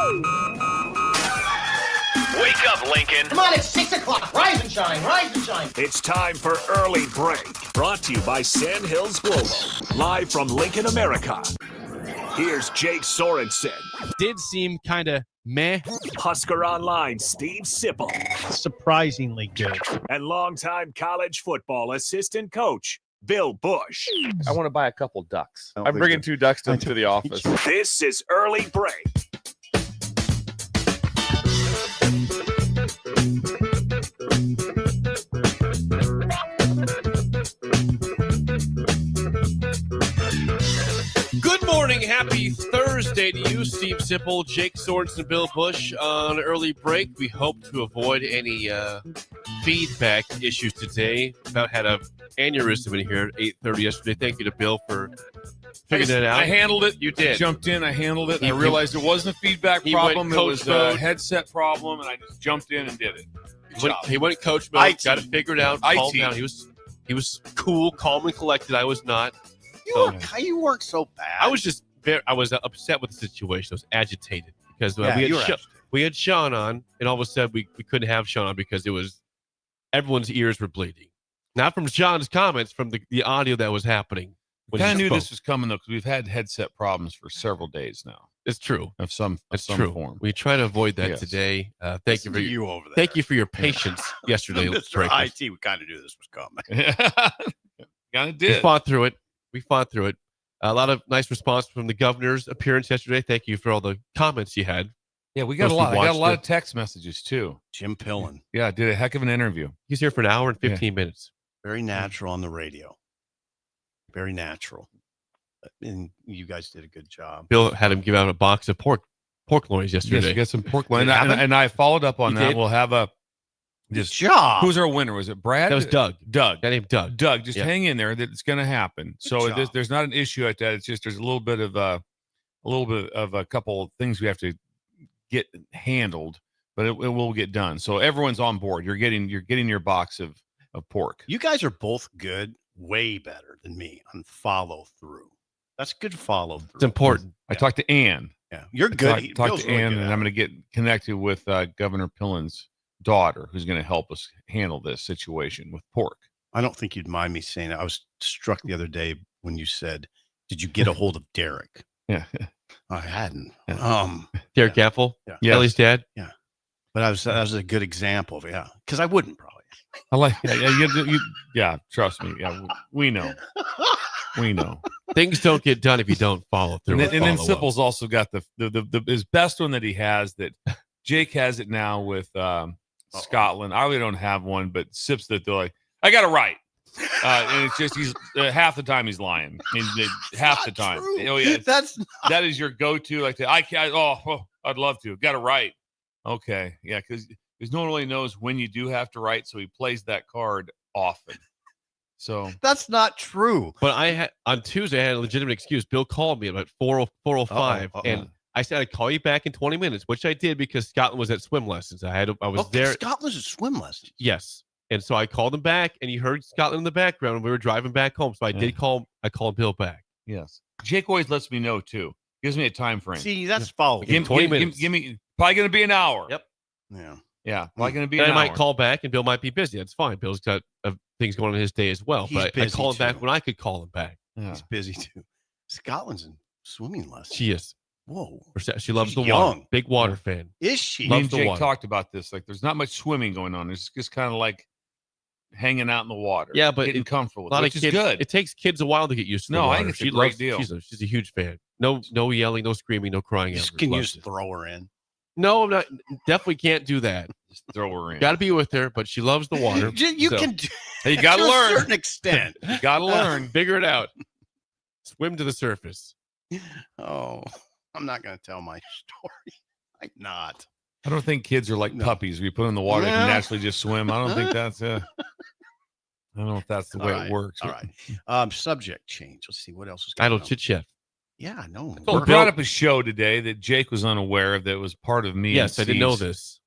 Wake up, Lincoln. Come on, it's 6 o'clock. Rise and shine, rise and shine. It's time for Early Break. Brought to you by Sandhills Global. Live from Lincoln, America. Here's Jake Sorensen. Did seem kind of meh. Husker Online, Steve Sipple. Surprisingly good. And longtime college football assistant coach, Bill Busch. I want to buy a couple ducks. I'm bringing 2 ducks to the office. This is Early Break. Good morning. Happy Thursday to you, Steve Sipple, Jake Sorensen, Bill Busch on Early Break. We hope to avoid any feedback issues today. About had an aneurysm in here at 8:30 yesterday. Thank you to Bill for figuring that out. I handled it. You did. Jumped in. I handled it. And I realized it wasn't a feedback problem. It was a headset problem, and I just jumped in and did it. He went coach mode. Got it figured out. Calmed down. He was cool, calm, and collected. I was not. You weren't so bad. I was upset with the situation. I was agitated because we had Sean on, and all of a sudden we couldn't have Sean on because everyone's ears were bleeding. Not from Sean's comments, from the audio that was happening. We kind of knew this was coming, though, because we've had headset problems for several days now. It's true. Of some form. We try to avoid that today. Thank you for your patience yesterday. Mr. IT, we kind of knew this was coming. Kind of did. We fought through it. A lot of nice response from the governor's appearance yesterday. Thank you for all the comments you had. Yeah, we got a lot. I got a lot of text messages too. Jim Pillen. Yeah, did a heck of an interview. He's here for an hour and 15 minutes. Very natural on the radio. Very natural. And you guys did a good job. Bill had him give out a box of pork loins yesterday. Yes, you got some pork loins. And I followed up on that. We'll have a job. Who's our winner? Was it Brad? That was Doug. Doug. That named Doug. Doug, just hang in there. It's going to happen. So there's not an issue at that. It's just there's a little bit of a couple of things we have to get handled, but it will get done. So everyone's on board. You're getting your box of pork. You guys are both good, way better than me on follow through. That's good follow through. It's important. I talked to Ann. Yeah, you're good. Talk to Ann, and I'm going to get connected with Governor Pillen's daughter, who's going to help us handle this situation with pork. I don't think you'd mind me saying it. I was struck the other day when you said, "Did you get a hold of Derek?" Yeah, I hadn't. Derek Gaffel, Ellie's dad. Yeah, but that was a good example of because I wouldn't probably. I like trust me. Yeah, we know. We know. Things don't get done if you don't follow through. And then Sipple's also got his best one that he has that Jake has it now with Scotland. I really don't have one, but Sips that they're like, I got it right. And it's just he's half the time he's lying. I mean, half the time. True. Oh yeah, that is your go-to. Like I'd love to. Got it right. Okay, yeah, because no one really knows when you do have to write, so he plays that card often. So that's not true. But on Tuesday I had a legitimate excuse. Bill called me about 4:05, and I said I'd call you back in 20 minutes, which I did because Scotland was at swim lessons. I was there. Scotland's at swim lessons. Yes, and so I called him back, and you heard Scotland in the background. And we were driving back home, so I did call. I called Bill back. Yes, Jake always lets me know too. Gives me a time frame. See, that's following. Give 20 minutes. Give me probably going to be an hour. Yep. Yeah. Probably going to be an hour. I might call back, and Bill might be busy. That's fine. Bill's got things going on in his day as well. But I call him back when I could call him back. Yeah. He's busy too. Scotland's in swimming lessons. She is. Whoa. She loves the water. Big water fan. Is she? Me and Jake talked about this. Like, there's not much swimming going on. It's just kind of like hanging out in the water. Yeah, but getting comfortable with it, which is kids, good. It takes kids a while to get used to the water. I think it's a great deal. She's a huge fan. No yelling, no screaming, no crying. Can you just throw her in? No, I'm not. Definitely can't do that. Just throw her in. Got to be with her, but she loves the water. You can. You got to learn. To a certain extent. You got to learn. Figure it out. Swim to the surface. Oh, I'm not going to tell my story. I'm not. I don't think kids are like puppies. We put them in the water, they can naturally just swim. I don't think that's I don't know if that's the way it works. All right. Subject change. Let's see what else is going on. Idle chit chat. Yeah, no. So we brought up a show today that Jake was unaware of that was part of me. Yes, I didn't know this.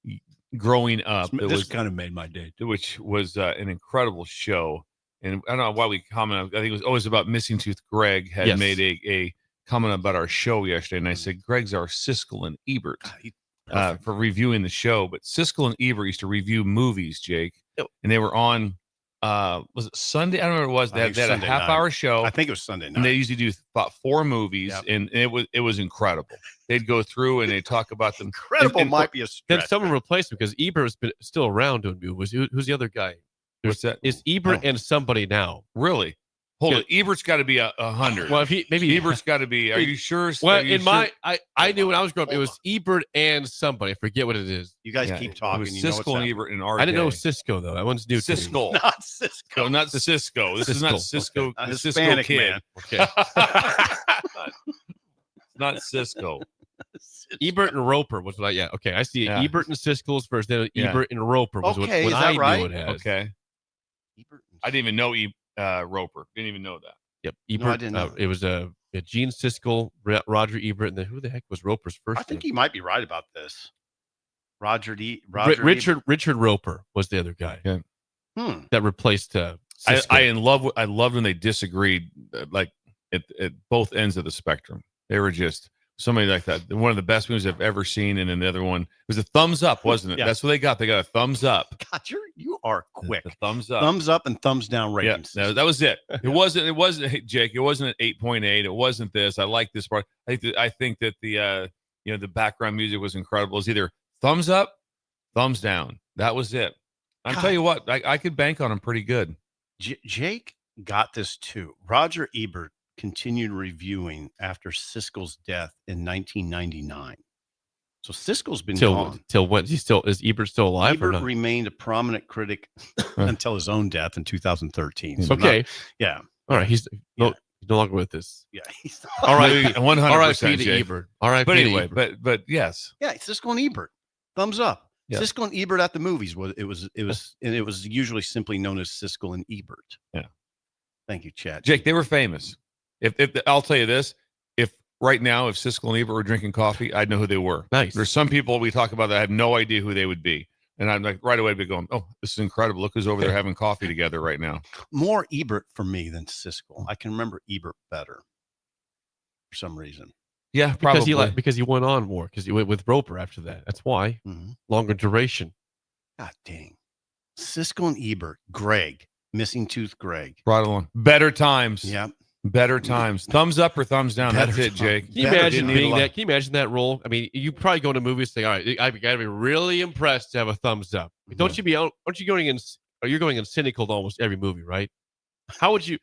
Growing up. This kind of made my day. Which was an incredible show. And I don't know why we comment. I think it was always about Missing Tooth Greg had made a commenting about our show yesterday, and I said Greg's our Siskel and Ebert for reviewing the show. But Siskel and Ebert used to review movies, Jake, and they were on. Was it Sunday? I don't remember what it was. They had a half-hour show. I think it was Sunday night. And they usually do about 4 movies, and it was incredible. They'd go through and they talk about them. Incredible might be a stretch. Then someone replaced him because Ebert's been still around doing movies. Who's the other guy? What's that? It's Ebert and somebody now. Really? Hold on. Ebert's got to be 100. Well, if maybe Ebert's got to be. Are you sure? Well, I knew when I was growing up, it was Ebert and somebody. I forget what it is. You guys keep talking. It was Siskel and Ebert and I didn't know Cisco though. That one's new. Siskel, not Cisco. No, not Cisco. This is not Cisco. A The Hispanic Cisco kid. man. Okay. It's not Cisco. Ebert and Roper was what I. Yeah. Okay. I see Ebert and Siskel's first. Then Ebert and Roper was what is that I right? knew it as. Okay. I didn't even know Roper. Didn't even know that. Yep. Ebert. No, I didn't know. It was Gene Siskel, Roger Ebert, and then who the heck was Roper's first? I think he might be right about this. Richard Roper was the other guy. Yeah. That replaced. Siskel. I loved when they disagreed, like at both ends of the spectrum. They were just somebody like that. One of the best movies I've ever seen, and then the other one was a thumbs up, wasn't it? Yeah. That's what they got. They got a thumbs up. God, you are quick. The thumbs up. Thumbs up and thumbs down ratings. Yeah, that was it. It wasn't Jake. It wasn't an 8.8. It wasn't this. I like this part. I think that the the background music was incredible. It's either thumbs up, thumbs down. That was it. I'll tell you what, I could bank on him pretty good. Jake got this too. Roger Ebert continued reviewing after Siskel's death in 1999. So Siskel's been gone. Till when? Is Ebert still alive or Ebert not? remained a prominent critic until his own death in 2013. So Okay. Yeah. All right. He's no longer with us. Yeah. He's All right. 100%. All right, to Ebert. All right. But anyway, but yes. Yeah, Siskel and Ebert. Thumbs up. Yeah. Siskel and Ebert at the movies it was usually simply known as Siskel and Ebert. Yeah. Thank you, Chad. Jake, they were famous. If I'll tell you this, if right now if Siskel and Ebert were drinking coffee, I'd know who they were. Nice. There's some people we talk about that I have no idea who they would be. And I'm like right away I'd be going, oh, this is incredible. Look who's over there having coffee together right now. More Ebert for me than Siskel. I can remember Ebert better for some reason. Yeah, probably. Because he went on more because he went with Roper after that. That's why. Longer duration. God dang. Siskel and Ebert. Greg. Missing tooth Greg. Brought along. Better times. Yeah. Better times. Thumbs up or thumbs down. That's it, Jake. Can you imagine being that? Can you imagine that role? I mean, you probably go to movies and say, all right, I've got to be really impressed to have a thumbs up. Aren't you going in? You're going in cynical to almost every movie, right? How would you?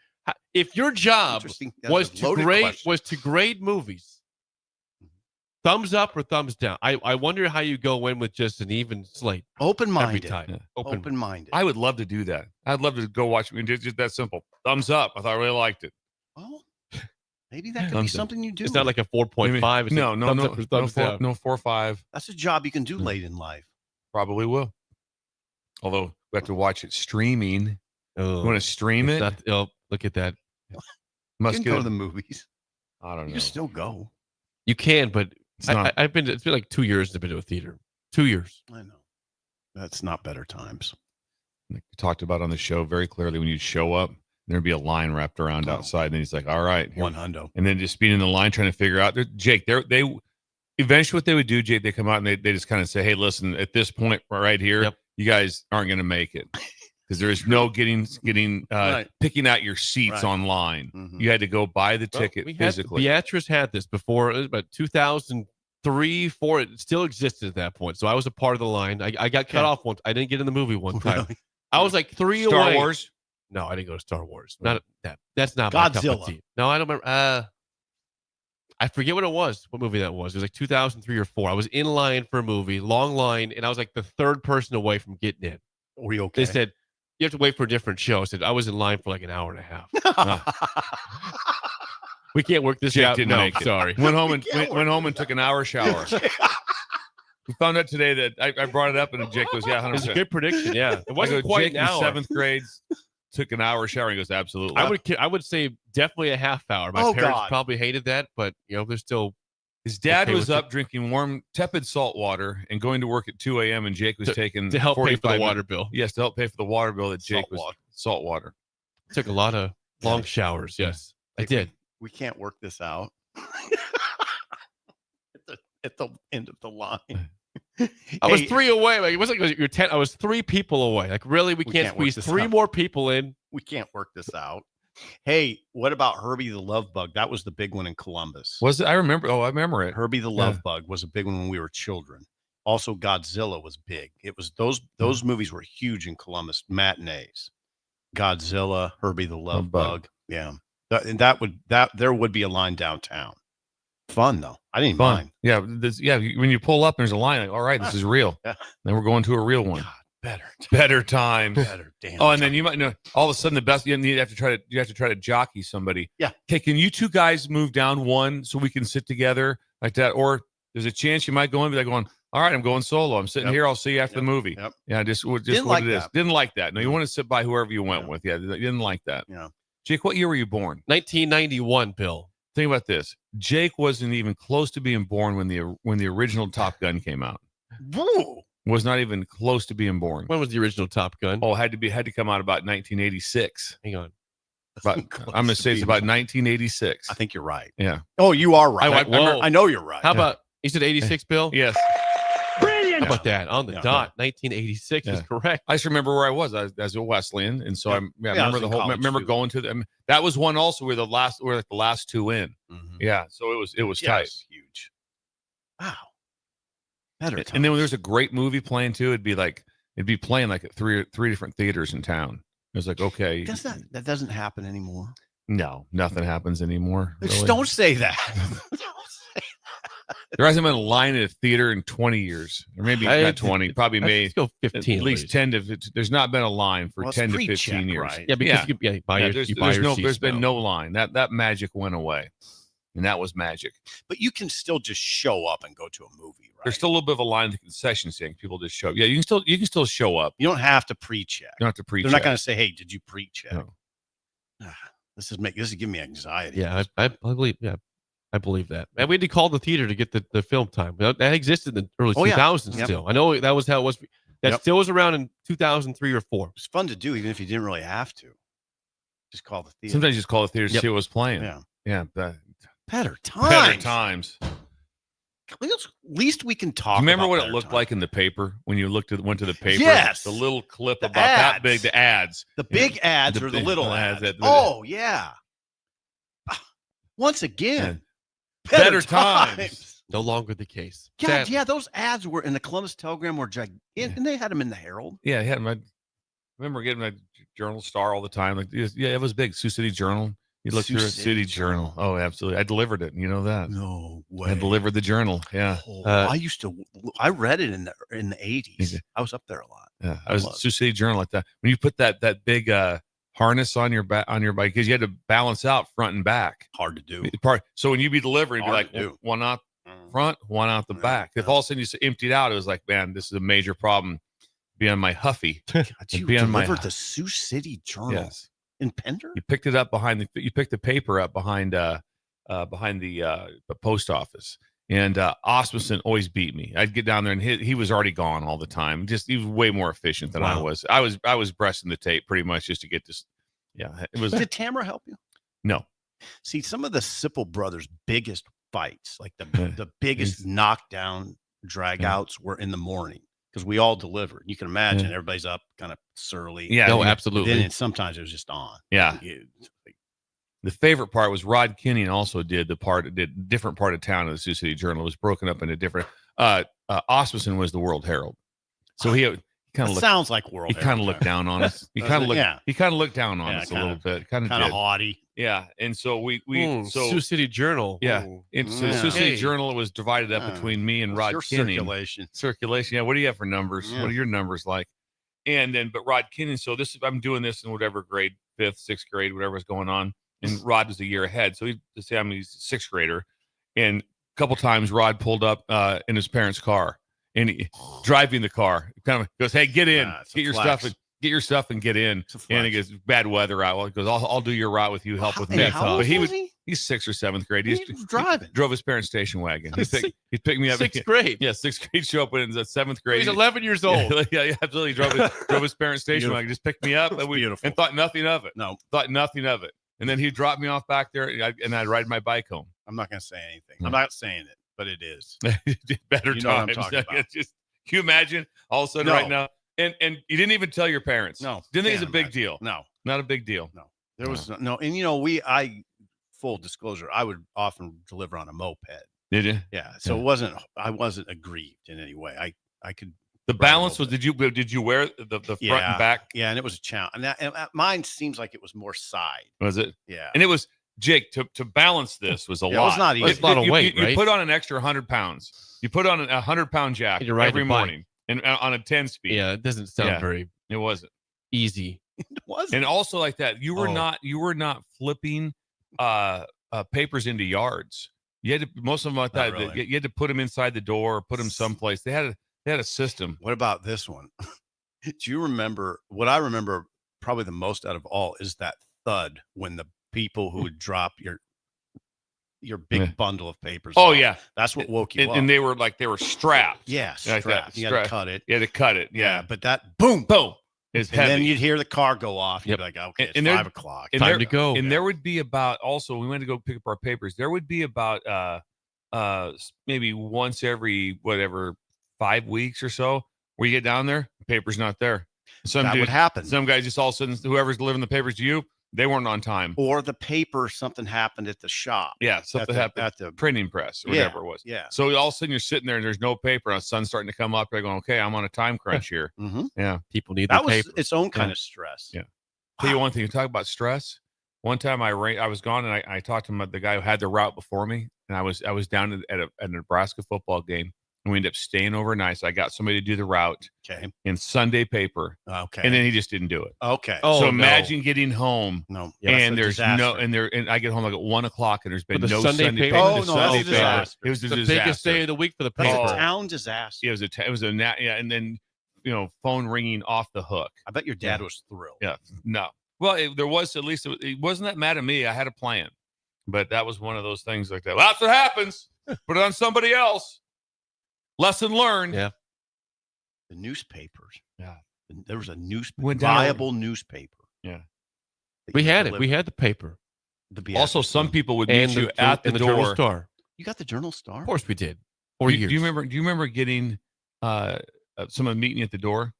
If your job was to grade movies, thumbs up or thumbs down? I wonder how you go in with just an even slate. Open-minded. Every time. Yeah. Open-minded. I would love to do that. I'd love to go watch. I mean, it's just that simple. Thumbs up. I thought I really liked it. Well, maybe that could be something you do. It's not like a 4.5. It's no, like no 4 or 5. That's a job you can do late in life. Probably will. Although we have to watch it streaming. You want to stream it? Look at that. You can go to the movies. I don't know. You can still go. You can, but I've been. It's been like 2 years. I've been to a theater. 2 years. I know. That's not better times. We talked about on the show very clearly when you'd show up, there'd be a line wrapped around outside. And he's like, all right. One hundo. And then just being in the line trying to figure out. Jake, they eventually what they would do, Jake, they come out and they just kind of say, hey, listen, at this point right here, you guys aren't going to make it. Because there is no getting picking out your seats online. Mm-hmm. You had to go buy the ticket physically. Beatrice had this before. It was about 2003, 4. It still existed at that point. So I was a part of the line. I got cut off once. I didn't get in the movie one time. Really? I was like 3 away. Star Wars? No, I didn't go to Star Wars. Not that. That's not Godzilla. My cup of tea. No, I don't remember. I forget what it was. What movie that was? It was like 2003 or 4. I was in line for a movie, long line, and I was like the third person away from getting in. Were you okay? They said, you have to wait for a different show. I said, I was in line for like an hour and a half. We can't work this out. Didn't make it. Sorry. Went home and took an hour shower. We found out today that I brought it up and Jake goes, yeah, 100%. It's a good prediction. Yeah. It wasn't quite Jake an hour. In 7th grade took an hour shower. He goes, absolutely. I would say definitely a half hour. My parents probably hated that, but they're still. His dad was up drinking warm, tepid salt water and going to work at 2 a.m. and Jake was taking to help pay for the water bill. Yes, to help pay for the water bill that Jake was salt water. Took a lot of long showers. Yes, I did. We can't work this out. at the end of the line. I was 3 away. Like, it wasn't like you're 10. I was 3 people away. Like, really, we can't squeeze 3 more people in. We can't work this out. Hey, what about Herbie the Love Bug? That was the big one in Columbus. Was it? I remember. Oh, I remember it. Herbie the Love Bug was a big one when we were children. Also, Godzilla was big. It was those movies were huge in Columbus matinees. Godzilla, Herbie the Love Bug. Yeah, there would be a line downtown. Fun though. I didn't mind. Yeah, when you pull up, there's a line. Like, all right, this is real. Yeah. Then we're going to a real one. God, better times. Better. Damn. Oh, and then you might know all of a sudden the best. You have to try to jockey somebody. Yeah. Okay, can you 2 guys move down one so we can sit together like that? Or there's a chance you might go in, be like going, all right, I'm going solo. I'm sitting here. I'll see you after the movie. Yep. Yeah, just what like it is. that. Didn't like that. No, you want to sit by whoever you went with. Yeah, you didn't like that. Yeah. Jake, what year were you born? 1991, Bill. Think about this. Jake wasn't even close to being born when the original Top Gun came out. Whoa. Was not even close to being born. When was the original Top Gun? Oh, had to come out about 1986. Hang on. I'm going to say it's about 1986. I think you're right. Yeah. Oh, you are right. I know you're right. How about, you said 86, Bill? Yes. How about that? On the dot. 1986 is correct. I just remember where I was. I was at Wesleyan, and so I remember the whole. Remember going to them. That was one also where the last 2 in. Mm-hmm. Yeah, so it was tight. Huge. Wow. Better. And then when there's a great movie playing too, it'd be playing like at three different theaters in town. It was like, okay, that doesn't happen anymore. No, nothing happens anymore. Just don't say that. There hasn't been a line at a theater in 20 years, or maybe not 20, probably Let's go 15. at least 10 to. There's not been a line for 10 to 15 years. Right? Yeah, because you buy your seats there's been now. no line. That magic went away, and that was magic. But you can still just show up and go to a movie, right? There's still a little bit of a line at the concession stand. People just show up. Yeah, you can still show up. You don't have to pre-check. You don't have to pre-check. They're not going to say, "Hey, did you pre-check?" No. This is giving me anxiety. Yeah, I believe. Yeah, I believe that. And we had to call the theater to get the film time. That existed in the early 2000s still. I know that was how it was. That still was around in 2003 or 4. It was fun to do, even if you didn't really have to. Just call the theater. Sometimes you just call the theater to see what was playing. Yeah. Better Better times. times. At least we can talk. Do you remember about what it looked like in the paper when you went to the paper? Yes. The little clip The about that ads. big, the ads. The big ads or the big little ads. that- Oh, yeah. Once again, Better times. No longer the case. God, yeah, those ads were in the Columbus Telegram were gigantic, and they had them in the Herald. Yeah, I remember getting my Journal Star all the time. Like, yeah, it was big. Sioux City Journal. You look through it, City Journal. Oh, absolutely. I delivered it. You know that. No way. I delivered the journal. Yeah. I read it in the 80s. I was up there a lot. Yeah. I was Sioux City Journal like that. When you put that big harness on your bike, because you had to balance out front and back. Hard to do. So when you be delivering, you'd be like, one out front, one out the back. If all of a sudden you emptied out, it was like, man, this is a major problem. Be on my Huffy. God, you delivered the Sioux City Journal. Yes. In Pender? You picked it up you picked the paper up behind the post office. And Osmondson always beat me. I'd get down there and he was already gone all the time. He was way more efficient than I was. I was breasting the tape pretty much just to get this. Yeah. It was. Did Tamara help you? No. See, some of the Sipple brothers' biggest fights, like the biggest knockdown drag-outs were in the morning. Because we all delivered. You can imagine everybody's up kind of surly. Yeah. No, absolutely. Then sometimes it was just on. Yeah. The favorite part was Rod Kinning also did different part of town of the Sioux City Journal. It was broken up into different. Osmondson was the World Herald. So he kind of sounds like World Herald. He kind of looked down on us. He kind of looked down on us a little bit. Kind of haughty. Yeah. And so Sioux City Journal. Yeah. It's the Sioux City Journal. It was divided up between me and Rod Kinning. Circulation. Yeah. What do you have for numbers? Yeah. What are your numbers like? And then, but Rod Kinning. So I'm doing this in whatever grade, 5th, 6th grade, whatever was going on. And Rod was a year ahead. So he's a 6th grader. And a couple times Rod pulled up in his parents' car and driving the car, kind of goes, "Hey, get in, get your stuff and get in." And he goes, "Bad weather out." Well, he goes, I'll do your route with you, help with me. But he's 6th or 7th grade. He's driving. He drove his parents' station wagon. He picked me up. 6th grade. Yeah, 6th grade. Show up in the 7th grade. He's 11 years old. Yeah, absolutely. Drove his parents' station wagon. Just picked me up. And thought nothing of it. No. Thought nothing of it. And then he'd drop me off back there, and I'd ride my bike home. I'm not going to say anything. I'm not saying it, but it is. Better You know what I'm times. talking about. Just, can you imagine all of a sudden right now? And you didn't even tell your parents. No. Didn't think it's a Can't big imagine. deal. No. Not a big deal. No. There was no. And full disclosure, I would often deliver on a moped. Did you? Yeah. So I wasn't aggrieved in any way. I could. The balance was, did you wear the front and back? Yeah. And it was a challenge. And mine seems like it was more side. Was it? Yeah. And it was, Jake, to balance this was a lot. It was not easy. It's a lot of weight, you right? put on an extra 100 pounds. You put on a 100-pound jack You're riding every a bike. morning and on a 10-speed. Yeah, it doesn't sound very It wasn't. easy. It wasn't. And also like that, you were not flipping papers into yards. You had to, most of them like that. Really. You had to put them inside the door, or put them someplace. They had a system. What about this one? Do you remember what I remember probably the most out of all is that thud when the people who would drop your big bundle of papers. Oh off. yeah. That's what woke you up. And they were strapped. Yeah, like strapped. that. You had to cut it. You had to cut it. Yeah. But that boom. Is And heavy. then you'd hear the car go off. And you'd be like, okay, it's 5 o'clock. Time to go. And there would be about, also, we went to go pick up our papers. There would be about maybe once every 5 weeks or so where you get down there, the paper's not there. That would happen. Some guys just all of a sudden, whoever's delivering the papers to you, they weren't on time. Or the paper, something happened at the shop. Yeah, something happened at the printing press or whatever it was. Yeah. So all of a sudden you're sitting there and there's no paper and the sun's starting to come up. You're going, okay, I'm on a time crunch here. Mm-hmm. Yeah. People need that the was paper. its own kind of stress. Yeah. Tell you one thing, you talk about stress. One time I was gone and I talked to the guy who had the route before me, and I was down at a Nebraska football game, and we ended up staying overnight. So I got somebody to do the route in Sunday paper. Okay. And then he just didn't do it. Okay. So imagine getting home. No. And there's and I get home like at 1 o'clock and there's been no Sunday paper. Oh, no, that's a paper. disaster. It was the biggest day of the week for the paper. It's a town disaster. It was and then phone ringing off the hook. I bet your dad was thrilled. Yeah. No. Well, there was, at least it wasn't that mad at me. I had a plan, but that was one of those things like that. Well, that's what happens. Put it on somebody else. Lesson learned. Yeah. The newspapers. Yeah. There was a viable newspaper. Yeah. We had it. We had the paper. Also, some people would meet you at the door. Journal Star. You got the Journal Star? Of course we did. 4 years. Do you remember getting someone meeting you at the door?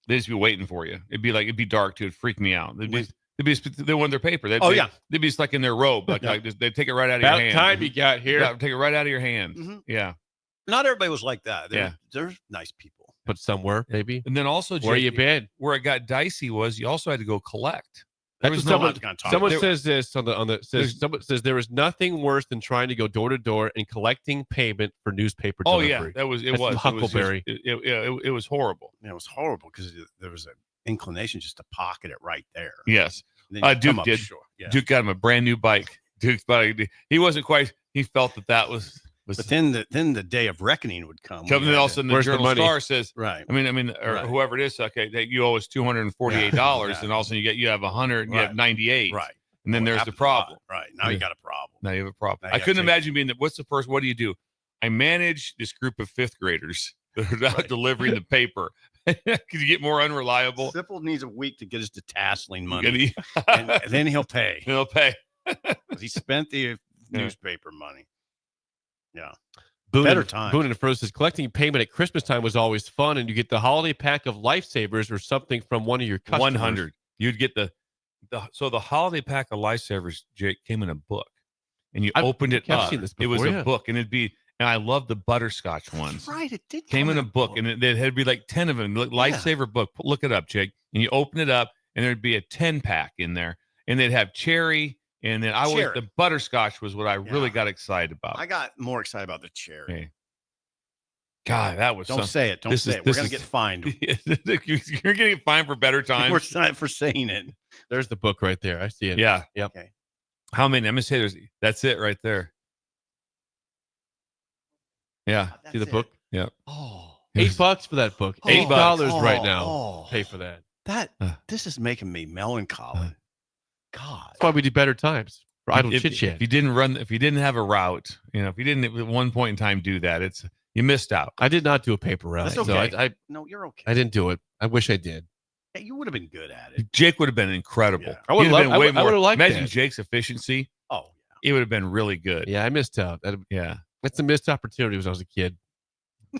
They'd just be waiting for you. It'd be dark too. It'd freak me out. They want their paper. They'd be stuck in their robe. They'd take it right out of your hand. About time you got here. Yeah, take it right out of your hand. Mm-hmm. Yeah. Not everybody was like that. There's nice people. But somewhere, maybe. And then also, where you been? Where it got dicey was you also had to go collect. Someone says this someone says there is nothing worse than trying to go door to door and collecting payment for newspaper delivery. Oh yeah, That's Huckleberry. It was horrible. Yeah, it was horrible because there was an inclination just to pocket it right there. Yes. Duke did. Yeah. Duke got him a brand new bike. Duke's bike. He wasn't quite. He felt that was. But then the day of reckoning would come. And then all of a sudden the Journal Star says, right. Whoever it is, okay, that you owe us $248, and all of a sudden you have 100, and you have 98, right? And then there's the problem, right? Now you got a problem. Now you have a problem. I couldn't imagine being what's the first? What do you do? I manage this group of fifth graders that are out delivering the paper. Could you get more unreliable? Sipple needs a week to get his detasseling money, and then he'll pay. He'll pay. He spent the newspaper money. Yeah. Better time. Boone and Fro says collecting payment at Christmas time was always fun, and you get the holiday pack of Lifesavers or something from one of your customers. 100. You'd get the holiday pack of Lifesavers, Jake, came in a book, and you opened it up. Seen this before, it was a book, and and I love the butterscotch ones. Right, it did came in a book, and it had be like 10 of them. Lifesaver book. Look it up, Jake, and you open it up, and there'd be a 10 pack in there, and they'd have cherry. And then the butterscotch was what I really got excited about. I got more excited about the cherry. Okay. God, that was. Don't say it. Don't say it. We're gonna get fined. You're getting fined for better times. We're not for saying it. There's the book right there. I see it. Yeah. Yep. Okay. How many? I'm gonna say that's it right there. Yeah. See the book? Yeah. Oh. $8 for that book. $8 right now. Pay for that. This is making me melancholy. God, that's why we do better times for idle chit chat. If you didn't have a route, if you didn't at one point in time do that, you missed out. I did not do a paper route. That's okay. So no, you're okay. I didn't do it. I wish I did. Yeah, you would have been good at it. Jake would have been incredible. Yeah. I would have liked Imagine that. Jake's efficiency. Oh it would have been really good. Yeah, I missed out. Yeah. That's a missed opportunity when I was a kid.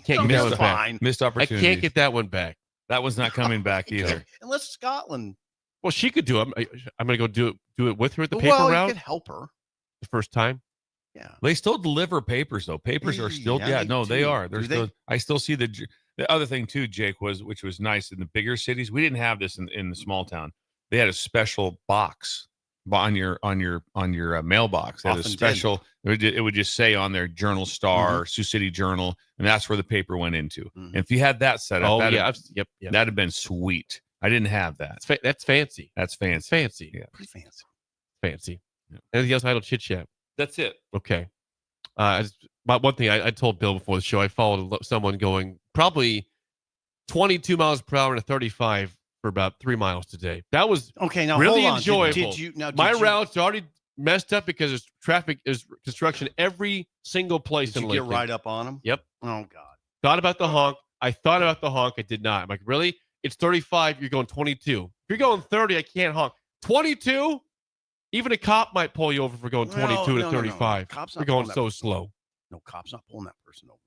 Can't get that one back. Missed I opportunity. can't get that one back. That one's not coming back either. Unless Scotland. Well, she could do it. I'm going to go do it with her at the paper Well, route. you could help her. The first time. Yeah. They still deliver papers though. Papers are still they do. are. They're Do still they? I still see the other thing too, Jake, which was nice in the bigger cities. We didn't have this in the small town. They had a special box on your mailbox. They had a Often special it would just say on their Journal Star, Sioux City Journal, and that's where the paper went into. And if you had that set up, yep. that'd have been sweet. I didn't have that. That's fancy. That's fancy. It's fancy. Yeah. Pretty fancy. Fancy. Yeah. Anything else? Idle chit chat. That's it. Okay. One thing I told Bill before the show, I followed someone going probably 22 miles per hour and a 35 for about 3 miles today. That was okay. Now really hold on. enjoyable. My route's already messed up because there's traffic, is construction every single place. Did you get right up on them? Yep. Oh God. Thought about the honk. I thought about the honk. I did not. I'm like, really? It's 35. You're going 22. If you're going 30, I can't honk. 22? Even a cop might pull you over for going 22 to 35. Cops You're going so slow. No, cop's not pulling that person over.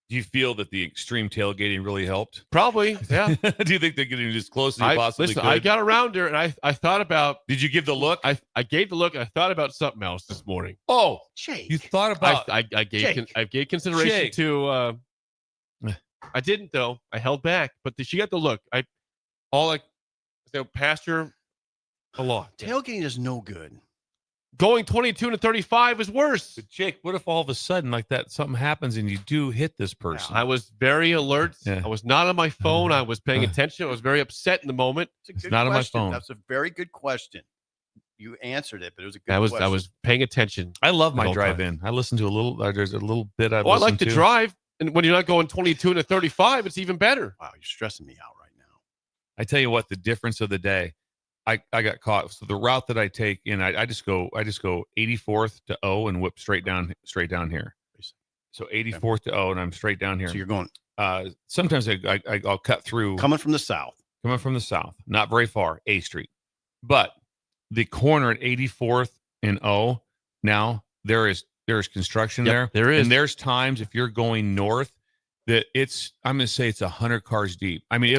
Do you feel that the extreme tailgating really helped? Probably, yeah. Do you think they're getting as close as you possibly could? I got around her, and I thought about... Did you give the look? I gave the look. I thought about something else this morning. Oh, Jake. You thought about... I gave consideration to... I didn't, though. I held back, but she got the look. Passed her a lot. Tailgating is no good. Going 22 to 35 is worse. But Jake, what if all of a sudden like that something happens and you do hit this person? I was very alert. Yeah. I was not on my phone. I was paying attention. I was very upset in the moment. It's not on my phone. That's a very good question. You answered it, but it was a good question. I was paying attention. I love my drive-in. I listen to a little. There's a little bit I like to drive, and when you're not going 22 to 35, it's even better. Wow, you're stressing me out right now. I tell you what, the difference of the day. I got caught. So the route that I take I just go 84th to O and whip straight down here. So 84th to O and I'm straight down here. So you're going. Sometimes I'll cut through. Coming from the south, not very far, A Street, but the corner at 84th and O. Now there is construction there. There is, and there's times if you're going north that I'm going to say it's 100 cars deep. I mean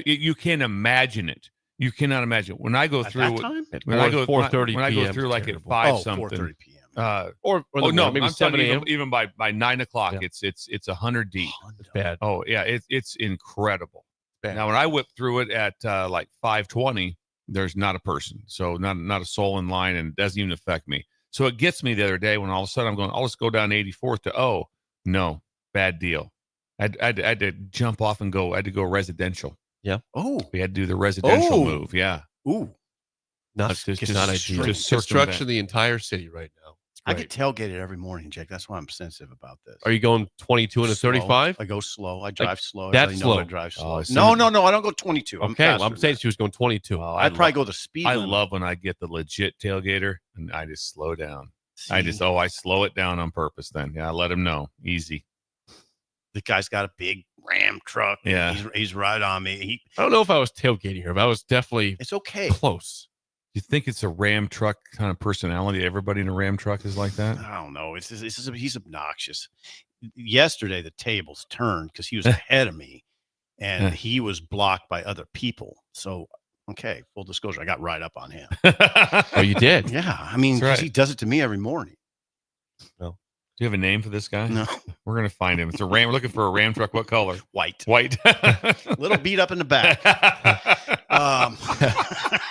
you can't imagine it. You cannot imagine when I go through. When I go 4:30, when I go through like at 5 something, 4:30 p.m. Maybe I'm 7 a.m. Even by 9 o'clock, it's 100 deep. It's bad. Oh yeah, it's incredible. Bad. Now when I whip through it at like 5:20, there's not a person, so not a soul in line, and it doesn't even affect me. So it gets me the other day when all of a sudden I'm going, I'll just go down 84th to O. No, bad deal. I had to jump off and go. I had to go residential. Yeah. Oh, we had to do the residential move. Yeah. Ooh. Not ideal. Just construction the entire city right now. I get tailgated every morning, Jake. That's why I'm sensitive about this. Are you going 22 and a 35? I go slow. I drive slow. That's slow. I drive slow. Oh, no. I don't go 22. Okay. I'm saying she was going 22. I'd probably go the speed limit. I love when I get the legit tailgater and I just slow down. I slow it down on purpose then. Yeah, I let him know. Easy. The guy's got a big Ram truck. Yeah. He's right on me. I don't know if I was tailgating her, but I was definitely it's okay. Close. You think it's a Ram truck kind of personality? Everybody in a Ram truck is like that? I don't know. He's obnoxious. Yesterday, the tables turned because he was ahead of me and he was blocked by other people. So, okay, full disclosure, I got right up on him. Oh, you did? Yeah. I mean, because he does it to me every morning. No. Do you have a name for this guy? No. We're going to find him. It's a Ram. We're looking for a Ram truck. What color? White. Little beat up in the back.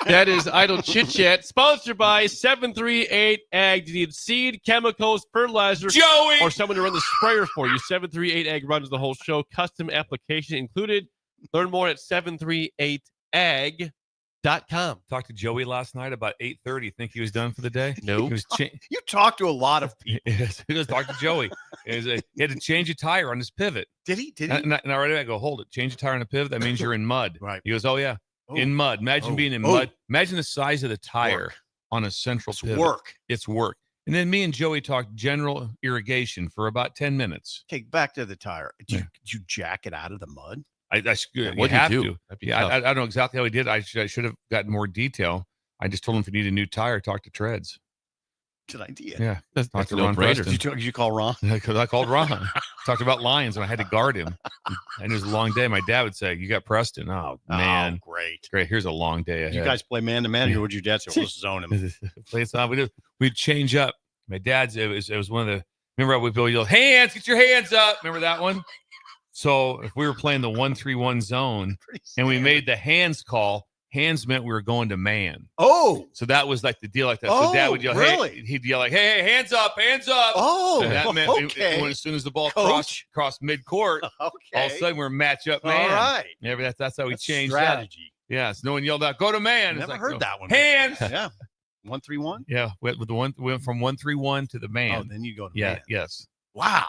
That is Idle Chit Chat, sponsored by 738 Ag. Do you need seed, chemicals, fertilizer, Joey, or someone to run the sprayer for you? 738 Ag runs the whole show. Custom application included. Learn more at 738ag.com. Talked to Joey last night about 8:30. Think he was done for the day? No. You talked to a lot of people. He was talking to Joey. He had to change a tire on his pivot. Did he? And I go, hold it. Change a tire on a pivot. That means you're in mud. Right. He goes, oh yeah, in mud. Imagine being in mud. Imagine the size of the tire on a central pivot. It's work. And then me and Joey talked general irrigation for about 10 minutes. Okay, back to the tire. Did you jack it out of the mud? What do you do? Yeah, I don't know exactly how he did. I should have gotten more detail. I just told him if you need a new tire, talk to Treads. Good idea. Yeah. That's Talked to a Ron no-brainer. Preston. Did you call Ron? Because I called Ron. Talked about lions and I had to guard him. And it was a long day. My dad would say, "You got Preston." Oh man, Oh, great. great. Here's a long day ahead. Did you guys play man to man, or would your dad say, "Let's zone him"? Play it on. We'd change up. My dad's. It was one of the. Remember we would yell, "Hands, get your hands up!" Remember that one? So if we were playing the 1-3-1 zone and we made the hands call, hands meant we were going to man. Oh, So that was like the deal like that. So Dad would yell, really? "Hey," he'd yell like, "Hey, hands up, hands up." Oh, And that meant okay. when as soon as the ball Coach. crossed mid-court, Okay. all of a sudden we're match up man. All right. Yeah, that's how we That's changed that. strategy. Yeah, so no one yelled out, "Go to man." It's Never like, heard no. that one. Hands. Yeah. 1-3-1. Yeah, went from 1-3-1 to the man. Oh, then you go to yeah, man. yes. Wow,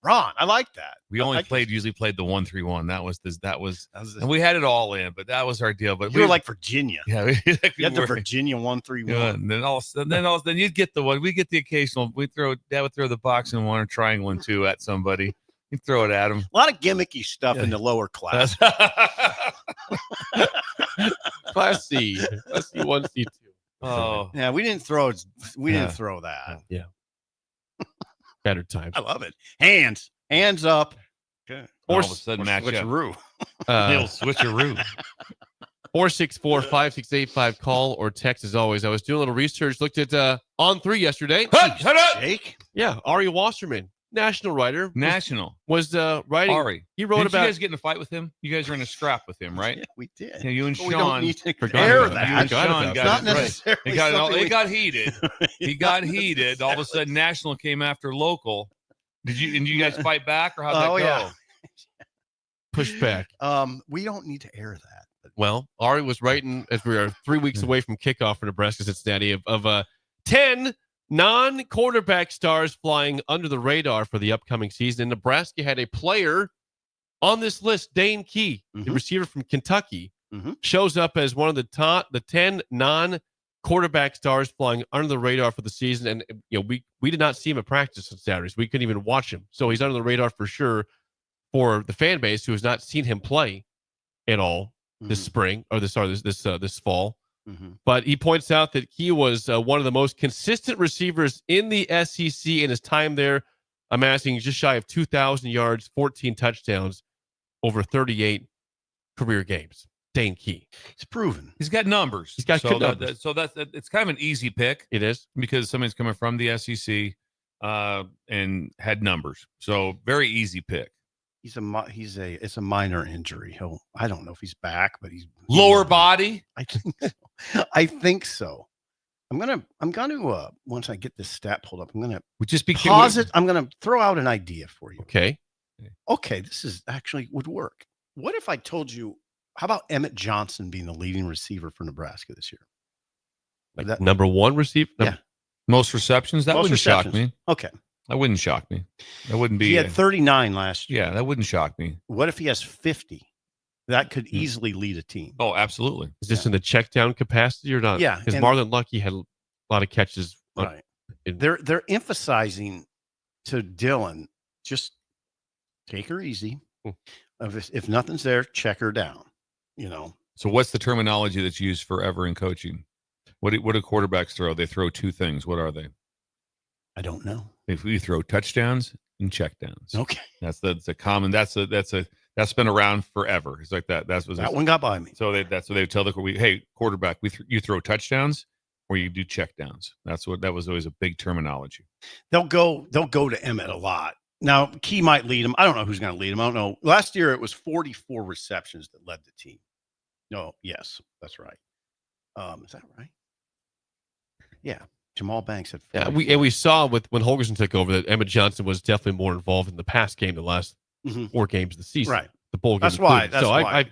Ron, I like that. We I only like usually played the 1-3-1. That was this. and we had it all in, but that was our deal. But You were like Virginia. yeah, You had the Virginia 1-3-1. Yeah, and then you'd get the one. We get the occasional. Dad would throw the boxing one or triangle and two at somebody. He'd throw it at him. A lot of gimmicky stuff in the lower class. Class C. Class C1, C2. Oh, Yeah, we didn't throw it. We Yeah. didn't throw that. Yeah. Better times. I love it. Hands up. Okay. all of a sudden match up. Switcheroo. Little switcheroo. 464-5685. Call or text as always. I was doing a little research. Looked at On 3 yesterday. Shut up. Jake. Yeah. Ari Wasserman, national writer. National. Was writing. Ari. He wrote Didn't about. you guys get in a fight with him? You guys are in a scrap with him, right? Yeah, we did. Yeah, you and But we don't Sean. need to Forgot air about that. You and Forgot Sean about got Not it right. necessarily. It got heated. He got heated. All of a sudden, national came after local. Did you guys fight back or how'd that go? Yeah. Pushed back. We don't need to air that. But Well, Ari was writing as we are 3 weeks away from kickoff for Nebraska Cincinnati of 10 non-quarterback stars flying under the radar for the upcoming season. Nebraska had a player on this list, Dane Key, the Mhm. receiver from Kentucky, Mhm. shows up as one of the 10 non-quarterback stars flying under the radar for the season. And we did not see him at practice on Saturdays. We couldn't even watch him, so he's under the radar for sure for the fan base who has not seen him play at all this spring or this fall. Mhm. But he points out that he was one of the most consistent receivers in the SEC in his time there, amassing just shy of 2,000 yards, 14 touchdowns over 38 career games. Dane Key. It's proven. He's got numbers. He's got good numbers. So that's it's kind of an easy pick It is. because somebody's coming from the SEC and had numbers. So very easy pick. It's a minor injury. I don't know if he's back, but he's Lower body. I think so. I think so. I'm gonna once I get this stat pulled up, I'm gonna Would just be pause it. I'm gonna throw out an idea for you. Okay. Okay, this is actually would work. What if I told you, how about Emmett Johnson being the leading receiver for Nebraska this year? Like That- number one receiver. Yeah. Most receptions. That Most wouldn't shock receptions. me. Okay. That wouldn't shock me. That wouldn't be. He had 39 last year. yeah, that wouldn't shock me. What if he has 50? That could easily lead a team. Oh, absolutely. Is this in the check down capacity or not? Yeah, Because and- Marlon Lucky had a lot of catches. Right. in- They're emphasizing to Dylan, just take her easy. If nothing's there, check her down. So what's the terminology that's used forever in coaching? What do quarterbacks throw? They throw two things. What are they? I don't know. If we throw touchdowns and checkdowns. Okay. That's a common. That's been around forever. It's like that. That One got by me. So that's what they tell hey, quarterback, you throw touchdowns or you do checkdowns. That was always a big terminology. They'll go to Emmett a lot. Now, Key might lead him. I don't know who's going to lead him. I don't know. Last year, it was 44 receptions that led the team. No, yes, that's right. Is that right? Yeah. Jamal Banks had 44. Yeah, we saw when Holgerson took over that Emmett Johnson was definitely more involved in the pass game the last 4 games of the season. Right. The bowl game. That's why. included. So I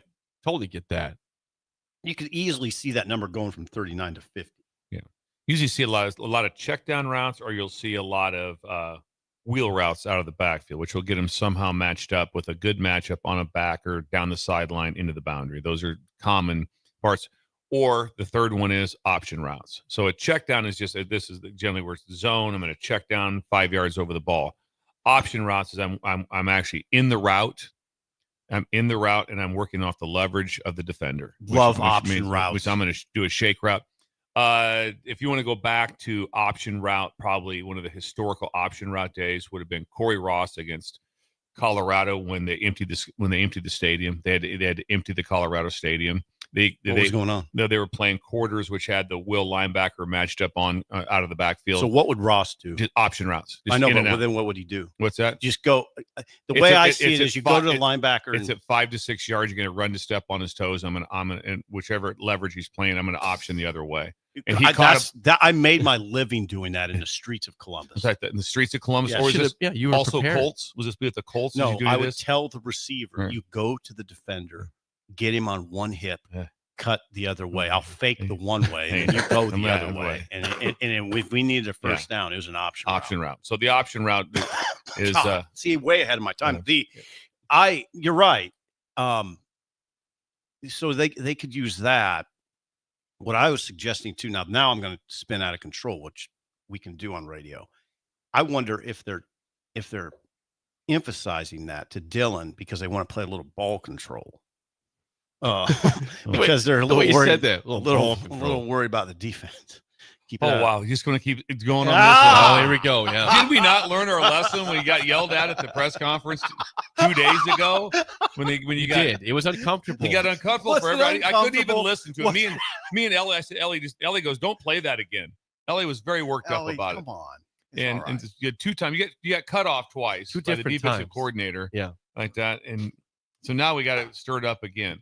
totally get that. You could easily see that number going from 39 to 50. Yeah. Usually see a lot of check down routes, or you'll see a lot of wheel routes out of the backfield, which will get them somehow matched up with a good matchup on a back or down the sideline into the boundary. Those are common parts. Or the third one is option routes. So a check down is just this is generally where it's the zone. I'm going to check down 5 yards over the ball. Option routes is I'm actually in the route. I'm in the route and I'm working off the leverage of the defender. Love option routes. Which I'm going to do a shake route. If you want to go back to option route, probably one of the historical option route days would have been Corey Ross against Colorado when they emptied the stadium. They had to empty the Colorado stadium. What was going on? No, they were playing quarters, which had the Will linebacker matched up on out of the backfield. So what would Ross do? Just option routes. I know, but then what would he do? What's that? Just go. The way I see it is, you go to the linebacker. It's at 5 to 6 yards. You're going to run to step on his toes. I'm gonna, and whichever leverage he's playing, I'm going to option the other way. And he I made my living doing that in the streets of Columbus. Was that in the streets of Columbus? Yeah, or was this you were also prepared. Colts? Was this with the Colts? No, Did you do I would this? tell the receiver, you go to the defender, get him on one hip, cut the other way. I'll fake the one way, and you go the other way. And if we needed a first down, it was an option route. So the option route is see, way ahead of my time. You're right. So they could use that. What I was suggesting too, now I'm going to spin out of control, which we can do on radio. I wonder if they're emphasizing that to Dylan because they want to play a little ball control. Because they're a little worried. Said that. A little worried about the defense. Wow, you're just going to keep going on Oh, this. here we go. Yeah. Did we not learn our lesson when you got yelled at the press conference 2 days ago? When you got It was uncomfortable. You got uncomfortable for everybody. I couldn't even listen to it. Me and Ellie. I said, Ellie goes, don't play that again. Ellie was very worked up about it. Come on. And you had 2 times. You got cut off twice by the defensive coordinator. Yeah, like that. And so now we got to stir it up again.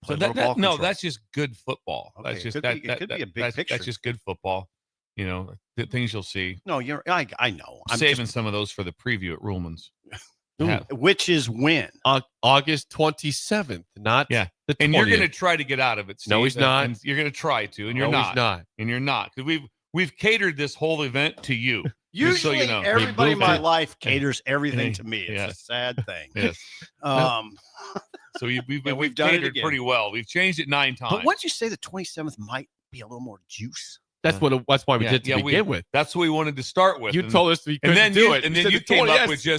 So that's just good football. Okay, that's just it could be a big picture. That's just good football. You know, the things you'll see. No, I know. I'm saving some of those for the preview at Rulman's. Which is when? August 27th, not the 20th. And you're going to try to get out of it, Steve. No, he's not. And you're going to try to, and you're not. He's not. And you're not. Because we've catered this whole event to you. Usually, so you know. everybody in my life caters everything to me. It's a sad thing. Yes. So we've done it pretty well. We've changed it 9 times. But wouldn't you say the 27th might be a little more juice? That's why we did to begin with. That's what we wanted to start with. You told us we couldn't do it. And then you came up with you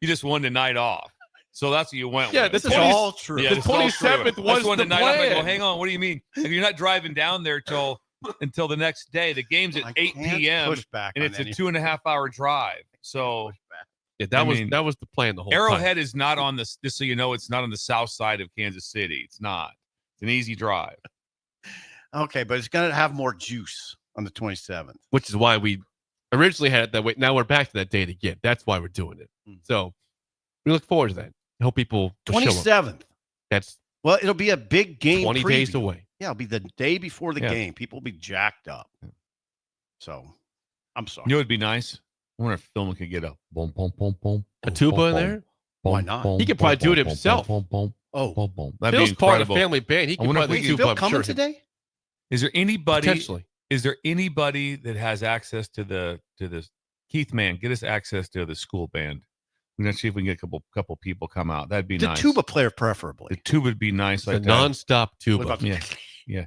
just wanted a night off. So that's what you went with. Yeah, this is all true. Yeah, the 27th was the night plan. off. I go, hang on, what do you mean? If you're not driving down there until the next day. The game's at 8 p.m. and it's a 2.5-hour drive. So yeah, that was the plan the whole Arrowhead time. is not on this. Just so you know, it's not on the south side of Kansas City. It's not. It's an easy drive. Okay, but it's going to have more juice on the 27th. Which is why we originally had it that way. Now we're back to that date again. That's why we're doing it. So we look forward to that. I hope people 27th. Well, it'll be a big game. 20 days away. Yeah, it'll be the day before the game. People will be jacked up. So I'm sorry. You know, it'd be nice. I wonder if Philman could get a boom, boom, boom, boom, a tuba in there. Why not? He could probably do it himself. Oh, that'd Phil's part of a family band. He could probably do Phil coming today? Is there anybody? Potentially. Is there anybody that has access to the Keith Mann? Get us access to the school band. We're gonna see if we can get a couple people come out. That'd be nice. The tuba player, preferably. The tuba would be nice. Like nonstop tuba. Yeah.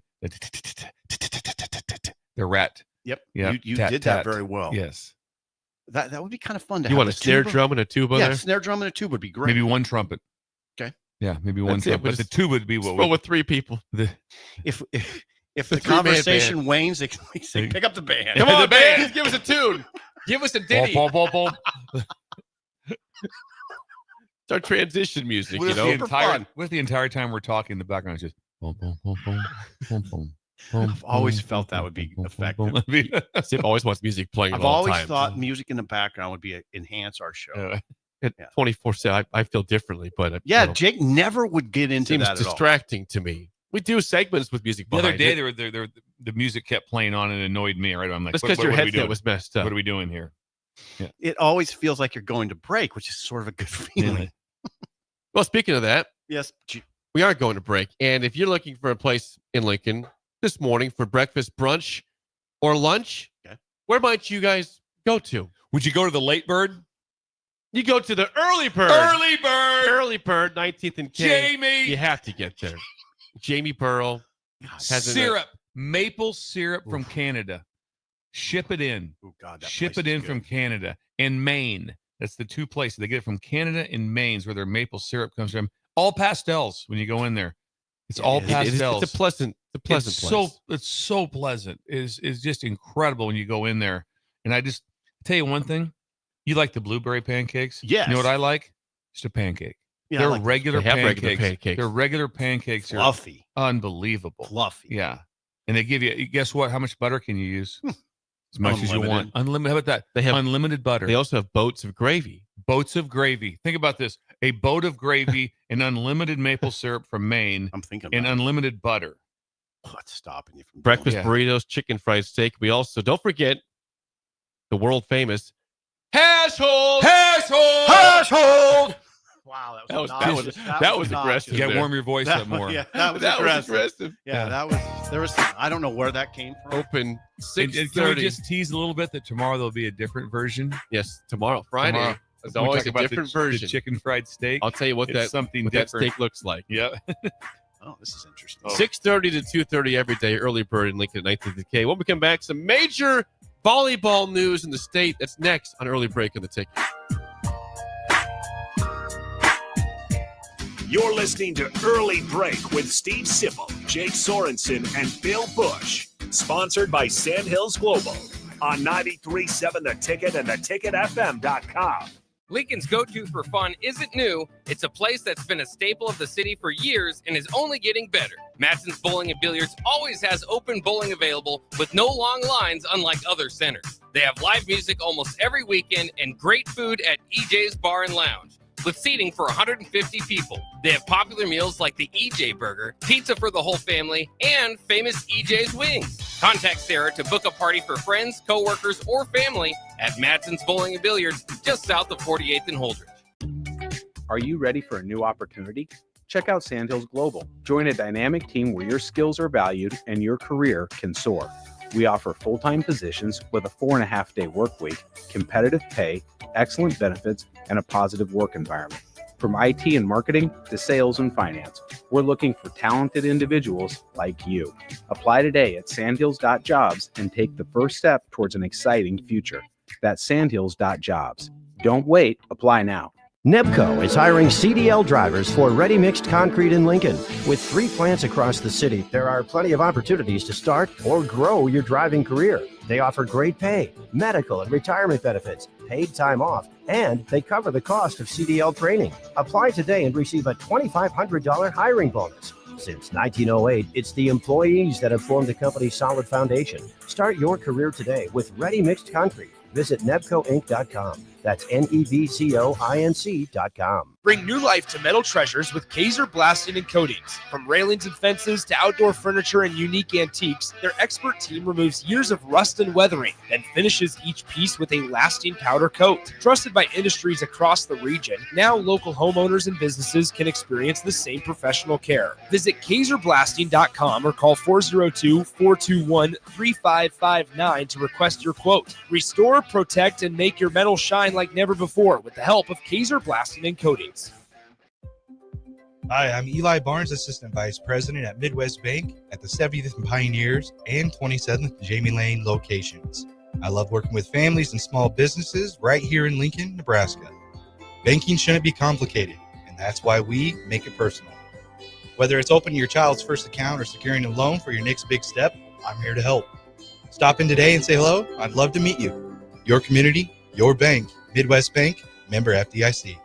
The rat. Yep. Yeah. You did that very well. Yes. That would be kind of fun to have. You want a snare drum and a tuba there? Yeah, snare drum and a tuba would be great. Maybe one trumpet. Okay. Yeah, maybe one trumpet. But the tuba would be what with 3 people. If the conversation wanes, they can say, pick up the band. Come on, the band. Just give us a tune. Give us a ditty. It's our transition music, what if the entire time we're talking in the background is just boom, boom, boom, boom, boom, boom. I've always felt that would be effective. Steve always wants music playing. I've always thought music in the background would enhance our show. 24/7, I feel differently, but Jake never would get into that. Seems distracting to me. We do segments with music. The other day, the music kept playing on and annoyed me. Right, I'm like, that's because your headset was messed up. What are we doing here? Yeah. It always feels like you're going to break, which is sort of a good feeling. Yeah. Well, speaking of that, yes, we are going to break. And if you're looking for a place in Lincoln this morning for breakfast, brunch, or lunch, where might you guys go to? Would you go to the Late Bird? You go to the Early Bird. Early Bird, 19th and King. Jamie. You have to get there. Jamie Burrow has syrup, maple syrup from Canada. Ship it in. Oh God, ship it in from Canada and Maine. That's the 2 places they get it from. Canada and Maine, where their maple syrup comes from. All pastels when you go in there. It's all pastels. It's a pleasant place. It's so pleasant. Is just incredible when you go in there. And I just tell you one thing. You like the blueberry pancakes? Yes. You know what I like? Just a pancake. Yeah, They're I like regular They have pancakes. regular pancakes. Their regular pancakes fluffy. are unbelievable. Fluffy. Yeah. And they give you, guess what? How much butter can you use? As much as you want. Unlimited. How about that? They have unlimited butter. They also have boats of gravy. Boats of gravy. Think about this. A boat of gravy and unlimited maple syrup from Maine. I'm thinking and about unlimited butter. What's stopping you from Breakfast Yeah. burritos, chicken fried steak. We also, don't forget, the world famous Household. Wow, That was aggressive. You got to there. warm your voice up more. Yeah, that was aggressive. There was I don't know where that came from. Open And 6:30. can we just tease a little bit that tomorrow there'll be a different version? Yes, tomorrow, Friday. Tomorrow. There's When we always talk a about different the version. chicken fried steak. I'll tell you what It's that something what that different. steak looks like. Yeah. Oh, this is interesting. 6:30 to 2:30 every day. Early bird in Lincoln at 19th K. When we come back, some major volleyball news in the state. That's next on Early Break on the Ticket. You're listening to Early Break with Steve Sipple, Jake Sorensen, and Bill Busch. Sponsored by Sandhills Global on 93.7 The Ticket and theticketfm.com. Lincoln's go-to for fun isn't new. It's a place that's been a staple of the city for years and is only getting better. Matson's Bowling and Billiards always has open bowling available with no long lines, unlike other centers. They have live music almost every weekend and great food at EJ's Bar and Lounge, with seating for 150 people. They have popular meals like the EJ Burger, pizza for the whole family, and famous EJ's Wings. Contact Sarah to book a party for friends, coworkers, or family at Matson's Bowling and Billiards, just south of 48th and Holdridge. Are you ready for a new opportunity? Check out Sandhills Global. Join a dynamic team where your skills are valued and your career can soar. We offer full-time positions with a 4.5-day work week, competitive pay, excellent benefits, and a positive work environment. From IT and marketing to sales and finance, we're looking for talented individuals like you. Apply today at sandhills.jobs and take the first step towards an exciting future. That's sandhills.jobs. Don't wait. Apply now. Nebco is hiring CDL drivers for ready-mixed concrete in Lincoln. With 3 plants across the city, there are plenty of opportunities to start or grow your driving career. They offer great pay, medical and retirement benefits, paid time off, and they cover the cost of CDL training. Apply today and receive a $2,500 hiring bonus. Since 1908, it's the employees that have formed the company's solid foundation. Start your career today with ready-mixed concrete. Visit nebcoinc.com. That's NEBCOINC.com. Bring new life to metal treasures with Kaiser Blasting and Coatings. From railings and fences to outdoor furniture and unique antiques, their expert team removes years of rust and weathering, then finishes each piece with a lasting powder coat. Trusted by industries across the region, now local homeowners and businesses can experience the same professional care. Visit KaiserBlasting.com or call 402-421-3559 to request your quote. Restore, protect, and make your metal shine like never before with the help of Kaiser Blasting and Coatings. Hi, I'm Eli Barnes, Assistant Vice President at Midwest Bank at the 70th and Pioneers and 27th Jamie Lane locations. I love working with families and small businesses right here in Lincoln, Nebraska. Banking shouldn't be complicated, and that's why we make it personal. Whether it's opening your child's first account or securing a loan for your next big step, I'm here to help. Stop in today and say hello. I'd love to meet you. Your community, your bank. Midwest Bank, member FDIC.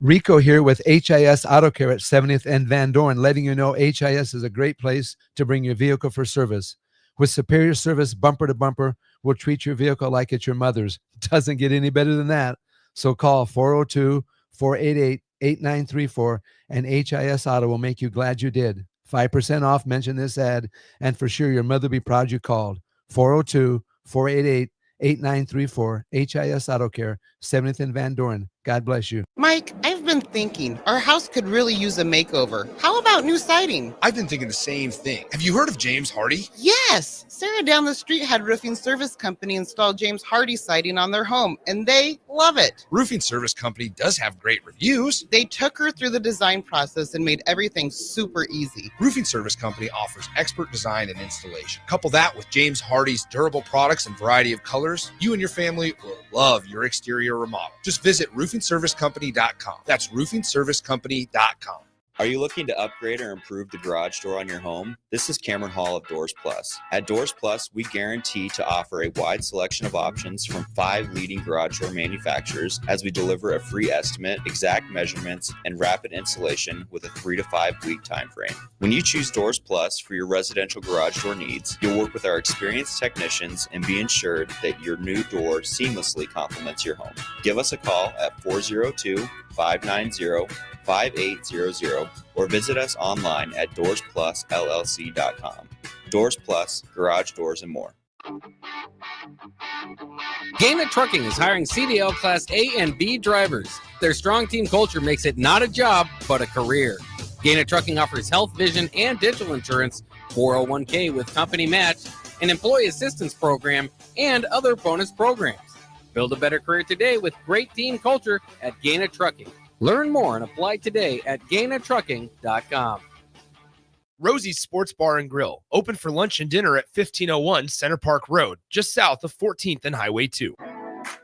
Rico here with HIS Auto Care at 70th and Van Dorn, letting you know HIS is a great place to bring your vehicle for service. With superior service bumper to bumper, we'll treat your vehicle like it's your mother's. Doesn't get any better than that. So call 402-488-8934 and HIS Auto will make you glad you did. 5% off, mention this ad, and for sure your mother will be proud you called. 402-488-8934, HIS Auto Care, 70th and Van Dorn. God bless you. Mike, I've been thinking our house could really use a makeover. How about new siding? I've been thinking the same thing. Have you heard of James Hardy? Yes. Sarah down the street had Roofing Service Company install James Hardy siding on their home, and they love it. Roofing Service Company does have great reviews. They took her through the design process and made everything super easy. Roofing Service Company offers expert design and installation. Couple that with James Hardy's durable products and variety of colors, you and your family will love your exterior remodel. Just visit roofingservicecompany.com. That's roofingservicecompany.com. Are you looking to upgrade or improve the garage door on your home? This is Cameron Hall of Doors Plus. At Doors Plus, we guarantee to offer a wide selection of options from 5 leading garage door manufacturers as we deliver a free estimate, exact measurements, and rapid installation with a 3 to 5 week time frame. When you choose Doors Plus for your residential garage door needs, you'll work with our experienced technicians and be ensured that your new door seamlessly complements your home. Give us a call at 402-590-5800 or visit us online at doorsplusllc.com. Doors Plus, garage doors, and more. Gaina Trucking is hiring CDL Class A and B drivers. Their strong team culture makes it not a job, but a career. Gaina Trucking offers health, vision, and dental insurance, 401k with company match, an employee assistance program, and other bonus programs. Build a better career today with great team culture at Gaina Trucking. Learn more and apply today at GainaTrucking.com. Rosie's Sports Bar and Grill, open for lunch and dinner at 1501 Center Park Road, just south of 14th and Highway 2.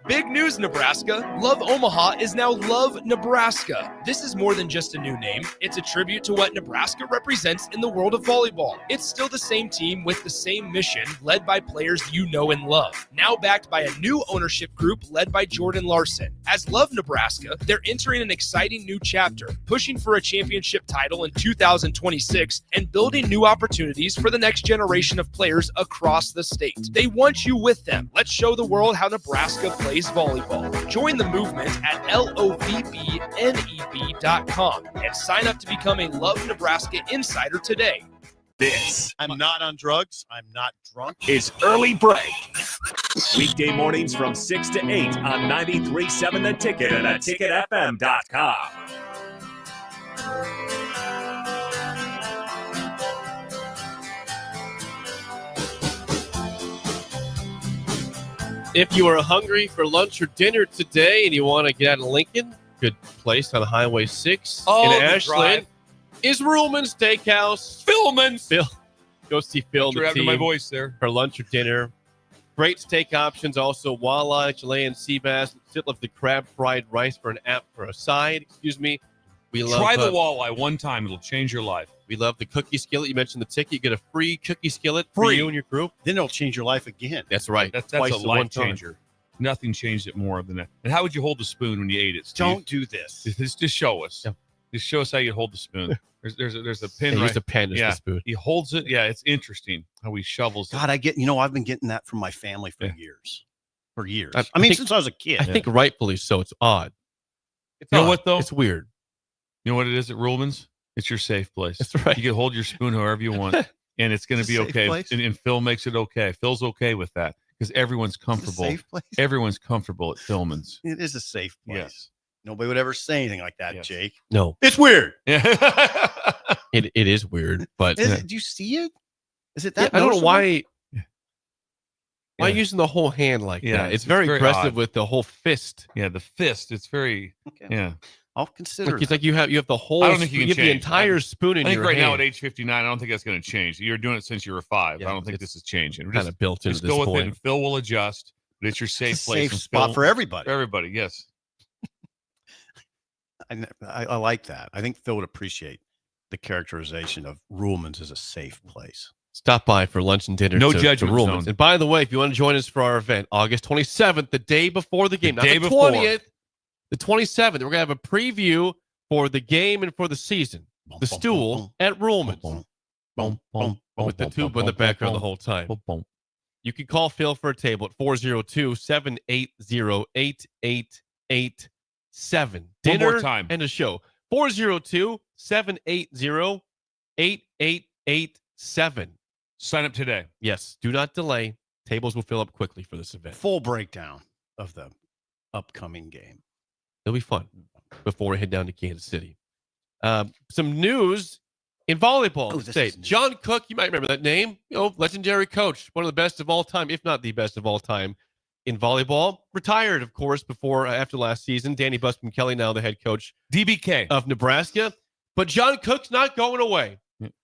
Big news, Nebraska. Love Omaha is now Love Nebraska. This is more than just a new name. It's a tribute to what Nebraska represents in the world of volleyball. It's still the same team with the same mission, led by players you know and love. Now backed by a new ownership group led by Jordan Larson. As Love Nebraska, they're entering an exciting new chapter, pushing for a championship title in 2026 and building new opportunities for the next generation of players across the state. They want you with them. Let's show the world how Nebraska plays volleyball. Join the movement at lovneb.com and sign up to become a Love Nebraska insider today. This I'm not on drugs. I'm not drunk. is Early Break. Weekday mornings from 6 to 8 on 93.7 The Ticket and theticketfm.com. If you are hungry for lunch or dinner today and you want to get out of Lincoln, good place on Highway 6 in Ashland is Rulman Steakhouse. Phil. Go see Phil and the team my voice there. for lunch or dinner. Great steak options, also walleye, Chilean sea bass. Still love the crab fried rice for a side. We love Try the walleye one time. It'll change your life. We love the cookie skillet. You mentioned the ticket. You get a free cookie skillet for you and your group. Then it'll change your life again. That's right. That's Twice a the one life time. changer. Nothing changed it more than that. And how would you hold the spoon when you ate it, Steve? Don't do this. Just show us. Yeah. Just show us how you hold the spoon. There's a pin. They right? use a pen as Yeah. the spoon. He holds it. Yeah, it's interesting how he shovels it. God, I've been getting that from my family for years. For years. I I mean, think- since I was a kid. I think rightfully so. It's odd. It's You know odd. what, though? It's weird. You know what it is at Rulman's? It's your safe place. That's right. You can hold your spoon however you want, and it's going to It's a be safe okay. place? And Phil makes it okay. Phil's okay with that because everyone's comfortable. safe place? Everyone's comfortable at Philman's. It is a safe place. Yes. Nobody would ever say anything like that, Yes. Jake. No, It's weird. Yeah. it is weird, but Is it, do you see it? Is it that? I don't know noticeable? why. Why Yeah. using the whole hand like Yeah, that? It's it's very very aggressive odd. with the whole fist. Yeah, the fist. It's very. Okay. Yeah. I'll consider. Like it's that. like you have the whole. I don't think you can have the change. entire spoon in I think your right now hand. at age 59, I don't think that's going to change. You're doing it since you were 5. Yeah, I don't think it's this is changing. We're kind of built into just this go with it, point. and Phil will adjust. But it's your safe It's a place. safe and spot Phil- for everybody. For everybody, yes. I like that. I think Phil would appreciate the characterization of Rulman's as a safe place. Stop by for lunch and dinner. No to judgment Rulman's. zone. And by the way, if you want to join us for our event, August 27th, the day before the game, not day the before. 20th, the 27th, we're going to have a preview for the game and for the season. The Stool at Rulman's. With the tuba in the background the whole time. You can call Phil for a table at 402-780-8887. Dinner more time. and a show. 402-780-8887. Sign up today. Yes, do not delay. Tables will fill up quickly for this event. Full breakdown of the upcoming game. It'll be fun before we head down to Kansas City. Some news in volleyball Oh, this state. is news. John Cook, you might remember that name. Legendary coach, one of the best of all time, if not the best of all time in volleyball. Retired, of course, after last season. Danny Busman Kelly, now the head coach DBK of Nebraska. But John Cook's not going away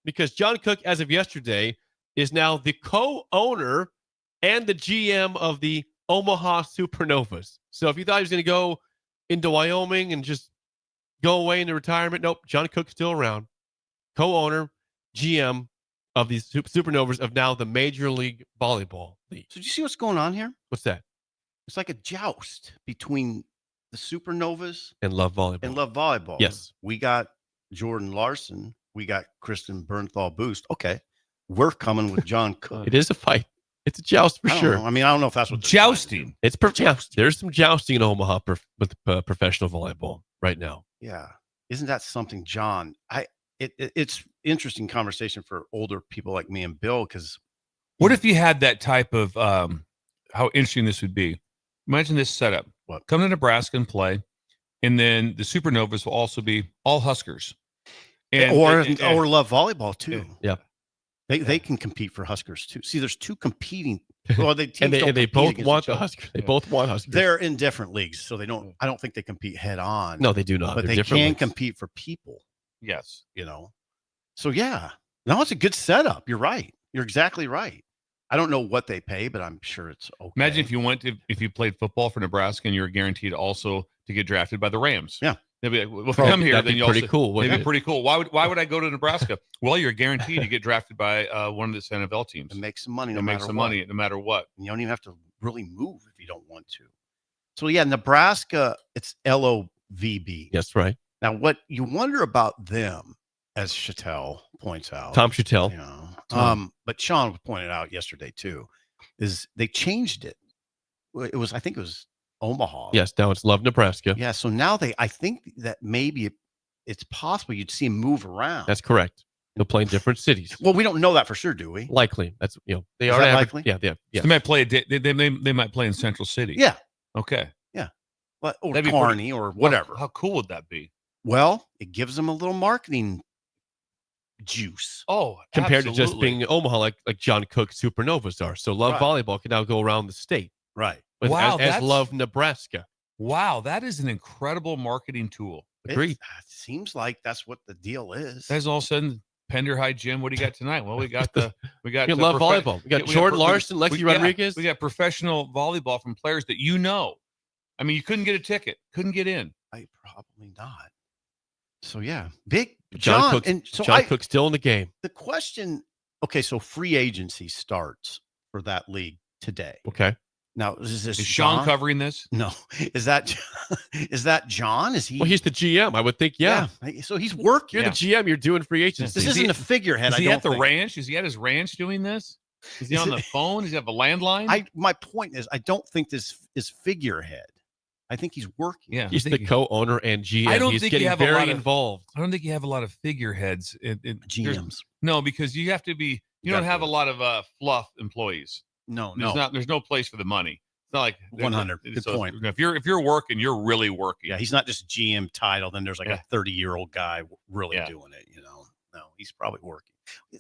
because John Cook, as of yesterday, is now the co-owner and the GM of the Omaha Supernovas. So if you thought he was going to go into Wyoming and just go away into retirement. Nope. John Cook's still around. Co-owner, GM of these Supernovas of now the Major League Volleyball League. So do you see what's going on here? What's that? It's like a joust between the Supernovas And Love Volleyball. Yes. We got Jordan Larson. We got Kristen Bernthal Boost. Okay. We're coming with John Cook. It is a fight. It's a joust for sure. I mean, I don't know if that's what jousting. It's there's some jousting in Omaha with professional volleyball right now. Yeah. Isn't that something, John? It's interesting conversation for older people like me and Bill, because what if you had that type of how interesting this would be? Imagine this setup. What? Come to Nebraska and play, and then the Supernovas will also be all Huskers. Or Love Volleyball too. Yeah. They can compete for Huskers too. See, there's two competing. Well, they both want the Huskers. They both want Huskers. They're in different leagues, so they don't. I don't think they compete head on. No, they do not. But They're they can leagues. compete for people. Yes. So yeah, no, it's a good setup. You're right. You're exactly right. I don't know what they pay, but I'm sure it's okay. Imagine if you played football for Nebraska and you're guaranteed also to get drafted by the Rams. Yeah. They'd be like, well, if you come here, then you'll pretty cool. It'd be pretty cool. Why would I go to Nebraska? Well, you're guaranteed to get drafted by one of the NFL teams. And make some money no matter what. And you don't even have to really move if you don't want to. So yeah, Nebraska, it's LOVB. That's right. Now, what you wonder about them, as Chattel points out, Tom Chattel, but Sean pointed out yesterday too, is they changed it. I think it was Omaha. Yes, now it's Love Nebraska. Yeah, so now I think that maybe it's possible you'd see him move around. That's correct. They'll play in different cities. Well, we don't know that for sure, do we? Likely. That's they Is are that likely. Yeah. They might play. They might play in Central City. Yeah. Okay. Yeah. Or Kearney or whatever. How cool would that be? Well, it gives them a little marketing juice. Oh, compared to just being Omaha, like John Cook Supernovas are. So Love Volleyball can now go around the state. Right. Wow. As Love Nebraska. Wow, that is an incredible marketing tool. Agreed. It seems like that's what the deal is. Guys, all of a sudden, Pender High Gym. What do you got tonight? Well, we got Love Volleyball. We got Jordan Larson, Lexi Rodriguez. We got professional volleyball from players that you know. I mean, you couldn't get a ticket, couldn't get in. Probably not. So yeah, big John John. Cook's, And so John Cook's still in the game. The question. Okay, so free agency starts for that league today. Okay. Now, is Sean John covering this? No. Is that John? Is he? Well, he's the GM. I would think, yeah. So he's working. You're the GM. You're doing free agency. This isn't a figurehead. Is he at the ranch? Is he at his ranch doing this? Is he on the phone? Does he have a landline? My point is, I don't think this is figurehead. I think he's working. Yeah, he's the co-owner and GM. I don't he's think getting you have very a lot involved. I don't think you have a lot of figureheads. GMs. No, because you have to be. You don't have a lot of fluff employees. No, There's no place for the money. It's not like 100. Good point. If you're working, you're really working. Yeah, he's not just GM title. Then there's like a 30-year-old guy really doing it. No, he's probably working.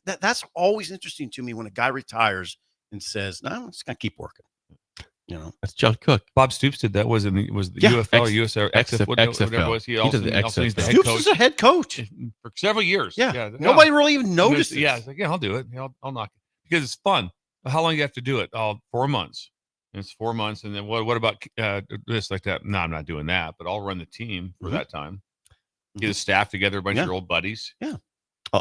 That's always interesting to me when a guy retires and says, "No, I'm just gonna keep working." That's John Cook. Bob Stoops did that. Was the UFL, USL, XFL, whatever was. He also the he's the head Stoops coach is a head coach for several years. Yeah. Nobody really even noticed. Yeah, it's like, I'll do it. I'll knock it because it's fun. How long do you have to do it? 4 months. And it's 4 months, and then what about this like that? No, I'm not doing that, but I'll run the team for that time. Get a staff together, a bunch of your old buddies. Yeah.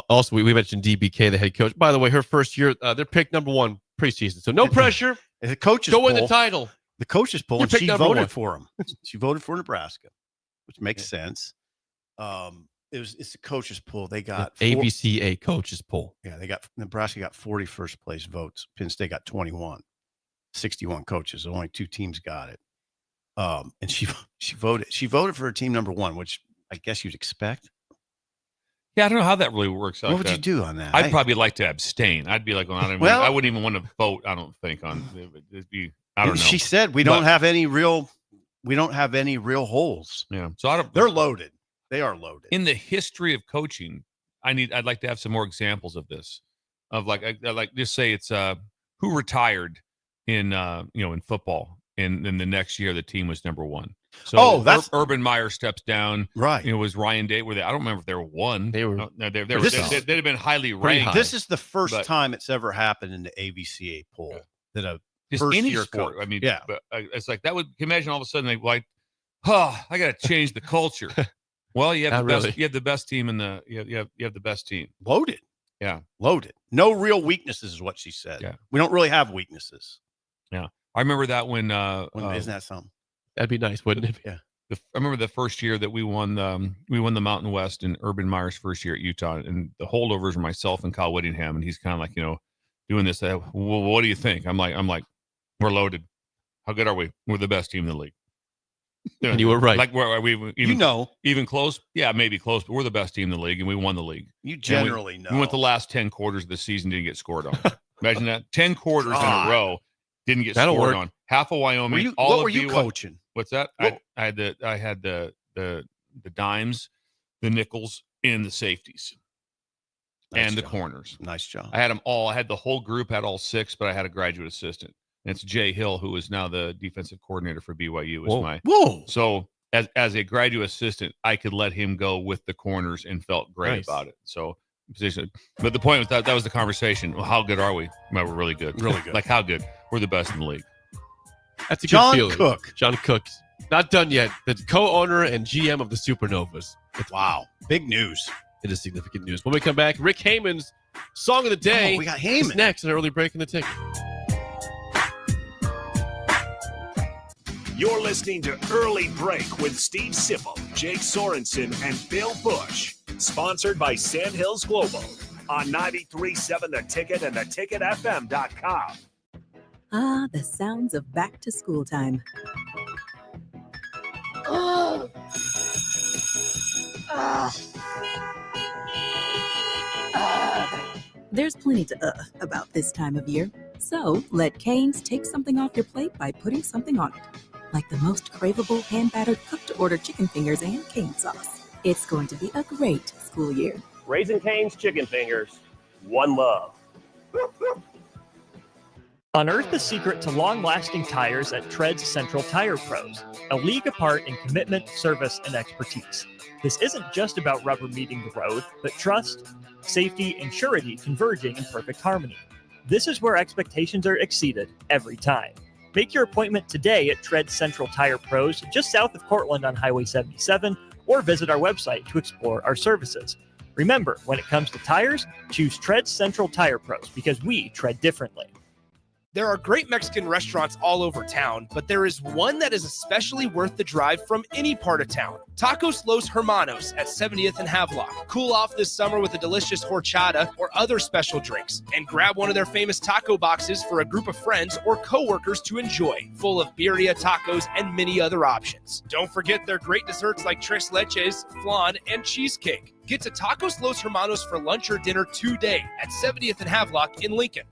Also, we mentioned DBK, the head coach. By the way, her first year, they're picked number 1 preseason, so no pressure. The coaches go win the title. The coaches poll, and she voted for him. She voted for Nebraska, which makes sense. It's the coaches poll. They got ABCA coaches poll. Yeah, Nebraska got 41st place votes. Penn State got 21. 61 coaches. Only 2 teams got it. And she voted. She voted for her team number 1, which I guess you'd expect. Yeah, I don't know how that really works. What would you do on that? I'd probably like to abstain. I'd be like, I wouldn't even want to vote. I don't think on. I don't know. She said we don't have any real holes. Yeah, so they're loaded. They are loaded. In the history of coaching, I'd like to have some more examples of this. Of like just say it's who retired in in football, and then the next year the team was number 1. So that's Urban Meyer steps down. Right. It was Ryan Day. I don't remember if they were 1. They were. They'd have been highly ranked. This is the first time it's ever happened in the ABCA poll that a just first any year sport. coach. I mean, yeah. But it's like that would imagine all of a sudden I got to change the culture. Well, you have Not the best. really. You have the best team in the. You have the best team. Loaded. Yeah, loaded. No real weaknesses is what she said. Yeah. We don't really have weaknesses. Yeah, I remember that when isn't that something? That'd be nice, wouldn't it? Yeah. I remember the first year that we won the Mountain West in Urban Meyer's first year at Utah, and the holdovers were myself and Kyle Whittingham, and he's kind of like, doing this. Well, what do you think? I'm like, we're loaded. How good are we? We're the best team in the league. And you were right. Like, are we even even close? Yeah, maybe close, but we're the best team in the league, and we won the league. You generally know. We went the last 10 quarters of the season, didn't get scored on. Imagine that. 10 quarters in a row, didn't get That'll scored work. on. Half of Wyoming. What were you coaching? What's that? I had the dimes, the nickels, and the safeties, and the corners. Nice job. I had them all. I had the whole group, had all 6, but I had a graduate assistant. And it's Jay Hill, who is now the defensive coordinator for BYU. So as a graduate assistant, I could let him go with the corners and felt great about it. So position. But the point was that was the conversation. Well, how good are we? Well, we're really good. Really good. Like how good? We're the best in the league. That's a John good feeling. Cook. John Cook. Not done yet. The co-owner and GM of the Supernovas. Wow. Big news. It is significant news. When we come back, Rick Heyman's Song of the Day. Oh, we got is Heyman. next, an early break in the ticket. You're listening to Early Break with Steve Sipple, Jake Sorensen, and Bill Busch. Sponsored by Sandhills Global on 93.7 The Ticket and theticketfm.com. Ah, the sounds of back to school time. Oh. There's plenty to about this time of year. So let Cane's take something off your plate by putting something on it. Like the most craveable hand-battered cook-to-order chicken fingers and cane sauce. It's going to be a great school year. Raising Cane's chicken fingers. One love. Unearth the secret to long-lasting tires at Tread's Central Tire Pros, a league apart in commitment, service, and expertise. This isn't just about rubber meeting the road, but trust, safety, and surety converging in perfect harmony. This is where expectations are exceeded every time. Make your appointment today at Tread Central Tire Pros, just south of Cortland on Highway 77, or visit our website to explore our services. Remember, when it comes to tires, choose Tread Central Tire Pros because we tread differently. There are great Mexican restaurants all over town, but there is one that is especially worth the drive from any part of town. Tacos Los Hermanos at 70th and Havelock. Cool off this summer with a delicious horchata or other special drinks. And grab one of their famous taco boxes for a group of friends or coworkers to enjoy, full of birria tacos and many other options. Don't forget their great desserts like tres leches, flan, and cheesecake. Get to Tacos Los Hermanos for lunch or dinner today at 70th and Havelock in Lincoln.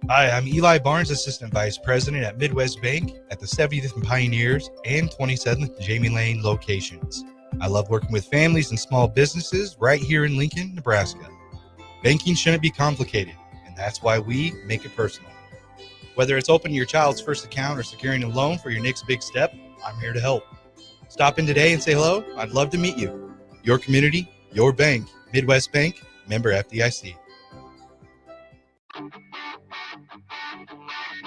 Hi, I'm Eli Barnes, Assistant Vice President at Midwest Bank at the 70th and Pioneers and 27th and Jamie Lane locations. I love working with families and small businesses right here in Lincoln, Nebraska. Banking shouldn't be complicated, and that's why we make it personal. Whether it's opening your child's first account or securing a loan for your next big step, I'm here to help. Stop in today and say hello. I'd love to meet you. Your community, your bank. Midwest Bank, member FDIC.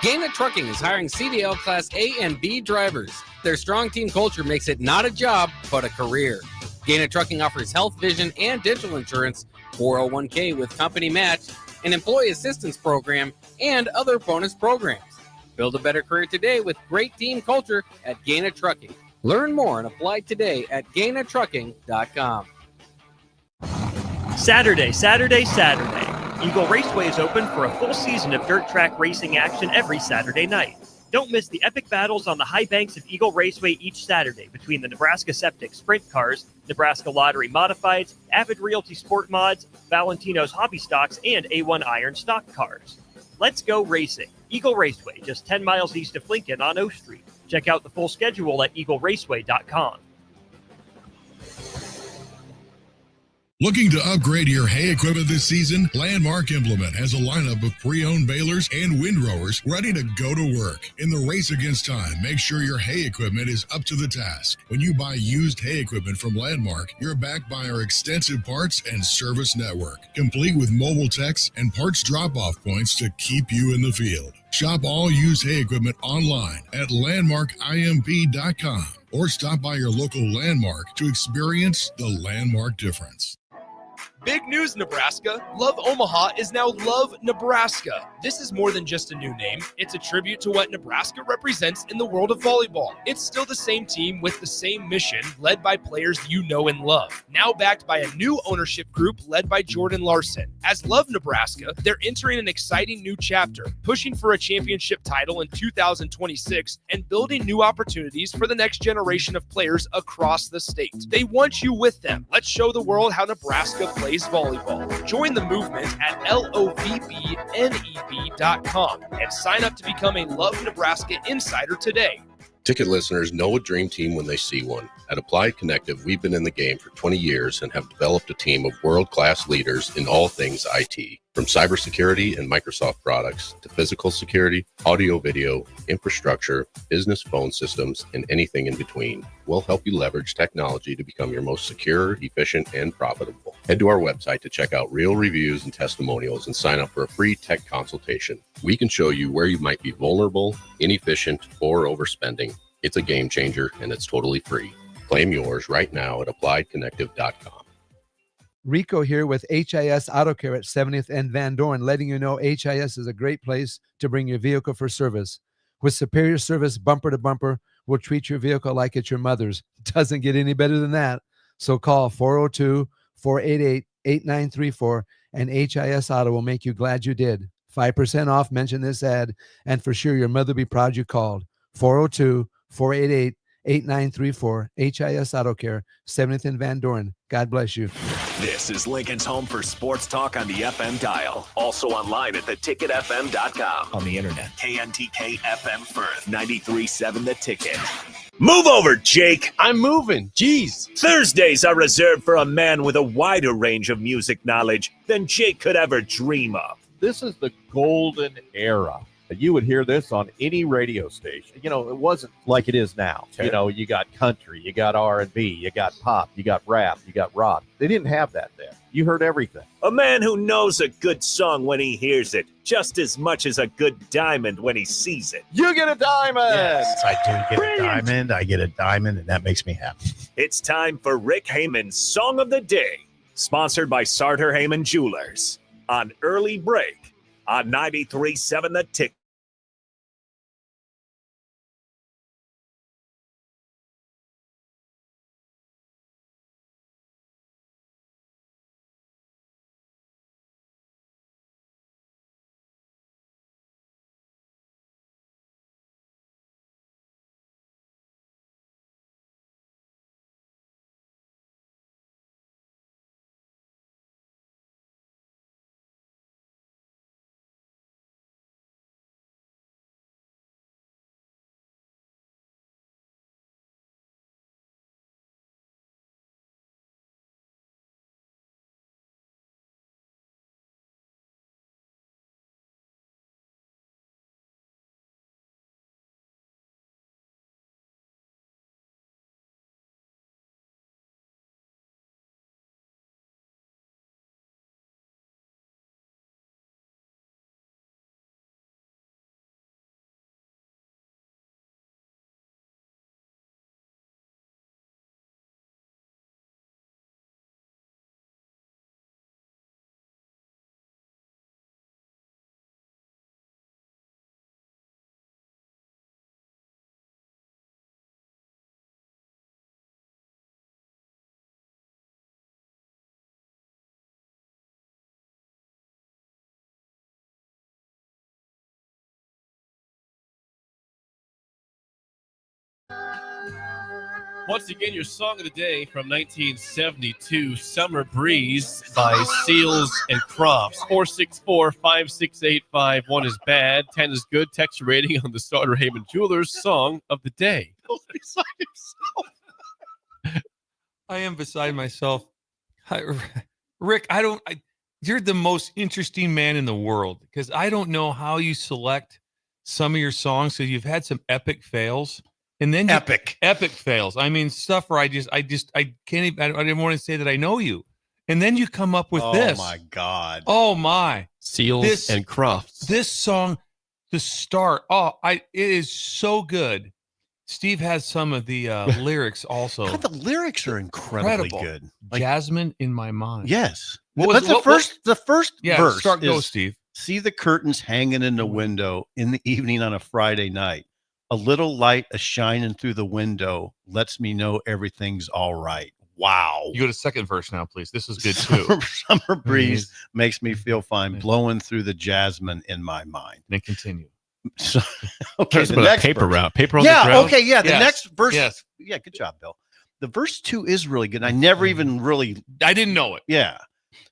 Gaina Trucking is hiring CDL Class A and B drivers. Their strong team culture makes it not a job, but a career. Gaina Trucking offers health, vision, and dental insurance, 401k with company match, an employee assistance program, and other bonus programs. Build a better career today with great team culture at Gaina Trucking. Learn more and apply today at GainaTrucking.com. Saturday. Eagle Raceway is open for a full season of dirt track racing action every Saturday night. Don't miss the epic battles on the high banks of Eagle Raceway each Saturday between the Nebraska Septic Sprint Cars, Nebraska Lottery Modifieds, Avid Realty Sport Mods, Valentino's Hobby Stocks, and A1 Iron Stock Cars. Let's go racing. Eagle Raceway, just 10 miles east of Lincoln on O Street. Check out the full schedule at eagleraceway.com. Looking to upgrade your hay equipment this season? Landmark Implement has a lineup of pre-owned balers and windrowers ready to go to work. In the race against time, make sure your hay equipment is up to the task. When you buy used hay equipment from Landmark, you're backed by our extensive parts and service network, complete with mobile techs and parts drop-off points to keep you in the field. Shop all used hay equipment online at landmarkimp.com. or stop by your local Landmark to experience the Landmark difference. Big news, Nebraska. Love Omaha is now Love Nebraska. This is more than just a new name. It's a tribute to what Nebraska represents in the world of volleyball. It's still the same team with the same mission, led by players you know and love. Now backed by a new ownership group led by Jordan Larson. As Love Nebraska, they're entering an exciting new chapter, pushing for a championship title in 2026 and building new opportunities for the next generation of players across the state. They want you with them. Let's show the world how Nebraska plays volleyball. Join the movement at lovneb.com and sign up to become a Love Nebraska Insider today. Ticket listeners know a dream team when they see one. At Applied Connective, we've been in the game for 20 years and have developed a team of world-class leaders in all things IT. From cybersecurity and Microsoft products to physical security, audio-video, infrastructure, business phone systems, and anything in between. We'll help you leverage technology to become your most secure, efficient, and profitable. Head to our website to check out real reviews and testimonials and sign up for a free tech consultation. We can show you where you might be vulnerable, inefficient, or overspending. It's a game changer, and it's totally free. Claim yours right now at appliedconnective.com. Rico here with HIS Auto Care at 70th and Van Dorn, letting you know HIS is a great place to bring your vehicle for service. With superior service bumper to bumper, we'll treat your vehicle like it's your mother's. Doesn't get any better than that. So call 402-488-8934 and HIS Auto will make you glad you did. 5% off, mention this ad, and for sure your mother will be proud you called. 402-488-8934, HIS Auto Care, 70th and Van Dorn. God bless you. This is Lincoln's home for sports talk on the FM dial. Also online at theticketfm.com. On the internet. KNTK FM Firth, 93.7 The Ticket. Move over, Jake. I'm moving. Jeez. Thursdays are reserved for a man with a wider range of music knowledge than Jake could ever dream of. This is the golden era. You would hear this on any radio station. You know, it wasn't like it is now. Okay. You know, you got country, you got R&B, you got pop, you got rap, you got rock. They didn't have that then. You heard everything. A man who knows a good song when he hears it, just as much as a good diamond when he sees it. You get a diamond! Yes, I do get a diamond. I get a diamond, and that makes me happy. It's time for Rick Heyman's Song of the Day, sponsored by Sartor Heyman Jewelers, on Early Break on 93.7 The Ticket. Once again, your song of the day from 1972, Summer Breeze by Seals and Crofts. 464-568-51 is bad, 10 is good. Text your rating on the Sartor Heyman Jewelers Song of the Day. Beside himself. I am beside myself. Rick, you're the most interesting man in the world because I don't know how you select some of your songs because you've had some epic fails. And then epic fails. I mean, stuff where I can't even, I didn't want to say that I know you. And then you come up with this. Oh my God. Oh my. Seals and Crofts. This song, the start. It is so good. Steve has some of the lyrics also. God, the lyrics are incredibly good. Jasmine in my mind. Yes. But the first verse go, is, Steve. See the curtains hanging in the window in the evening on a Friday night. A little light a shining through the window lets me know everything's all right. Wow. You go to second verse now, please. This is good too. Summer breeze makes me feel fine, blowing through the jasmine in my mind. Then continue. So, okay, the next paper verse. route. Paper on the ground. Okay, yeah. The Yes, next verse. yes. Yeah, good job, Bill. The verse 2 is really good. I never even really. I didn't know it. Yeah.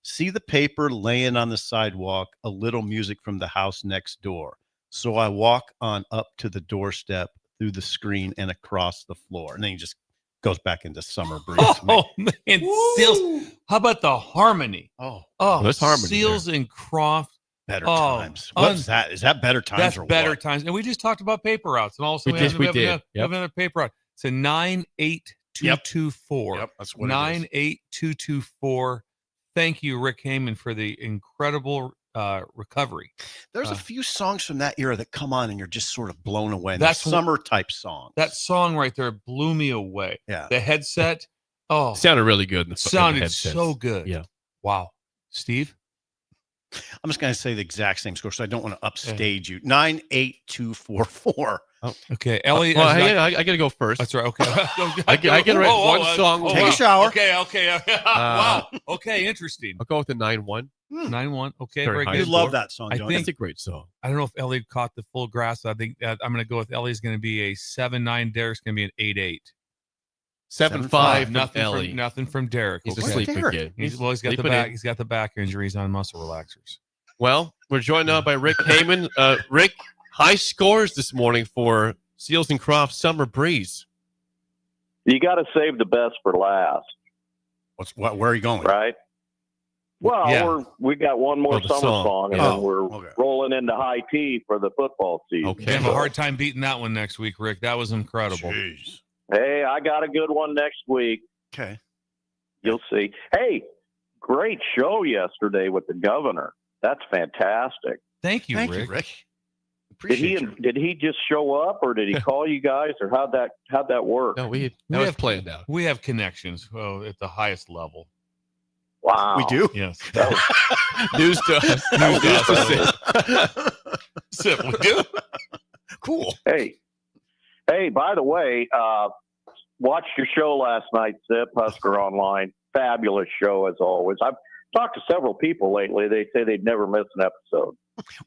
See the paper laying on the sidewalk, a little music from the house next door. So I walk on up to the doorstep, through the screen, and across the floor. And then he just goes back into Summer Breeze. Oh, man. Seals. How about the harmony? Oh, there's harmony Seals and Croft. Better Times. What's that? Is that Better Times That's or Better what? Times. And we just talked about paper routes. And also We have did. another paper route. It's a 98224. Yep, that's what it is. 98224. Thank you, Rick Heyman, for the incredible recovery. There's a few songs from that era that come on and you're just sort of blown away. That's summer type song. That song right there blew me away. Yeah. The headset. Oh, Sounded really good. In the sounded headsets. so good. Yeah. Wow. Steve? I'm just going to say the exact same score, so I don't want to upstage you. 98244. Oh, okay. Ellie, well, I got to go first. That's right. Okay. I can write one song. Take a shower. Okay. Wow. Okay. Interesting. I'll go with the 9-1. 9-1 Okay. Very Very high good. You score. love that song, I don't think- you? It's a great song. I don't know if Ellie caught the full grasp. I think I'm going to go with Ellie's going to be a 7-9. Derek's going to be an 8-8. 7-5. Nothing from Derek. He's okay? a sleeping kid. He's got the sleeping back. in. He's got the back injuries on muscle relaxers. Well, we're joined now by Rick Heyman. Rick, high scores this morning for Seals and Croft Summer Breeze. You got to save the best for last, Where are you going? right? Well, Yeah. we got one more the summer song. song, and Oh, then we're okay. rolling into high tea for the football season. We Okay. have a hard time beating that one next week, Rick. That was incredible. Jeez. Hey, I got a good one next week. Okay. You'll see. Hey, great show yesterday with the governor. That's fantastic. Thank you, Thank Rick. you, Rick. Did he just show up, or did he call you guys, or how'd that work? No, that We was have- planned out. We have connections at the highest level. Wow, We do. Yes. News to us. News to us. Sip, we do. Cool. Hey, by the way, watched your show last night, Zip, Husker Online. Fabulous show as always. I've talked to several people lately. They say they'd never miss an episode.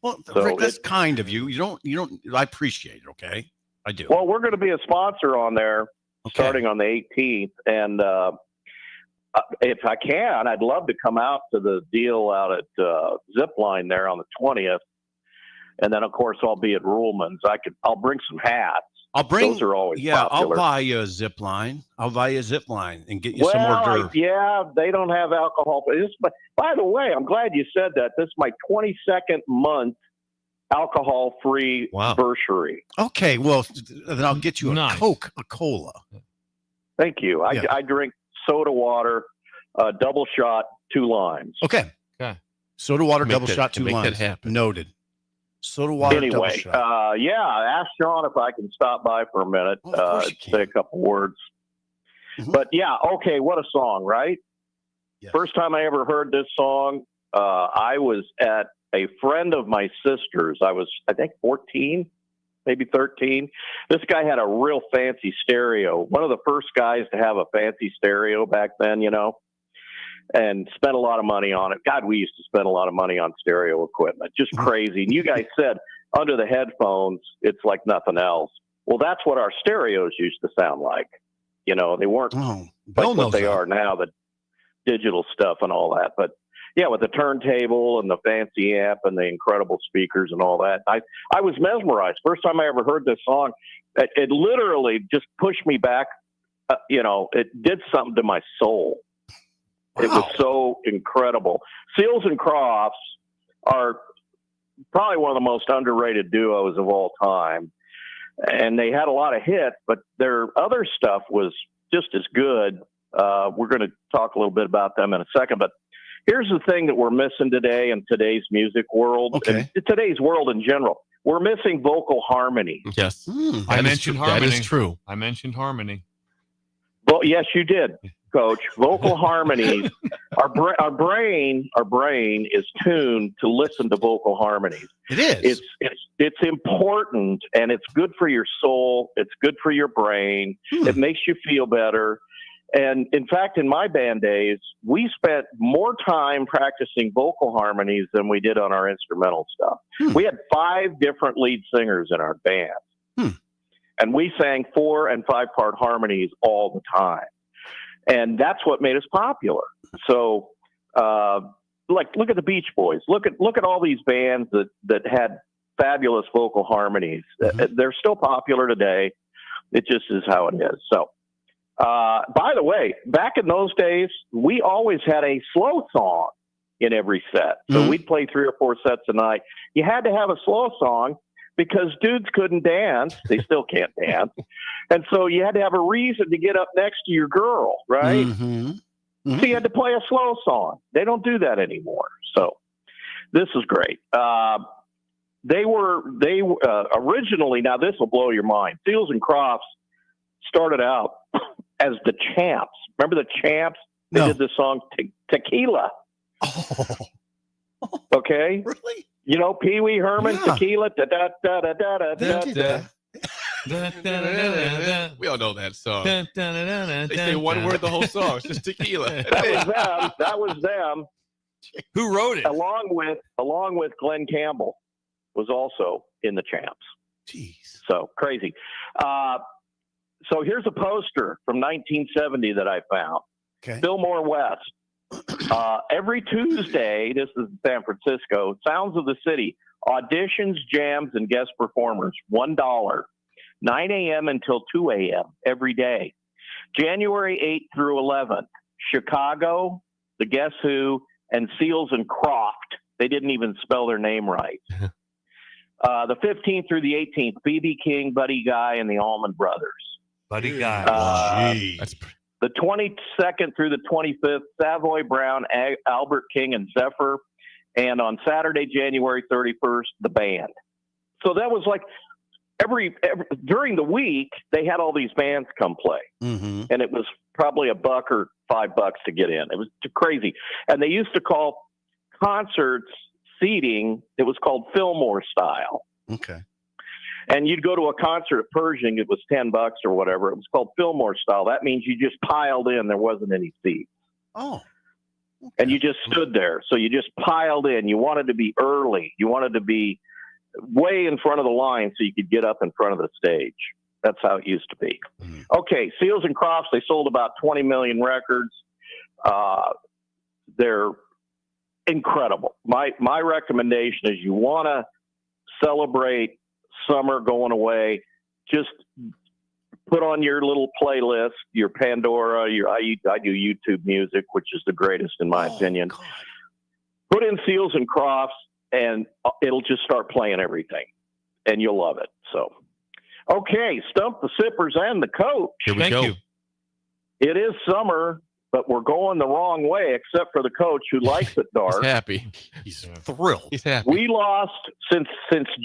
Well, So Rick, that's kind of you. You don't. I appreciate it. Okay, I do. Well, we're going to be a sponsor on there Okay. starting on the 18th. And if I can, I'd love to come out to the deal out at Zipline there on the 20th. And then, of course, I'll be at Rulman's. I'll bring some hats. I'll bring. Those are always Yeah, popular. I'll buy you a zip line. I'll buy you a zip line and get you some more Well, dirt. yeah, they don't have alcohol. But by the way, I'm glad you said that. This is my 22nd month alcohol-free Wow. anniversary. Okay, well, then I'll get you a Nice. Coke, a cola. Thank you. Yeah. I drink soda water, double shot, 2 limes. Okay. Okay. Soda water, Make double that- shot, 2 make that limes. happen. Noted. Soda water, double Anyway, shot. ask Sean if I can stop by for a minute, Well, of course you can. say a couple words. Mhm. But yeah, okay, what a song, right? Yes. First time I ever heard this song, I was at a friend of my sister's. I was, I think, 14, maybe 13. This guy had a real fancy stereo. One of the first guys to have a fancy stereo back then, and spent a lot of money on it. God, we used to spend a lot of money on stereo equipment. Just crazy. And you guys said under the headphones, it's like nothing else. Well, that's what our stereos used to sound like. They weren't Oh, like Bill what knows they that. are now, the digital stuff and all that. But yeah, with the turntable and the fancy amp and the incredible speakers and all that, I was mesmerized. First time I ever heard this song, it literally just pushed me back. It did something to my soul. It was so incredible. Seals and Crofts are probably one of the most underrated duos of all time. And they had a lot of hits, but their other stuff was just as good. We're going to talk a little bit about them in a second. But here's the thing that we're missing today in today's music world, Okay. and today's world in general. we're missing vocal harmony. Yes. I mentioned harmony. That is true. I mentioned harmony. Well, yes, you did, Coach. Vocal harmonies. Our brain is tuned to listen to vocal harmonies. It is. It's important, and it's good for your soul. It's good for your brain. It makes you feel better. And in fact, in my band days, we spent more time practicing vocal harmonies than we did on our instrumental stuff. We had 5 different lead singers in our band. And we sang 4- and 5-part harmonies all the time. And that's what made us popular. So, look at the Beach Boys. Look at all these bands that had fabulous vocal harmonies. They're still popular today. It just is how it is. So, by the way, back in those days, we always had a slow song in every set. So we'd play 3 or 4 sets a night. You had to have a slow song because dudes couldn't dance. They still can't dance. And so you had to have a reason to get up next to your girl, right? So you had to play a slow song. They don't do that anymore. So this is great. They were originally, now this will blow your mind. Seals and Crofts started out as the Champs. Remember the Champs? They did the song Tequila. Okay? Really? You know, Pee Wee Herman, Tequila, da-da-da-da-da-da-da. We all know that song. They say one word the whole song. It's just tequila. That was them. Who wrote it? Along with Glenn Campbell was also in the Champs. Jeez. So crazy. So here's a poster from 1970 that I found. Okay. Fillmore West. Every Tuesday, this is in San Francisco, Sounds of the City, auditions, jams, and guest performers, $1, 9 a.m. until 2 a.m. every day. January 8th through 11th, Chicago, the Guess Who, and Seals and Croft. They didn't even spell their name right. The 15th through the 18th, B.B. King, Buddy Guy, and the Allman Brothers. Buddy Guy. The 22nd through the 25th, Savoy Brown, Albert King, and Zephyr. And on Saturday, January 31st, the band. So that was like every during the week, they had all these bands come play. And it was probably $1 or $5 to get in. It was crazy. And they used to call concerts seating, it was called Fillmore style. Okay. And you'd go to a concert at Pershing, it was $10 or whatever. It was called Fillmore style. That means you just piled in. There wasn't any seats. Oh. Okay. And you just stood there. So you just piled in. You wanted to be early. You wanted to be way in front of the line so you could get up in front of the stage. That's how it used to be. Okay, Seals and Crofts, they sold about 20 million records. They're incredible. My recommendation is you want to celebrate summer going away, just put on your little playlist, your Pandora, I do YouTube Music, which is the greatest in my opinion. God. Put in Seals and Crofts, and it'll just start playing everything, and you'll love it. So, okay, Stump the Sippers and the Coach. Here we go. It is summer, but we're going the wrong way, except for the Coach who likes it dark. He's happy. He's thrilled. He's happy. We lost since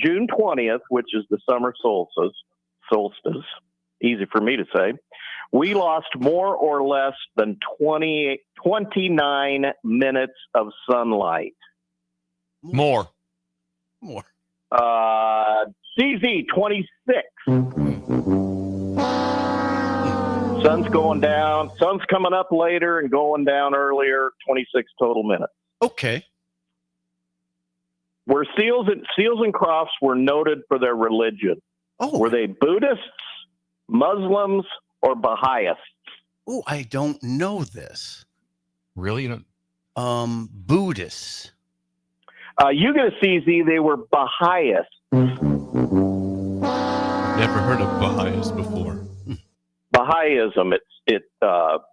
June 20th, which is the summer solstice. Easy for me to say. We lost more or less than 29 minutes of sunlight. More. CZ 26. Sun's going down. Sun's coming up later and going down earlier. 26 total minutes. Okay. Where Seals and Crofts were noted for their religion. Oh. Were they Buddhists, Muslims, or Baha'is? Oh, I don't know this. Really? You don't? Buddhists. You get a CZ, they were Baha'is. Never heard of Baha'is before. Baha'ism, it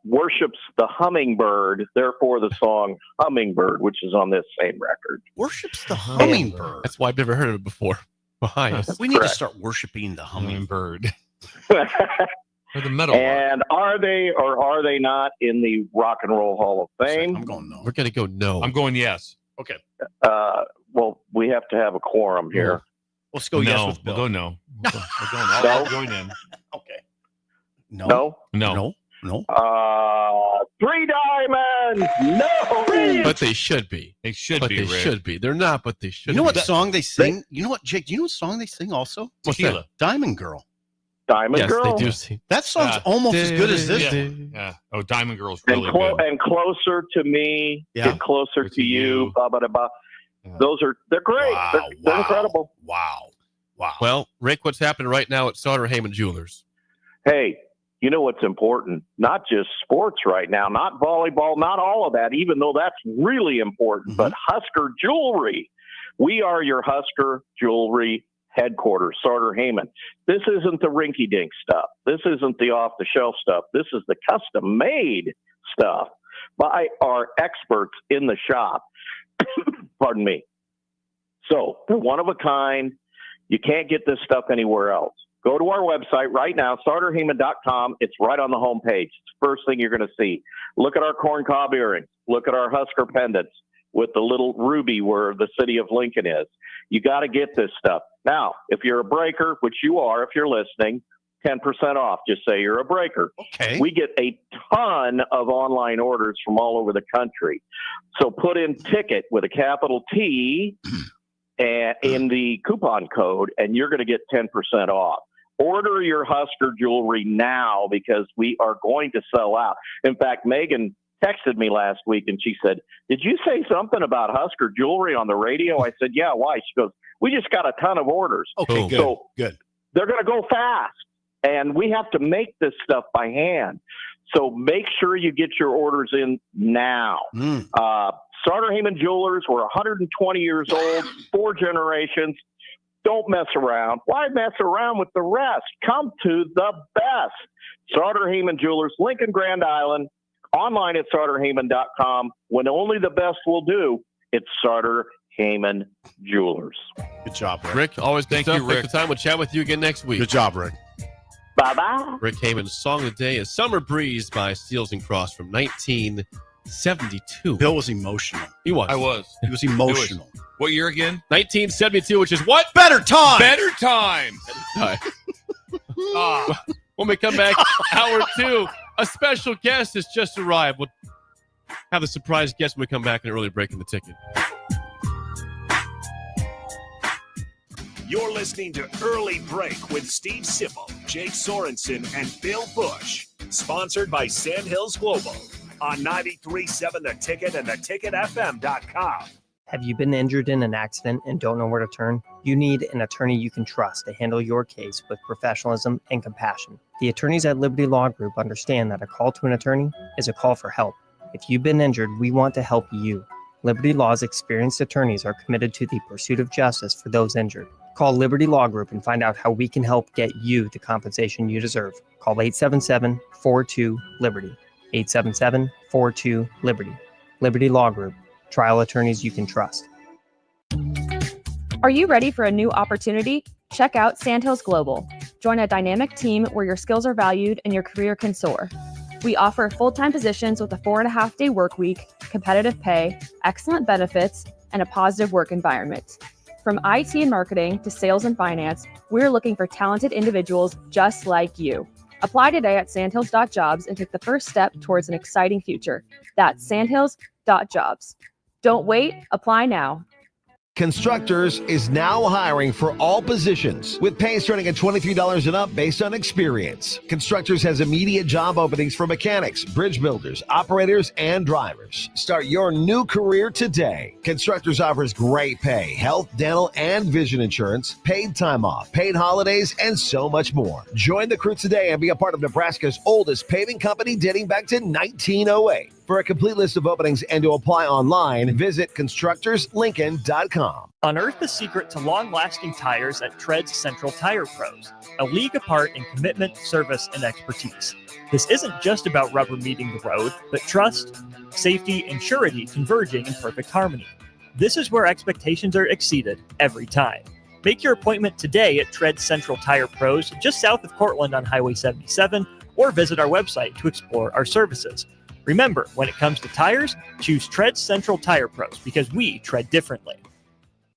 worships the hummingbird, therefore the song Hummingbird, which is on this same record. Worships the hummingbird. That's why I've never heard of it before. Baha'is. We need to start worshiping the hummingbird. Or the metal. And are they or are they not in the Rock and Roll Hall of Fame? I'm going no. We're going to go no. I'm going yes. Okay. Well, we have to have a quorum here. Let's go yes with Bill. We'll go no. We're going all join in. Okay. No. Three diamonds. No. But they should be. They should but be. They Rick. should be. They're not, but they should. You know be. what song they sing? You know what, Jake? Do you know what song they sing also? What's Tequila. that? Diamond Girl. Diamond Girl. Yes, they do sing. That song's almost as good as this one. Yeah. Oh, Diamond Girl's really and, good. and Closer to Me. Yeah. Get Closer to You. Blah, blah, blah, blah. They're great. Wow, They're incredible. Wow. Well, Rick, what's happening right now at Sauter Heyman Jewelers? Hey, you know what's important? Not just sports right now, not volleyball, not all of that, even though that's really important, but Husker jewelry. We are your Husker jewelry headquarters, Sauter Heyman. This isn't the rinky-dink stuff. This isn't the off-the-shelf stuff. This is the custom-made stuff by our experts in the shop. Pardon me. So they're one of a kind. You can't get this stuff anywhere else. Go to our website right now, SauterHeyman.com. It's right on the homepage. It's the first thing you're going to see. Look at our corncob earrings. Look at our Husker pendants with the little ruby where the city of Lincoln is. You got to get this stuff. Now, if you're a breaker, which you are if you're listening, 10% off. Just say you're a breaker. Okay. We get a ton of online orders from all over the country. So put in ticket with a capital T and in the coupon code, and you're going to get 10% off. Order your Husker jewelry now because we are going to sell out. In fact, Megan texted me last week and she said, "Did you say something about Husker jewelry on the radio?" I said, "Yeah, why?" She goes, "We just got a ton of orders." Okay, good. So good. They're going to go fast, and we have to make this stuff by hand. So make sure you get your orders in now. Sauter Heyman Jewelers, we're 120 years old, 4 generations. Don't mess around. Why mess around with the rest? Come to the best. Sauter Heyman Jewelers, Lincoln, Grand Island, online at SauterHeyman.com. When only the best will do, it's Sauter Heyman Jewelers. Good job, Rick. Rick, always good Thank stuff. you, Rick. Take the time. We'll chat with you again next week. Good job, Rick. Bye-bye. Rick Heyman's song of the day is Summer Breeze by Steels and Cross from 1972. Bill was emotional. He was. I was. He was emotional. What year again? 1972, which is what? Better time. Better time. When we come back, hour 2, a special guest has just arrived. We'll have a surprise guest when we come back in an early break in the ticket. You're listening to Early Break with Steve Sipple, Jake Sorensen, and Bill Busch. Sponsored by Sandhills Global on 93.7 The Ticket and theticketfm.com. Have you been injured in an accident and don't know where to turn? You need an attorney you can trust to handle your case with professionalism and compassion. The attorneys at Liberty Law Group understand that a call to an attorney is a call for help. If you've been injured, we want to help you. Liberty Law's experienced attorneys are committed to the pursuit of justice for those injured. Call Liberty Law Group and find out how we can help get you the compensation you deserve. Call 877-42-LIBERTY. 877-42-LIBERTY. Liberty Law Group. Trial attorneys you can trust. Are you ready for a new opportunity? Check out Sandhills Global. Join a dynamic team where your skills are valued and your career can soar. We offer full-time positions with a 4.5-day work week, competitive pay, excellent benefits, and a positive work environment. From IT and marketing to sales and finance, we're looking for talented individuals just like you. Apply today at sandhills.jobs and take the first step towards an exciting future. That's sandhills.jobs. Don't wait, apply now. Constructors is now hiring for all positions with pay starting at $23 and up based on experience. Constructors has immediate job openings for mechanics, bridge builders, operators, and drivers. Start your new career today. Constructors offers great pay, health, dental, and vision insurance, paid time off, paid holidays, and so much more. Join the crew today and be a part of Nebraska's oldest paving company dating back to 1908. For a complete list of openings and to apply online, visit constructorslincoln.com. Unearth the secret to long-lasting tires at Tread's Central Tire Pros, a league apart in commitment, service, and expertise. This isn't just about rubber meeting the road, but trust, safety, and surety converging in perfect harmony. This is where expectations are exceeded every time. Make your appointment today at Tread Central Tire Pros just south of Cortland on Highway 77, or visit our website to explore our services. Remember, when it comes to tires, choose Tread Central Tire Pros because we tread differently.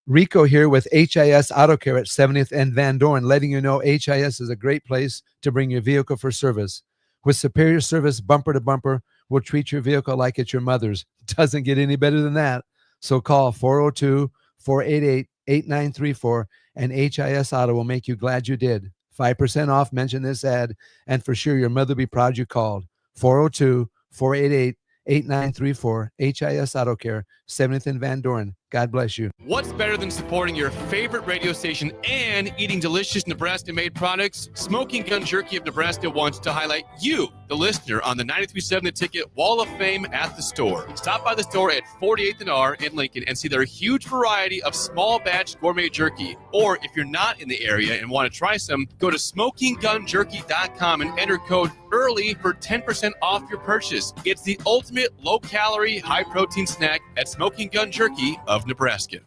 Rico here with HIS Auto Care at 70th and Van Dorn, letting you know HIS is a great place to bring your vehicle for service. With superior service bumper to bumper, we'll treat your vehicle like it's your mother's. Doesn't get any better than that. So call 402-488-8934 and HIS Auto will make you glad you did. 5% off, mention this ad, and for sure your mother will be proud you called. 402-488-8934, HIS Auto Care, 70th and Van Dorn. God bless you. What's better than supporting your favorite radio station and eating delicious Nebraska-made products? Smoking Gun Jerky of Nebraska wants to highlight you, the listener, on the 93.7 The Ticket Wall of Fame at the store. Stop by the store at 48th and R in Lincoln and see their huge variety of small batch gourmet jerky. Or if you're not in the area and want to try some, go to smokinggunjerky.com and enter code EARLY for 10% off your purchase. It's the ultimate low-calorie, high-protein snack at Smoking Gun Jerky of Nebraska.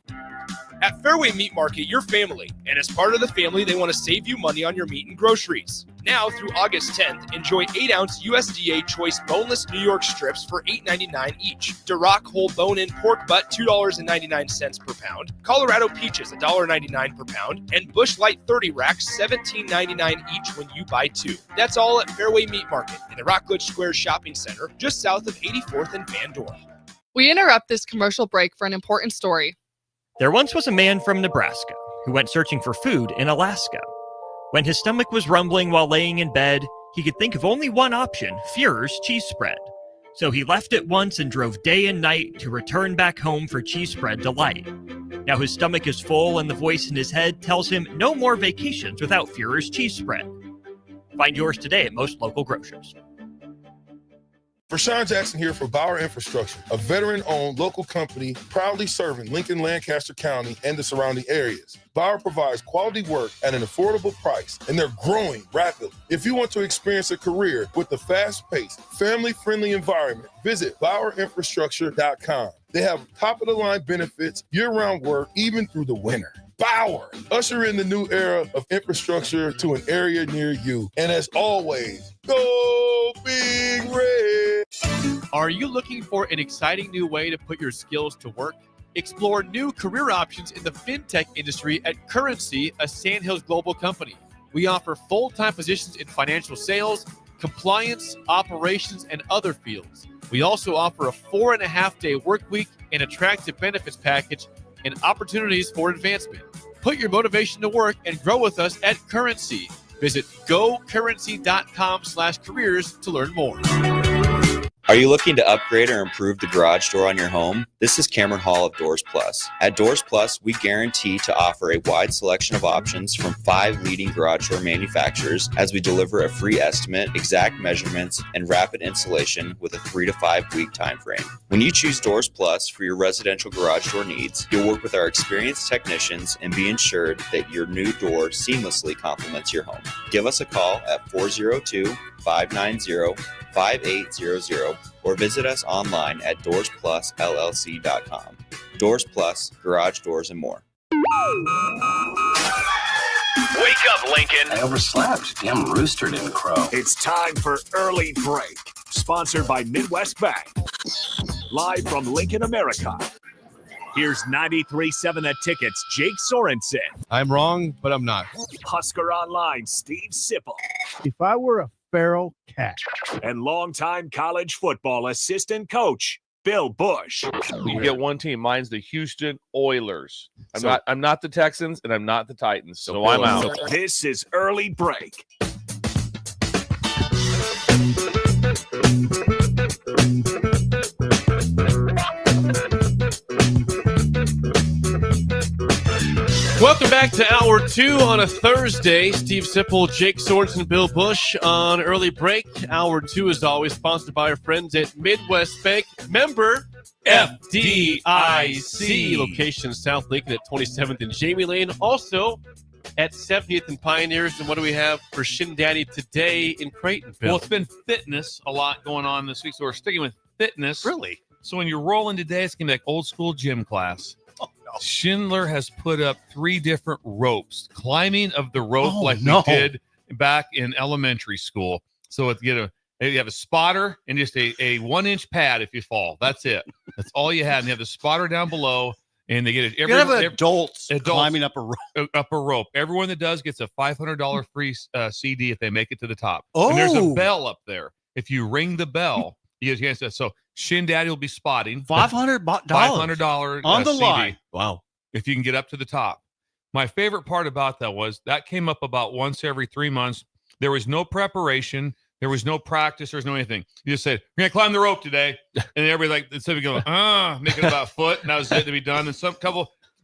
At Fairway Meat Market, you're family, and as part of the family, they want to save you money on your meat and groceries. Now through August 10th, enjoy 8-ounce USDA choice boneless New York strips for $8.99 each. Duroc whole bone-in pork butt $2.99 per pound. Colorado peaches $1.99 per pound, and Busch Light 30 racks $17.99 each when you buy 2. That's all at Fairway Meat Market in the Rockledge Square Shopping Center, just south of 84th and Van Dorn. We interrupt this commercial break for an important story. There once was a man from Nebraska who went searching for food in Alaska. When his stomach was rumbling while laying in bed, he could think of only one option, Führer's cheese spread. So he left it once and drove day and night to return back home for cheese spread delight. Now his stomach is full and the voice in his head tells him no more vacations without Führer's cheese spread. Find yours today at most local grocers. Rashawn Jackson here for Bauer Infrastructure, a veteran-owned local company proudly serving Lincoln, Lancaster County, and the surrounding areas. Bauer provides quality work at an affordable price, and they're growing rapidly. If you want to experience a career with a fast-paced, family-friendly environment, visit BauerInfrastructure.com. They have top-of-the-line benefits, year-round work, even through the winter. Bauer, usher in the new era of infrastructure to an area near you. And as always, go Big Red! Are you looking for an exciting new way to put your skills to work? Explore new career options in the fintech industry at Currency, a Sandhills Global company. We offer full-time positions in financial sales, compliance, operations, and other fields. We also offer a 4.5-day work week, an attractive benefits package, and opportunities for advancement. Put your motivation to work and grow with us at Currency. Visit gocurrency.com/careers to learn more. Are you looking to upgrade or improve the garage door on your home? This is Cameron Hall of Doors Plus. At Doors Plus, we guarantee to offer a wide selection of options from 5 leading garage door manufacturers as we deliver a free estimate, exact measurements, and rapid installation with a 3 to 5 week time frame. When you choose Doors Plus for your residential garage door needs, you'll work with our experienced technicians and be ensured that your new door seamlessly complements your home. Give us a call at 402-590-5800 or visit us online at doorsplusllc.com. Doors Plus, garage doors, and more. Wake up, Lincoln. I overslept. Damn rooster didn't crow. It's time for Early Break, sponsored by Midwest Bank. Live from Lincoln, America. Here's 93.7 The Ticket's Jake Sorensen. I'm wrong, but I'm not. Husker Online, Steve Sipple. If I were a feral cat. And longtime college football assistant coach, Bill Busch. You get one team. Mine's the Houston Oilers. I'm not the Texans and I'm not the Titans. So I'm out. This is Early Break. Welcome back to Hour 2 on a Thursday. Steve Sipple, Jake Sorensen, Bill Busch on Early Break. Hour 2, as always, sponsored by our friends at Midwest Bank. Member FDIC. Location South Lincoln at 27th and Jamie Lane. Also at 70th and Pioneers. And what do we have for Shin Daddy today in Creighton, Bill? Well, it's been fitness a lot going on this week, so we're sticking with fitness. Really? So when you're rolling today, it's going to be like old school gym class. Schindler has put up 3 different ropes, climbing of the rope we did back in elementary school. So you have a spotter and just a 1-inch pad if you fall. That's it. That's all you had. And you have the spotter down below, And they get it. You have adults climbing up a rope. Everyone that does gets a $500 free CD if they make it to the top. Oh. And there's a bell up there. If you ring the bell, you get a chance to. So Shin Daddy will be spotting $500 on the CD. line. Wow. If you can get up to the top. My favorite part about that was that came up about once every 3 months. There was no preparation. There was no practice. There was no anything. You just said, we're going to climb the rope today. And everybody instead of going, making about a foot, and that was it to be done. And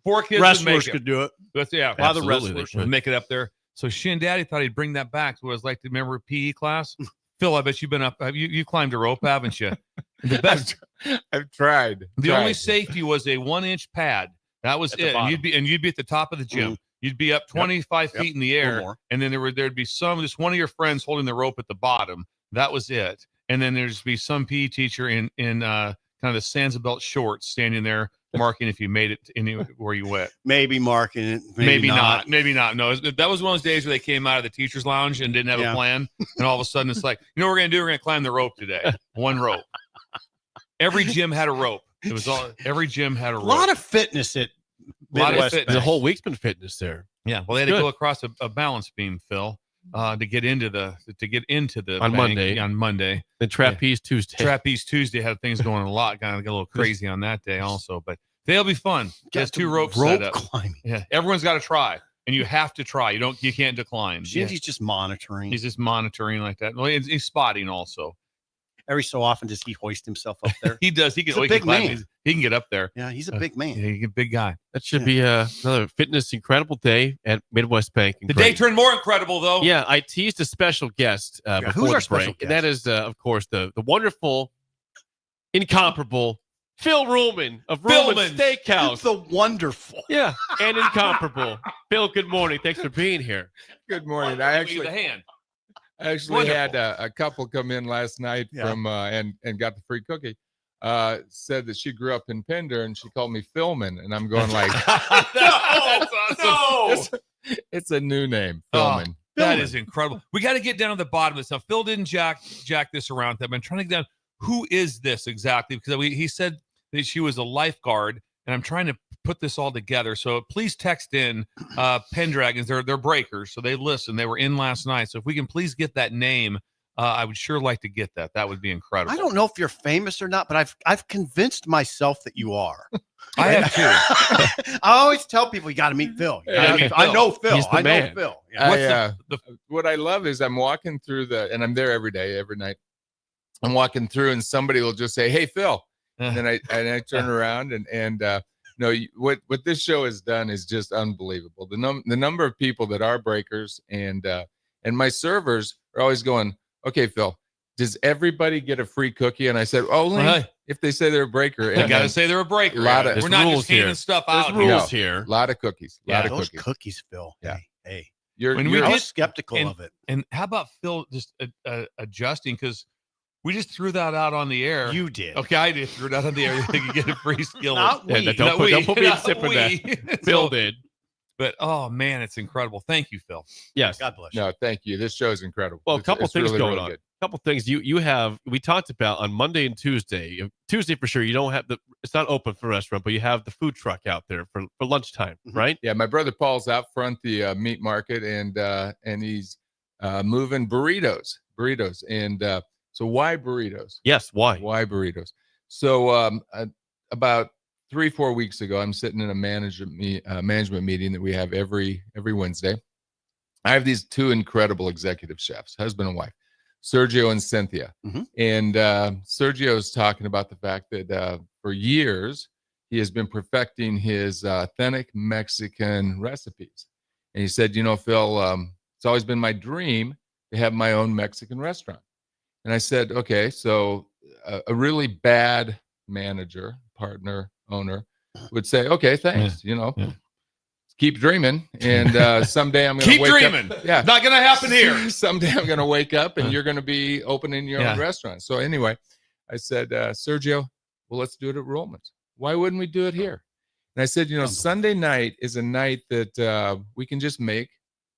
four kids wrestlers could do it. But yeah, a lot of the wrestlers would make it up there. So Shin Daddy thought he'd bring that back. So it was like, remember PE class? Phil, I bet you've been up. You climbed a rope, haven't you? The best. I've tried. The only safety was a 1-inch pad. That was it. And you'd be at the top of the gym. Mm. You'd be up 25 feet in the air, and then there'd be just one of your friends holding the rope at the bottom. That was it. And then there'd be some PE teacher in kind of the Sansa belt shorts standing there marking if you made it anywhere you went. Maybe marking it. Maybe not. Maybe not. No, that was one of those days where they came out of the teacher's lounge and didn't have a plan. And all of a sudden it's like, you know what we're going to do? We're going to climb the rope today. One rope. Every gym had a rope. Every gym had a rope. A lot of fitness at Midwest. The whole week's been fitness there. Yeah, well, they had to go across a balance beam, Phil, to get into the on bank on Monday. The Trapeze Tuesday. Trapeze Tuesday had things going a lot, kind of get a little crazy on that day also. But they'll be fun. There's 2 ropes set up. Climbing. Yeah, everyone's got to try, and you have to try. You can't decline. Shinzy's just monitoring. He's just monitoring like that. Well, he's spotting also. Every so often, does he hoist himself up there? He does. He's a big man. He can get up there. Yeah, he's a big man. He's a big guy. That should be another fitness incredible day at Midwest Bank. The day turned more incredible, though. Yeah, I teased a special guest before who's our the break. special guest? And that is, of course, the wonderful, incomparable Phil Rulman of Rulman Steakhouse. The wonderful. Yeah, and incomparable. Phil, good morning. Thanks for being here. Good morning. I actually had a couple come in last night from and got the free cookie. Said that she grew up in Pender and she called me Philman, and I'm going like, that's awesome. It's a new name, Philman. That is incredible. We got to get down to the bottom of this. Now, Phil didn't jack this around. I've been trying to get down. Who is this exactly? Because he said that she was a lifeguard, and I'm trying to put this all together. So please text in Pendragons. They're breakers, so they listen. They were in last night. So if we can please get that name, I would sure like to get that. That would be incredible. I don't know if you're famous or not, but I've convinced myself that you are. I have too. I always tell people you got to meet Phil. I know Phil. He's the man. Know Phil. Yeah. What I love is I'm walking through and I'm there every day, every night. I'm walking through and somebody will just say, "Hey, Phil," and then I turn around and what this show has done is just unbelievable. The number of people that are breakers and my servers are always going, "Okay, Phil, does everybody get a free cookie?" And I said, only if they say they're a breaker. You got to say they're a breaker. We're not just handing stuff out. There's rules here. A lot of cookies. Those cookies, Phil. Yeah. Hey. I was skeptical of it. And how about Phil just adjusting? Because we just threw that out on the air. You did. Okay, I did. Threw it out on the air. You think you get a free skillet. Not we. Don't put me in sip with that. Phil did. But, oh, man, it's incredible. Thank you, Phil. Yes. God bless you. No, thank you. This show is incredible. Well, a couple things really, going really on. Good. A couple things you have. We talked about on Monday and Tuesday. Tuesday for sure. You don't have it's not open for restaurant, but you have the food truck out there for lunchtime, right? Yeah, my brother Paul's out front the meat market, and he's moving burritos. And so why burritos? Yes, why? Why burritos? So about 3-4 weeks ago, I'm sitting in a management meeting that we have every Wednesday. I have these 2 incredible executive chefs, husband and wife, Sergio and Cynthia. Mm-hmm. And Sergio is talking about the fact that for years he has been perfecting his authentic Mexican recipes. And he said, Phil, it's always been my dream to have my own Mexican restaurant. And I said, okay, so a really bad manager, partner, owner would say, okay, thanks, keep dreaming, and someday I'm going to keep wake dreaming. up. Yeah, not going to happen here. Someday I'm going to wake up, and you're going to be opening your own restaurant. So anyway, I said, Sergio, well, let's do it at Rulman's. Why wouldn't we do it here? And I said, Sunday night is a night that we can just make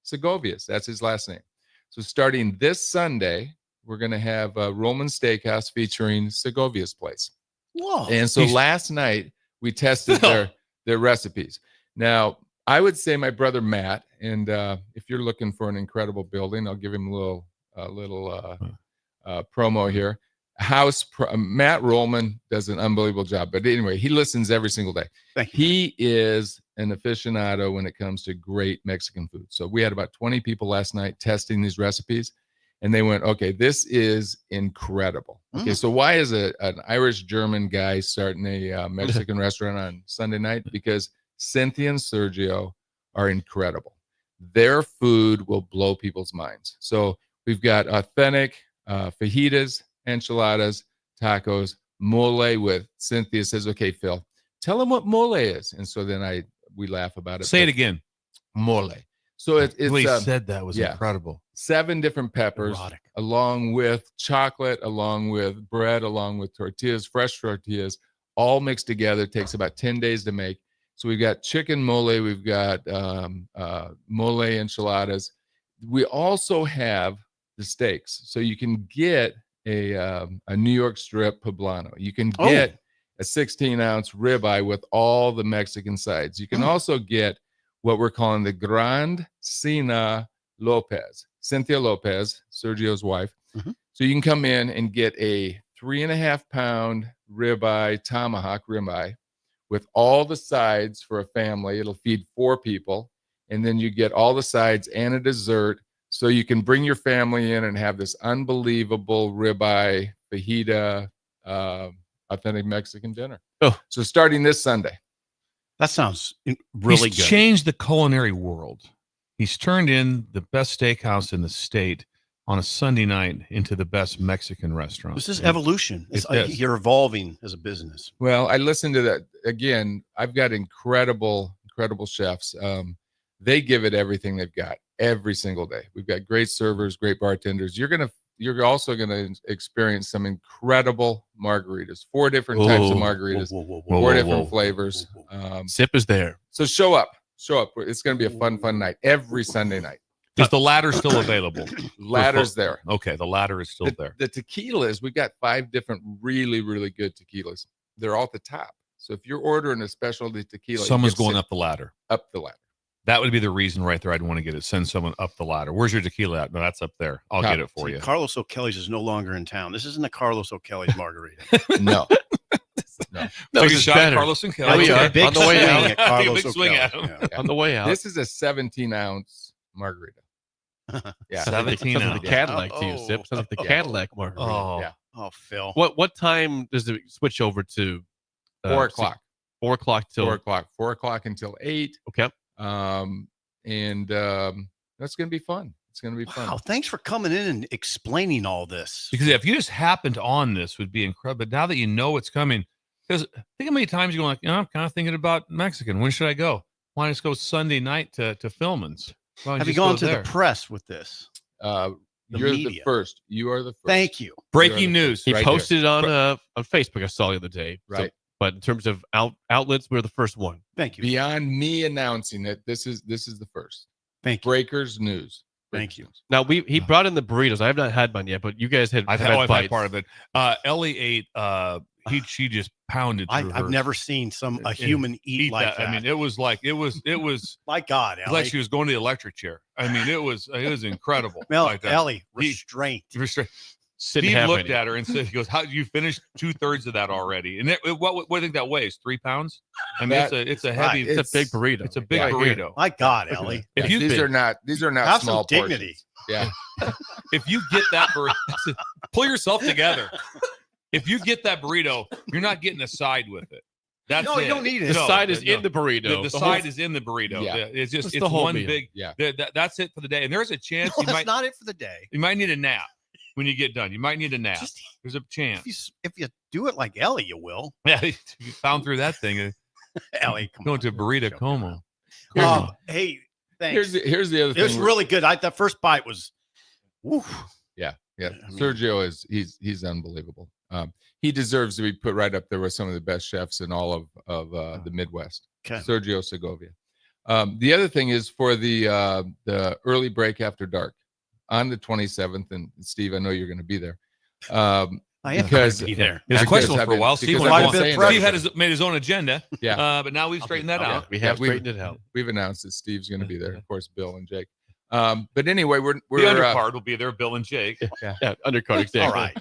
Segovia's. That's his last name. So starting this Sunday, we're going to have Rulman's Steakhouse featuring Segovia's place. Whoa! And so last night we tested their recipes. Now, I would say my brother Matt, and if you're looking for an incredible building, I'll give him a little promo here. Matt Rulman does an unbelievable job. But anyway, he listens every single day. Thank you. He is an aficionado when it comes to great Mexican food. So we had about 20 people last night testing these recipes, and they went, okay, this is incredible. Okay, so why is an Irish-German guy starting a Mexican restaurant on Sunday night? Because Cynthia and Sergio are incredible. Their food will blow people's minds. So we've got authentic fajitas, enchiladas, tacos, mole with Cynthia says, okay, Phil, tell them what mole is. And so then we laugh about it. Say it again. Mole. So it's He said that was incredible. 7 different peppers, along with chocolate, along with bread, along with tortillas, fresh tortillas, all mixed together. It takes about 10 days to make. So we've got chicken mole, we've got mole enchiladas. We also have the steaks. So you can get a New York strip poblano. You can get a 16-ounce ribeye with all the Mexican sides. You can also get what we're calling the Grand Cena Lopez, Cynthia Lopez, Sergio's wife. So you can come in and get a 3.5-pound ribeye, tomahawk ribeye, with all the sides for a family. It'll feed 4 people. And then you get all the sides and a dessert. So you can bring your family in and have this unbelievable ribeye, fajita, authentic Mexican dinner. So starting this Sunday. That sounds really He's good. changed the culinary world. He's turned in the best steakhouse in the state on a Sunday night into the best Mexican restaurant. This is evolution. You're evolving as a business. Well, I listened to that. Again, I've got incredible chefs. They give it everything they've got every single day. We've got great servers, great bartenders. You're also gonna experience some incredible margaritas. 4 different types of margaritas, 4 different flavors. Sip is there. So show up. It's gonna be a fun night every Sunday night. Is the ladder still available? Ladder's there. Okay, the ladder is still there. The tequilas, we've got 5 different really, really good tequilas. They're all at the top. So if you're ordering a specialty tequila, Someone's going up the ladder. Up the ladder. That would be the reason right there. I'd want to get it. Send someone up the ladder. Where's your tequila at? No, that's up there. I'll get it for you. Carlos O'Kelly's is no longer in town. This isn't the Carlos O'Kelly's margarita. No. Take a shot at Carlos and Kelly. We are. On the way out. At Carlos big swing at O'Kelly. him. On the way out. This is a 17-ounce margarita. Yeah. 17 Sounds like the Cadillac to you, Sip. Sounds like the Cadillac margarita. Oh. Yeah. Oh, Phil. What time does it switch over to? 4 o'clock. 4 o'clock till 4 o'clock. 4 o'clock until 8. Okay. That's going to be fun. It's going to be fun. Wow, thanks for coming in and explaining all this. Because if you just happened on this, would be incredible. But now that you know it's coming, because think how many times you're going like, I'm kind of thinking about Mexican. When should I go? Why don't I just go Sunday night to Philman's? Have you gone to the press with this? You're media. the first. You are the first. Thank you. Breaking news. He right posted here. on Facebook. I saw the other day. Right. But in terms of outlets, we're the first one. Thank you. Beyond me announcing it, this is the first. Thank you. Breakers news. Thank you. Now he brought in the burritos. I have not had mine yet, but you guys had. I've had had bites. part of it. Ellie ate. She just pounded. Through I've never seen a human eat like that. I mean, it was like it was. My God, It was Ellie. like she was going to the electric chair. I mean, it was incredible. Well, Ellie, restraint. Steve looked at her and said, "He goes, how you finished 2/3 of that already?" And what do you think that weighs? 3 pounds? I mean, it's a heavy. It's a big burrito. It's a big burrito. My God, Ellie. These are not Have small some dignity. portions. Yeah. If you get that burrito, pull yourself together. If you get that burrito, you're not getting a side with it. That's No, it. you don't need it. The side is in the burrito. The side is in the burrito. Yeah. It's just the it's whole one meal. big. Yeah. That's it for the day. And there's a chance No, you that's might not it for the day. you might need a nap when you get done. You might need a nap. Just- There's a chance. If you do it like Ellie, you will. Yeah, you found through that thing. Ellie, come Going on. to burrito como. Oh, hey, thanks. Here's the other thing. It was really good. That first bite was. Woo. Yeah. I mean- Sergio he's unbelievable. He deserves to be put right up there with some of the best chefs in all of the Midwest. Okay. Sergio Segovia. The other thing is for the early break after dark on the 27th, and Steve, I know you're going to be there. I I am because going to be there. It was questionable for a while. Steve made his own agenda. Yeah. But now we've straightened that out. We have straightened it out. We've announced that Steve's going to be there. Of course, Bill and Jake. But anyway, we're the undercard will be there. Bill and Jake. Yeah, undercard. Exactly. All right.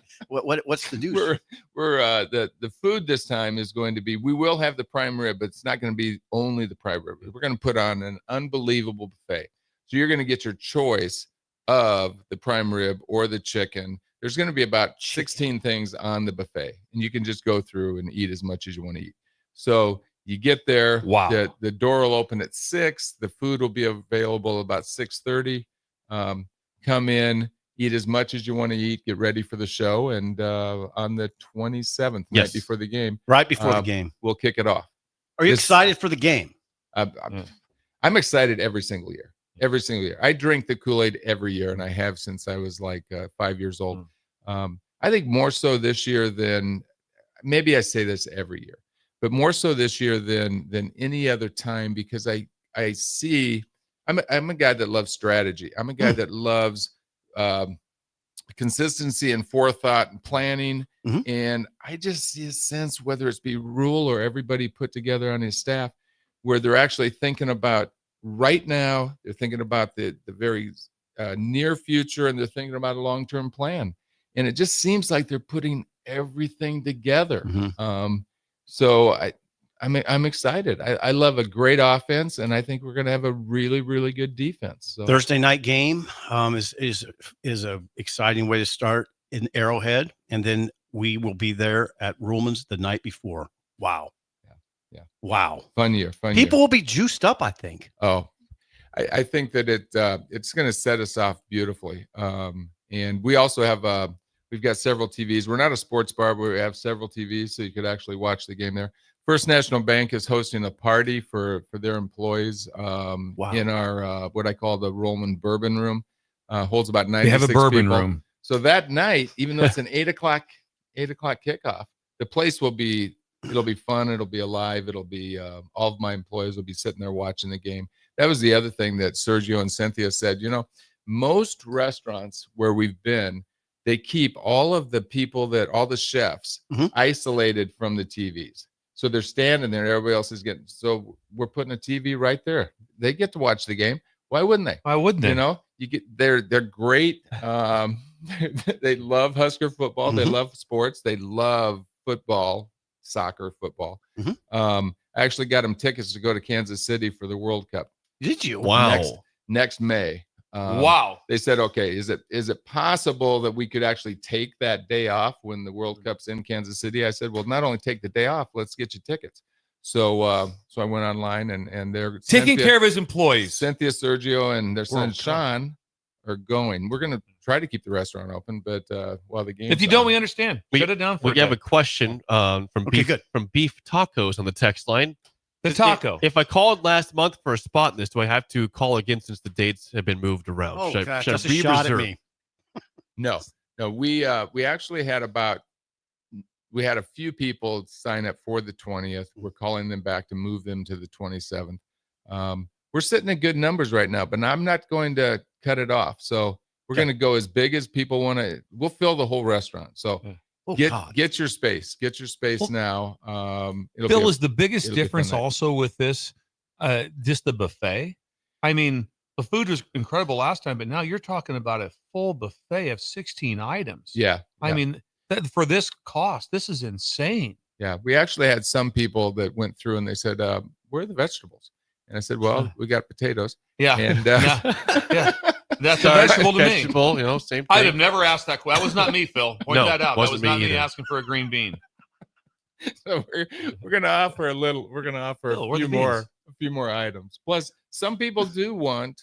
What's the news? We're the food this time is going to be. We will have the prime rib, but it's not going to be only the prime rib. We're going to put on an unbelievable buffet. So you're going to get your choice of the prime rib or the chicken. There's going to be about 16 things on the buffet, and you can just go through and eat as much as you want to eat. So you get there. Wow. The door will open at 6. The food will be available about 6:30. Come in, eat as much as you want to eat, get ready for the show. And on the 27th, Yes. right before the game. Right before the game. We'll kick it off. Are you excited for the game? I'm excited every single year. Every single year. I drink the Kool-Aid every year, and I have since I was like 5 years old. I think more so this year than, maybe I say this every year, but more so this year than any other time, because I see, I'm a guy that loves strategy. I'm a guy that loves consistency and forethought and planning. And I just see a sense, whether it's be Rule or everybody put together on his staff, where they're actually thinking about right now, they're thinking about the very near future, and they're thinking about a long-term plan. And it just seems like they're putting everything together. So I'm excited. I love a great offense, and I think we're going to have a really, really good defense. So. Thursday night game is a exciting way to start in Arrowhead, and then we will be there at Rulman's the night before. Wow. Yeah. Wow. Fun year. People will be juiced up, I think. Oh, I think that it's going to set us off beautifully. And we also have we've got several TVs. We're not a sports bar, but we have several TVs, so you could actually watch the game there. First National Bank is hosting a party for their employees in our what I call the Rulman Bourbon Room. Holds about 96 They have a bourbon people. room. So that night, even though it's an 8 o'clock kickoff, the place will be. It'll be fun. It'll be alive. It'll be all of my employees will be sitting there watching the game. That was the other thing that Sergio and Cynthia said. You know, most restaurants where we've been, they keep all of the people all the chefs isolated from the TVs. So they're standing there. Everybody else is getting. So we're putting a TV right there. They get to watch the game. Why wouldn't they? Why wouldn't they? You know, they're great. They love Husker football. They love sports. They love football. Soccer, football. I actually got them tickets to go to Kansas City for the World Cup. Did you? Wow. Next May. Wow. They said, okay, is it possible that we could actually take that day off when the World Cup's in Kansas City? I said, well, not only take the day off, let's get you tickets. So I went online and they're taking care of his employees. Cynthia, Sergio, and their son World Sean are going. We're going to try to keep the restaurant open, but while the game, if you don't, we understand. Shut it down for We have a question from Beef Tacos on the text line. The taco. If I called last month for a spot in this, do I have to call again since the dates have been moved around? Oh, gosh, should I that's a shot at me. No. We actually had a few people sign up for the 20th. We're calling them back to move them to the 27th. We're sitting at good numbers right now, but I'm not going to cut it off. So we're going to go as big as people want to. We'll fill the whole restaurant. So get your space. Get your space now. Bill, is the biggest difference also with this just the buffet? I mean, the food was incredible last time, but now you're talking about a full buffet of 16 items. Yeah. I mean, for this cost, this is insane. Yeah. We actually had some people that went through and they said, where are the vegetables? And I said, well, we got potatoes. Yeah. And yeah. That's a vegetable to me. You know, same thing. I'd have never asked that question. That was not me, Phil. Point that out. That was not me either. asking for a green bean. So we're going to offer a few more items. Plus, some people do want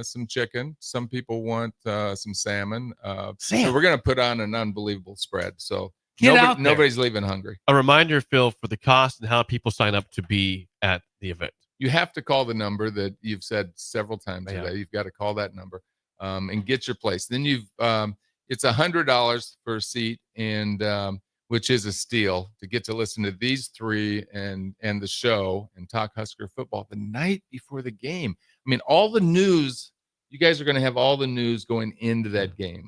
some chicken. Some people want some salmon. So we're going to put on an unbelievable spread. So nobody's leaving hungry. A reminder, Phil, for the cost and how people sign up to be at the event. You have to call the number that you've said several times today. You've got to call that number and get your place. Then it's $100 per seat, and which is a steal to get to listen to these three and the show and talk Husker football the night before the game. I mean, all the news. You guys are going to have all the news going into that game.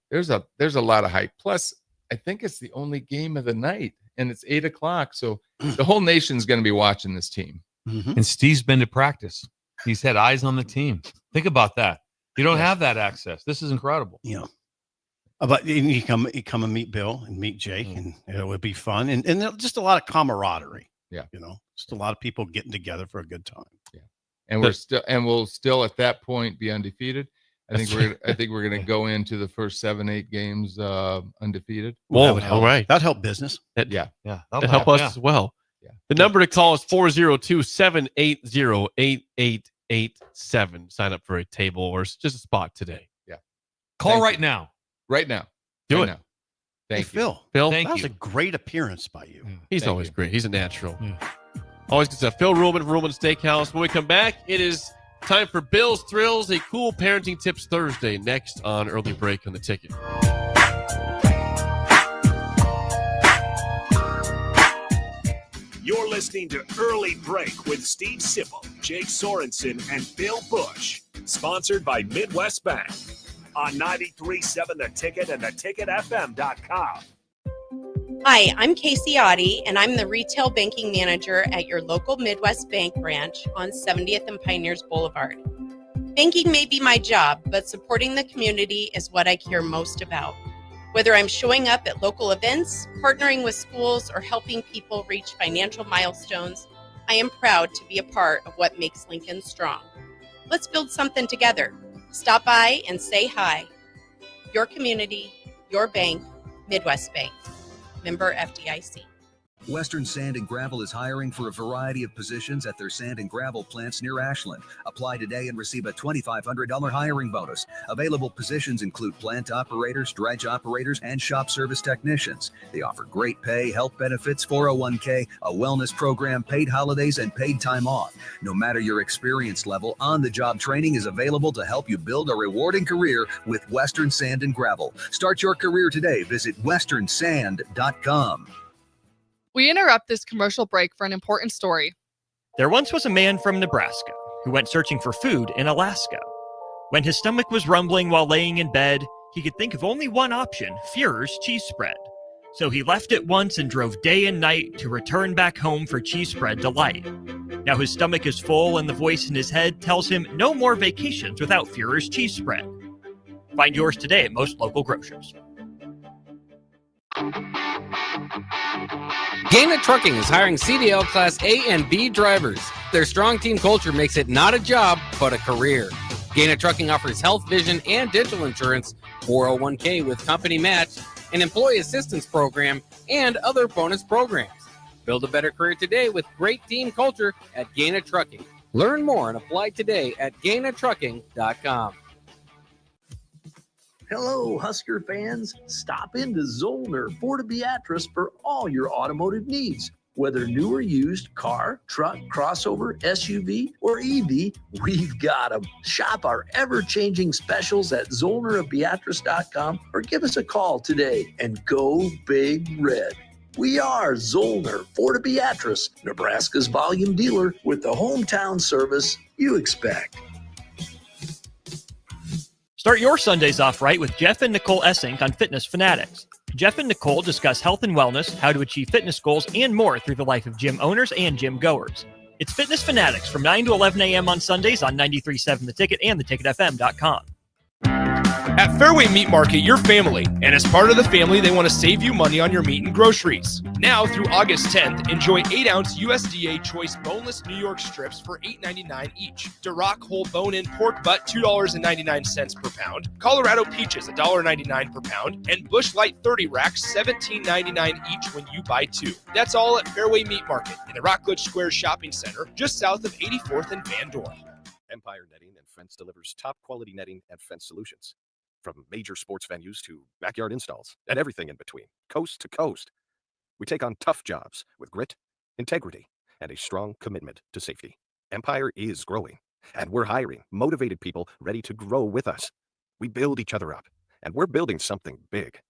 There's a lot of hype. Plus, I think it's the only game of the night, and it's 8 o'clock. So the whole nation's going to be watching this team. And Steve's been to practice. He's had eyes on the team. Think about that. You don't have that access. This is incredible. Yeah. But you come and meet Bill and meet Jake, and it would be fun. And just a lot of camaraderie. Yeah. Just a lot of people getting together for a good time. Yeah. And we'll still at that point be undefeated. I think we're going to go into the first 7-8 games undefeated. Whoa, all right. That'd help business. Yeah. That'd help us as well. Yeah. The number to call is 402-780-8887. Sign up for a table or just a spot today. Yeah. Call right now. Right now. Do right it. now. Thank you. Phil. Thank that was you. a great appearance by you. He's always great. He's a natural. Always good stuff. Phil Rulman from Rulman Steakhouse. When we come back, it is time for Bill's Thrills, a cool parenting tips Thursday, next on Early Break on the Ticket. You're listening to Early Break with Steve Sipple, Jake Sorensen, and Bill Busch. Sponsored by Midwest Bank. On 93.7 The Ticket and theticketfm.com. Hi, I'm Casey Oddie, and I'm the Retail Banking Manager at your local Midwest Bank branch on 70th and Pioneers Boulevard. Banking may be my job, but supporting the community is what I care most about. Whether I'm showing up at local events, partnering with schools, or helping people reach financial milestones, I am proud to be a part of what makes Lincoln strong. Let's build something together. Stop by and say hi. Your community, your bank, Midwest Bank. Member FDIC. Western Sand and Gravel is hiring for a variety of positions at their sand and gravel plants near Ashland. Apply today and receive a $2,500 hiring bonus. Available positions include plant operators, dredge operators, and shop service technicians. They offer great pay, health benefits, 401k, a wellness program, paid holidays, and paid time off. No matter your experience level, on-the-job training is available to help you build a rewarding career with Western Sand and Gravel. Start your career today. Visit westernsand.com. We interrupt this commercial break for an important story. There once was a man from Nebraska who went searching for food in Alaska. When his stomach was rumbling while laying in bed, he could think of only one option, Führer's cheese spread. So he left it once and drove day and night to return back home for cheese spread delight. Now his stomach is full and the voice in his head tells him no more vacations without Führer's cheese spread. Find yours today at most local grocers. Gaina Trucking is hiring CDL Class A and B drivers. Their strong team culture makes it not a job, but a career. Gaina Trucking offers health, vision, and dental insurance, 401k with company match, an employee assistance program, and other bonus programs. Build a better career today with great team culture at Gaina Trucking. Learn more and apply today at gainatrucking.com. Hello, Husker fans. Stop into Zollner Ford of Beatrice for all your automotive needs. Whether new or used, car, truck, crossover, SUV, or EV, we've got them. Shop our ever-changing specials at ZollnerofBeatrice.com or give us a call today and go Big Red. We are Zollner Ford of Beatrice, Nebraska's volume dealer with the hometown service you expect. Start your Sundays off right with Jeff and Nicole Essink on Fitness Fanatics. Jeff and Nicole discuss health and wellness, how to achieve fitness goals, and more through the life of gym owners and gym goers. It's Fitness Fanatics from 9 to 11 a.m. on Sundays on 93.7 The Ticket and theticketfm.com. At Fairway Meat Market, you're family, and as part of the family, they want to save you money on your meat and groceries. Now through August 10th, enjoy 8-ounce USDA Choice boneless New York strips for $8.99 each. Duroc whole bone-in pork butt, $2.99 per pound. Colorado peaches, $1.99 per pound. And Busch Light 30 racks, $17.99 each when you buy 2. That's all at Fairway Meat Market in the Rockledge Square Shopping Center, just south of 84th and Van Dorn. Empire Netting and Fence delivers top-quality netting and fence solutions. From major sports venues to backyard installs and everything in between, coast to coast. We take on tough jobs with grit, integrity, and a strong commitment to safety. Empire is growing, and we're hiring motivated people ready to grow with us. We build each other up, and we're building something big.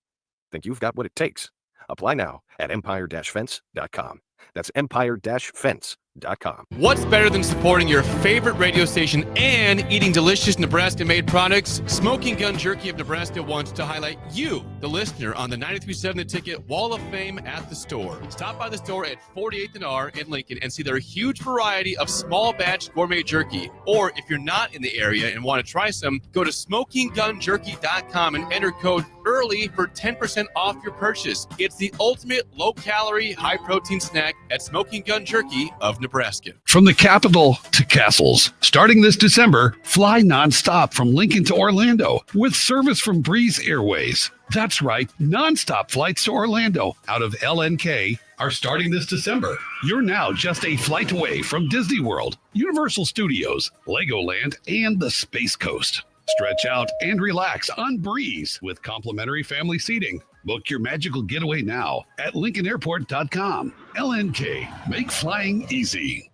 Think you've got what it takes? Apply now at empire-fence.com. That's empire-fence.com. What's better than supporting your favorite radio station and eating delicious Nebraska-made products? Smoking Gun Jerky of Nebraska wants to highlight you, the listener, on the 93.7 The Ticket Wall of Fame at the store. Stop by the store at 48th and R in Lincoln and see their huge variety of small batch gourmet jerky. Or if you're not in the area and want to try some, go to smokinggunjerky.com and enter code EARLY for 10% off your purchase. It's the ultimate low-calorie, high-protein snack at Smoking Gun Jerky of Nebraska. From the capital to castles, starting this December, fly nonstop from Lincoln to Orlando with service from Breeze Airways. That's right, nonstop flights to Orlando out of LNK are starting this December. You're now just a flight away from Disney World, Universal Studios, Legoland, and the Space Coast. Stretch out and relax on Breeze with complimentary family seating. Book your magical getaway now at LincolnAirport.com. LNK, make flying easy.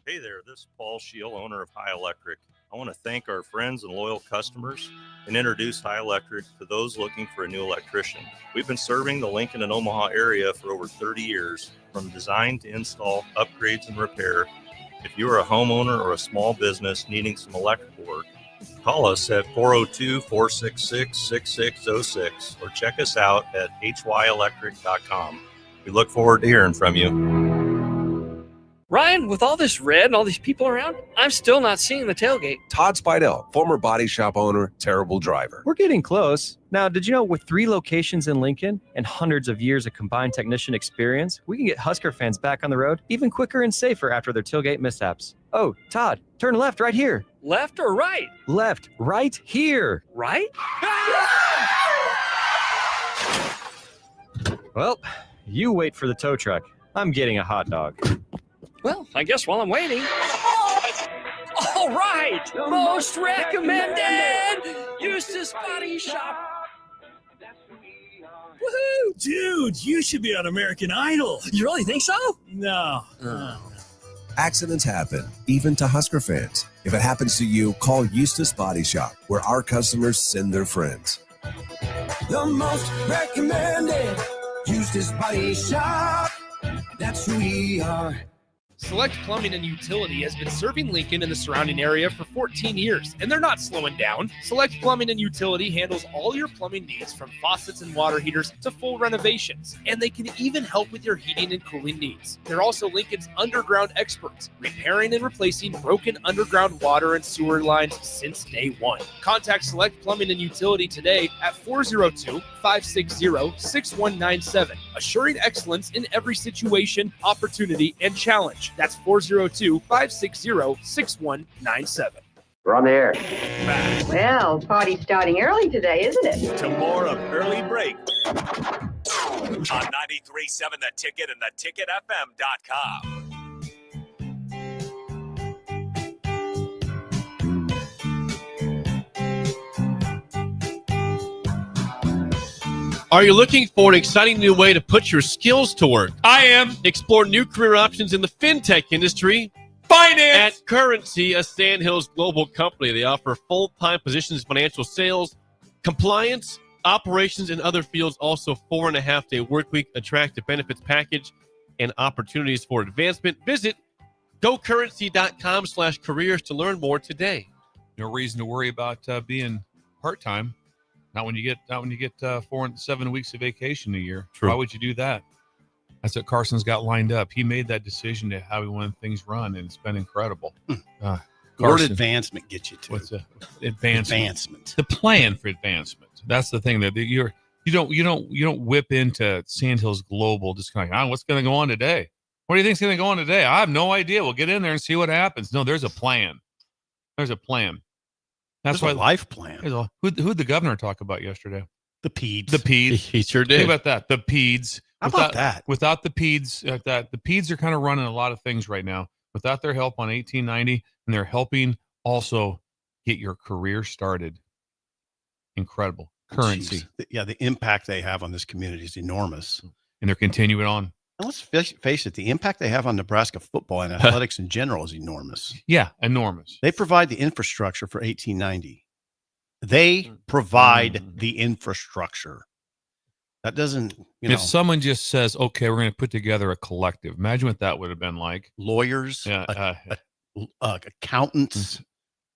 Hey there, this is Paul Scheel, owner of High Electric. I want to thank our friends and loyal customers and introduce High Electric to those looking for a new electrician. We've been serving the Lincoln and Omaha area for over 30 years, from design to install, upgrades, and repair. If you are a homeowner or a small business needing some electrical work, call us at 402-466-6606 or check us out at hyelectric.com. We look forward to hearing from you. Ryan, with all this red and all these people around, I'm still not seeing the tailgate. Todd Spidell, former body shop owner, terrible driver. We're getting close. Now, did you know with 3 locations in Lincoln and hundreds of years of combined technician experience, we can get Husker fans back on the road even quicker and safer after their tailgate mishaps? Oh, Todd, turn left right here. Left or right? Left, right here. Right? Well, you wait for the tow truck. I'm getting a hot dog. Well, I guess while I'm waiting. All right, most recommended Eustace Body Shop. Woohoo! Dude, you should be on American Idol. You really think so? No. Accidents happen, even to Husker fans. If it happens to you, call Eustace Body Shop, where our customers send their friends. The most recommended Eustace Body Shop. That's who we are. Select Plumbing and Utility has been serving Lincoln and the surrounding area for 14 years, and they're not slowing down. Select Plumbing and Utility handles all your plumbing needs, from faucets and water heaters to full renovations, and they can even help with your heating and cooling needs. They're also Lincoln's underground experts, repairing and replacing broken underground water and sewer lines since day one. Contact Select Plumbing and Utility today at 402-560-6197, assuring excellence in every situation, opportunity, and challenge. That's 402-560-6197. We're on the air. Well, party's starting early today, isn't it? To more of Early Break on 93.7 The Ticket and theticketfm.com. Are you looking for an exciting new way to put your skills to work? I am. Explore new career options in the fintech industry. Finance! At Currency, a Sandhills global company, they offer full-time positions in financial sales, compliance, operations, and other fields. Also, 4.5-day work week, attractive benefits package, and opportunities for advancement. Visit gocurrency.com/careers to learn more today. No reason to worry about being part-time. Not when you get 4 and 7 weeks of vacation a year. True. Why would you do that? That's what Carson's got lined up. He made that decision to how he wanted things run, and it's been incredible. Word advancement gets you to. What's advancement? The plan for advancement. That's the thing that you don't whip into Sandhills Global just kind of what's going to go on today? What do you think's going to go on today? I have no idea. We'll get in there and see what happens. No, there's a plan. There's a plan. That's There's a life plan. Who'd the governor talk about yesterday? The PEDS. The PEDS. He sure did. Think about that. The PEDS. How about that? Without the PEDS, the PEDS are kind of running a lot of things right now. Without their help on 1890, and they're helping also get your career started. Incredible. Currency. Jeez. The impact they have on this community is enormous. And they're continuing on. And let's face it, the impact they have on Nebraska football and athletics in general is enormous. Yeah, enormous. They provide the infrastructure for 1890. They provide the infrastructure. That doesn't, if someone just says, okay, we're going to put together a collective, imagine what that would have been like. Lawyers, accountants,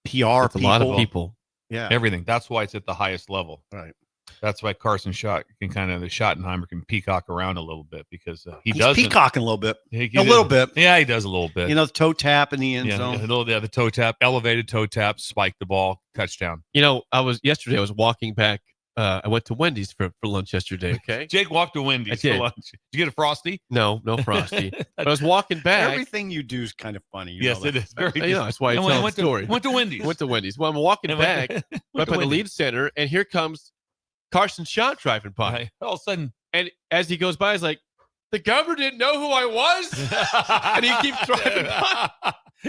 PR people. A lot of people. Yeah. Everything. That's why it's at the highest level. Right. That's why Carson Schottenheimer can peacock around a little bit because he's peacocking a little bit. A little bit. Yeah, he does a little bit. The toe tap in the end zone. The toe tap, elevated toe tap, spike the ball, touchdown. I was walking back. I went to Wendy's for lunch yesterday. Okay. Jake walked to Wendy's for lunch. Did you get a Frosty? No Frosty. But I was walking back. Everything you do is kind of funny. Yes, it is. That's why I tell the story. Went to Wendy's. Well, I'm walking back up at the lead center, and here comes Carson Schott driving by. Right. All of a sudden, and as he goes by, he's like, "The governor didn't know who I was," and he keeps driving by.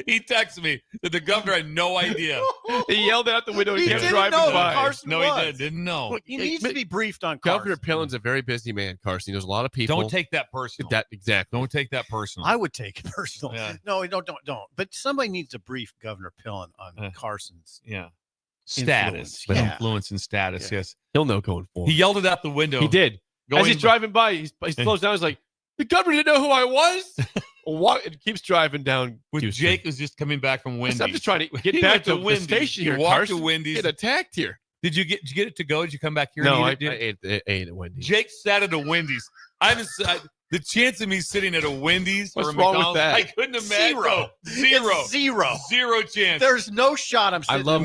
He texted me that the governor had no idea. He yelled out the window and He kept didn't driving know by. Carson No, was. he didn't know. Look, he needs to be briefed on Carson. Governor Pallen's a very busy man, Carson. He knows a lot of people. Don't take that personal. Exactly. Don't take that personal. I would take it personal. Yeah. No, don't. But somebody needs to brief Governor Pillen on Carson's status. Influence and status, yes. He'll know going forward. He yelled it out the window. He did. As he's driving by, he slows down. He's like, the governor didn't know who I was. It keeps driving down. Jake was just coming back from Wendy's. I'm just trying to get back to the station here. He walked to Wendy's. Get attacked here. Did you get it to go? Did you come back here? No, I ate at Wendy's. Jake sat at a Wendy's. The chance of me sitting at a Wendy's What's or a wrong McDonald's, with that? I couldn't imagine. Zero chance. There's no shot. I love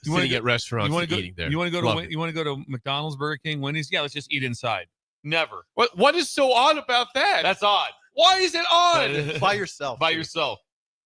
sitting at restaurants and eating there. You want to go to McDonald's, Burger King, Wendy's? Yeah, let's just eat inside. Never. What is so odd about that? That's odd. Why is it odd? By yourself. By yourself.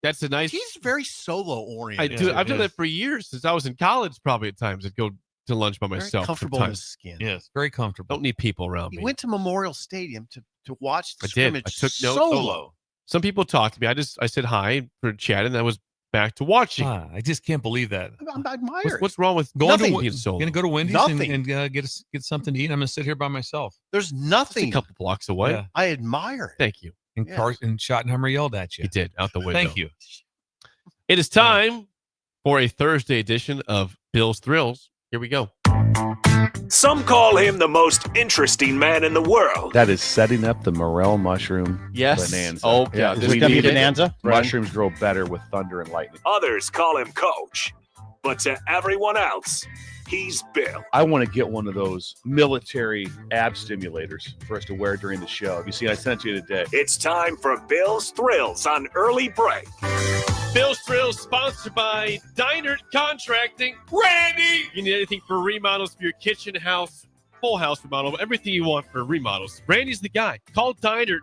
That's a nice. He's very solo oriented. I've done that for years since I was in college. Probably at times I'd go to lunch by myself. Very comfortable in his skin. Yes, very comfortable. Don't need people around me. He went to Memorial Stadium to watch the I scrimmage. I took notes solo. Some people talked to me. I said hi for chat, and I was back to watching. I just can't believe that. I admire it. What's wrong with going to being solo? Going to go to Wendy's and get something to eat. I'm going to sit here by myself. There's nothing. Just a couple blocks away. Yeah. I admire it. Thank you. And Carson Schottenheimer yelled at you. He did out the window. Thank you. It is time for a Thursday edition of Bill's Thrills. Here we go. Some call him the most interesting man in the world. That is setting up the morel mushroom Yes. bonanza. Oh, yeah. Is this gonna be bonanza? Mushrooms grow better with thunder and lightning. Others call him Coach. But to everyone else, he's Bill. I want to get one of those military ab stimulators for us to wear during the show. You see, I sent you today. It's time for Bill's Thrills on Early Break. Bill's Thrills sponsored by Dynert Contracting. Randy! You need anything for remodels for your kitchen, house, full house remodel, everything you want for remodels. Randy's the guy. Call Dynert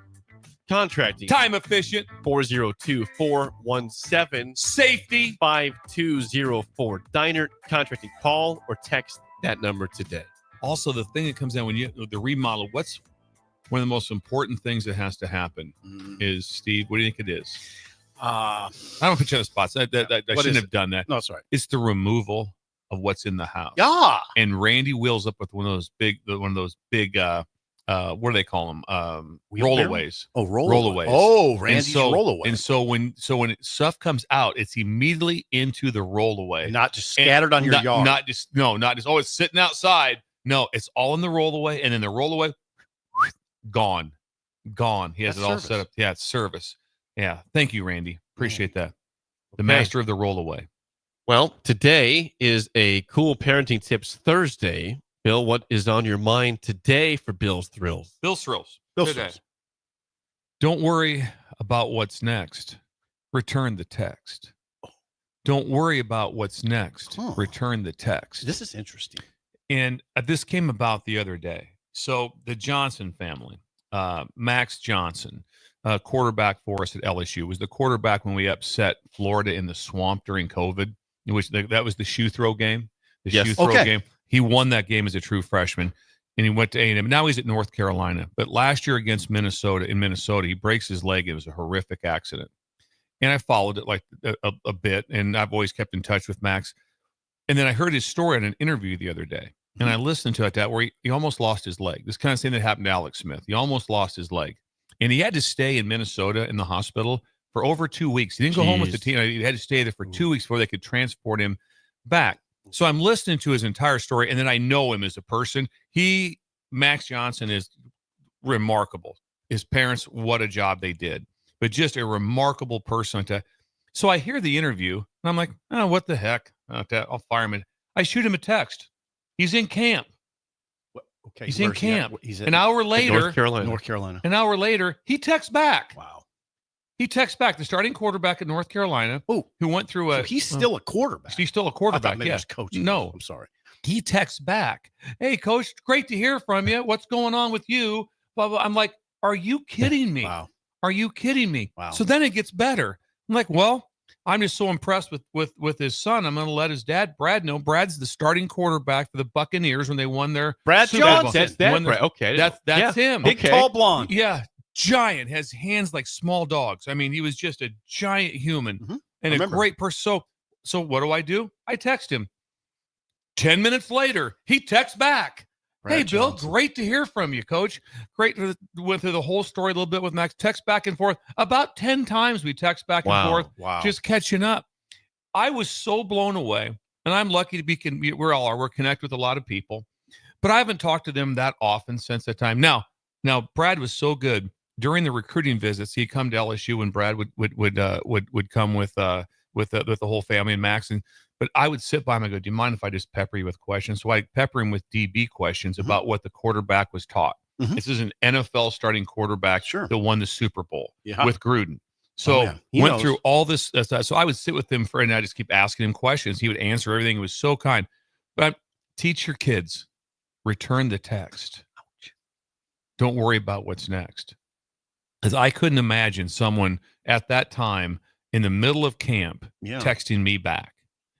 Contracting. Time efficient. 402-417 Safety. 5204. Dynert Contracting. Call or text that number today. Also, the thing that comes down when the remodel, what's one of the most important things that has to happen is, Steve, what do you think it is? I don't put you on the spot. I shouldn't have done that. No, sorry. It's the removal of what's in the house. Yeah. And Randy wheels up with one of those big, what do they call them? Rollaways. Oh, rollaways. Oh, Randy's rollaway. And so when stuff comes out, it's immediately into the rollaway. Not just scattered on your yard. Not just it's sitting outside. No, it's all in the rollaway, and then the rollaway gone. He has it all set up. Yeah, it's service. Yeah. Thank you, Randy. Appreciate that. The master of the rollaway. Well, today is a Cool Parenting Tips Thursday. Bill, what is on your mind today for Bill's Thrills? Bill's Thrills. Bill's Today. Thrills. Don't worry about what's next. Return the text. Don't worry about what's next. Return the text. This is interesting. And this came about the other day. So the Johnson family, Max Johnson, quarterback for us at LSU, was the quarterback when we upset Florida in the swamp during COVID, which that was the shoe throw game. Shoe throw game. He won that game as a true freshman, and he went to A&M. Now he's at North Carolina. But last year against Minnesota, he breaks his leg. It was a horrific accident. And I followed it like a bit, and I've always kept in touch with Max. And then I heard his story in an interview the other day, and I listened to it where he almost lost his leg. This kind of thing that happened to Alex Smith. He almost lost his leg. And he had to stay in Minnesota in the hospital for over 2 weeks. He didn't go home with the team. He had to stay there for 2 weeks before they could transport him back. So I'm listening to his entire story, and then I know him as a person. He Max Johnson is remarkable. His parents, what a job they did. But just a remarkable person. So I hear the interview, and I'm like, oh, what the heck? I'll fire him. I shoot him a text. He's in camp. Okay, he's in camp. He's an hour later, North Carolina. An hour later, he texts back. Wow. He texts back. The starting quarterback at North Carolina, who went through So he's still a quarterback. He's still a I quarterback. thought maybe it was coaching. No, I'm sorry. He texts back, "Hey, coach, great to hear from you. What's going on with you?" Blah, blah. I'm like, "Are you kidding me? Wow. Are you kidding me?" Wow. So then it gets better. I'm like, "Well, I'm just so impressed with his son. I'm going to let his dad, Brad, know. Brad's the starting quarterback for the Buccaneers when they won their Brad Super Bowl. Johnson. Okay, that's him. Big, tall, blonde. Yeah, giant. Has hands like small dogs. I mean, he was just a giant human and a great person. So what do? I text him. 10 minutes later, he texts back. Brad Hey, Bill, Johnson. great to hear from you, coach. Great. Went through the whole story a little bit with Max. Text back and forth. About 10 times we text back and forth, just catching up. I was so blown away, and I'm lucky to be, we're connected with a lot of people, but I haven't talked to them that often since that time. Now, Brad was so good. During the recruiting visits, he'd come to LSU when Brad would come with the whole family and Max, but I would sit by him and go, "Do you mind if I just pepper you with questions?" So I pepper him with DB questions about what the quarterback was taught. This is an NFL starting quarterback that won the Super Bowl with Gruden. So went through all this. So I would sit with him and I just keep asking him questions. He would answer everything. He was so kind. But teach your kids, return the text. Don't worry about what's next. Because I couldn't imagine someone at that time in the middle of camp texting me back.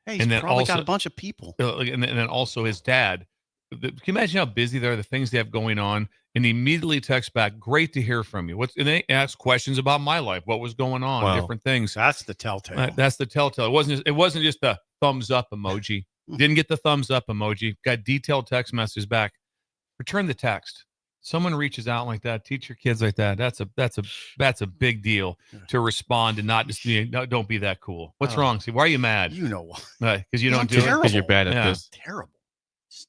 Hey, he's probably got a bunch of people. And then also his dad. Can you imagine how busy they are, the things they have going on? And he immediately texts back, "Great to hear from you." And they ask questions about my life, what was going on, different things. That's the telltale. That's the telltale. It wasn't just the thumbs up emoji. Didn't get the thumbs up emoji. Got detailed text messages back. Return the text. Someone reaches out like that, teach your kids like that. That's a big deal to respond and not just don't be that cool. What's wrong? See, why are you mad? You know why? Because you don't do it because you're bad at this. Terrible.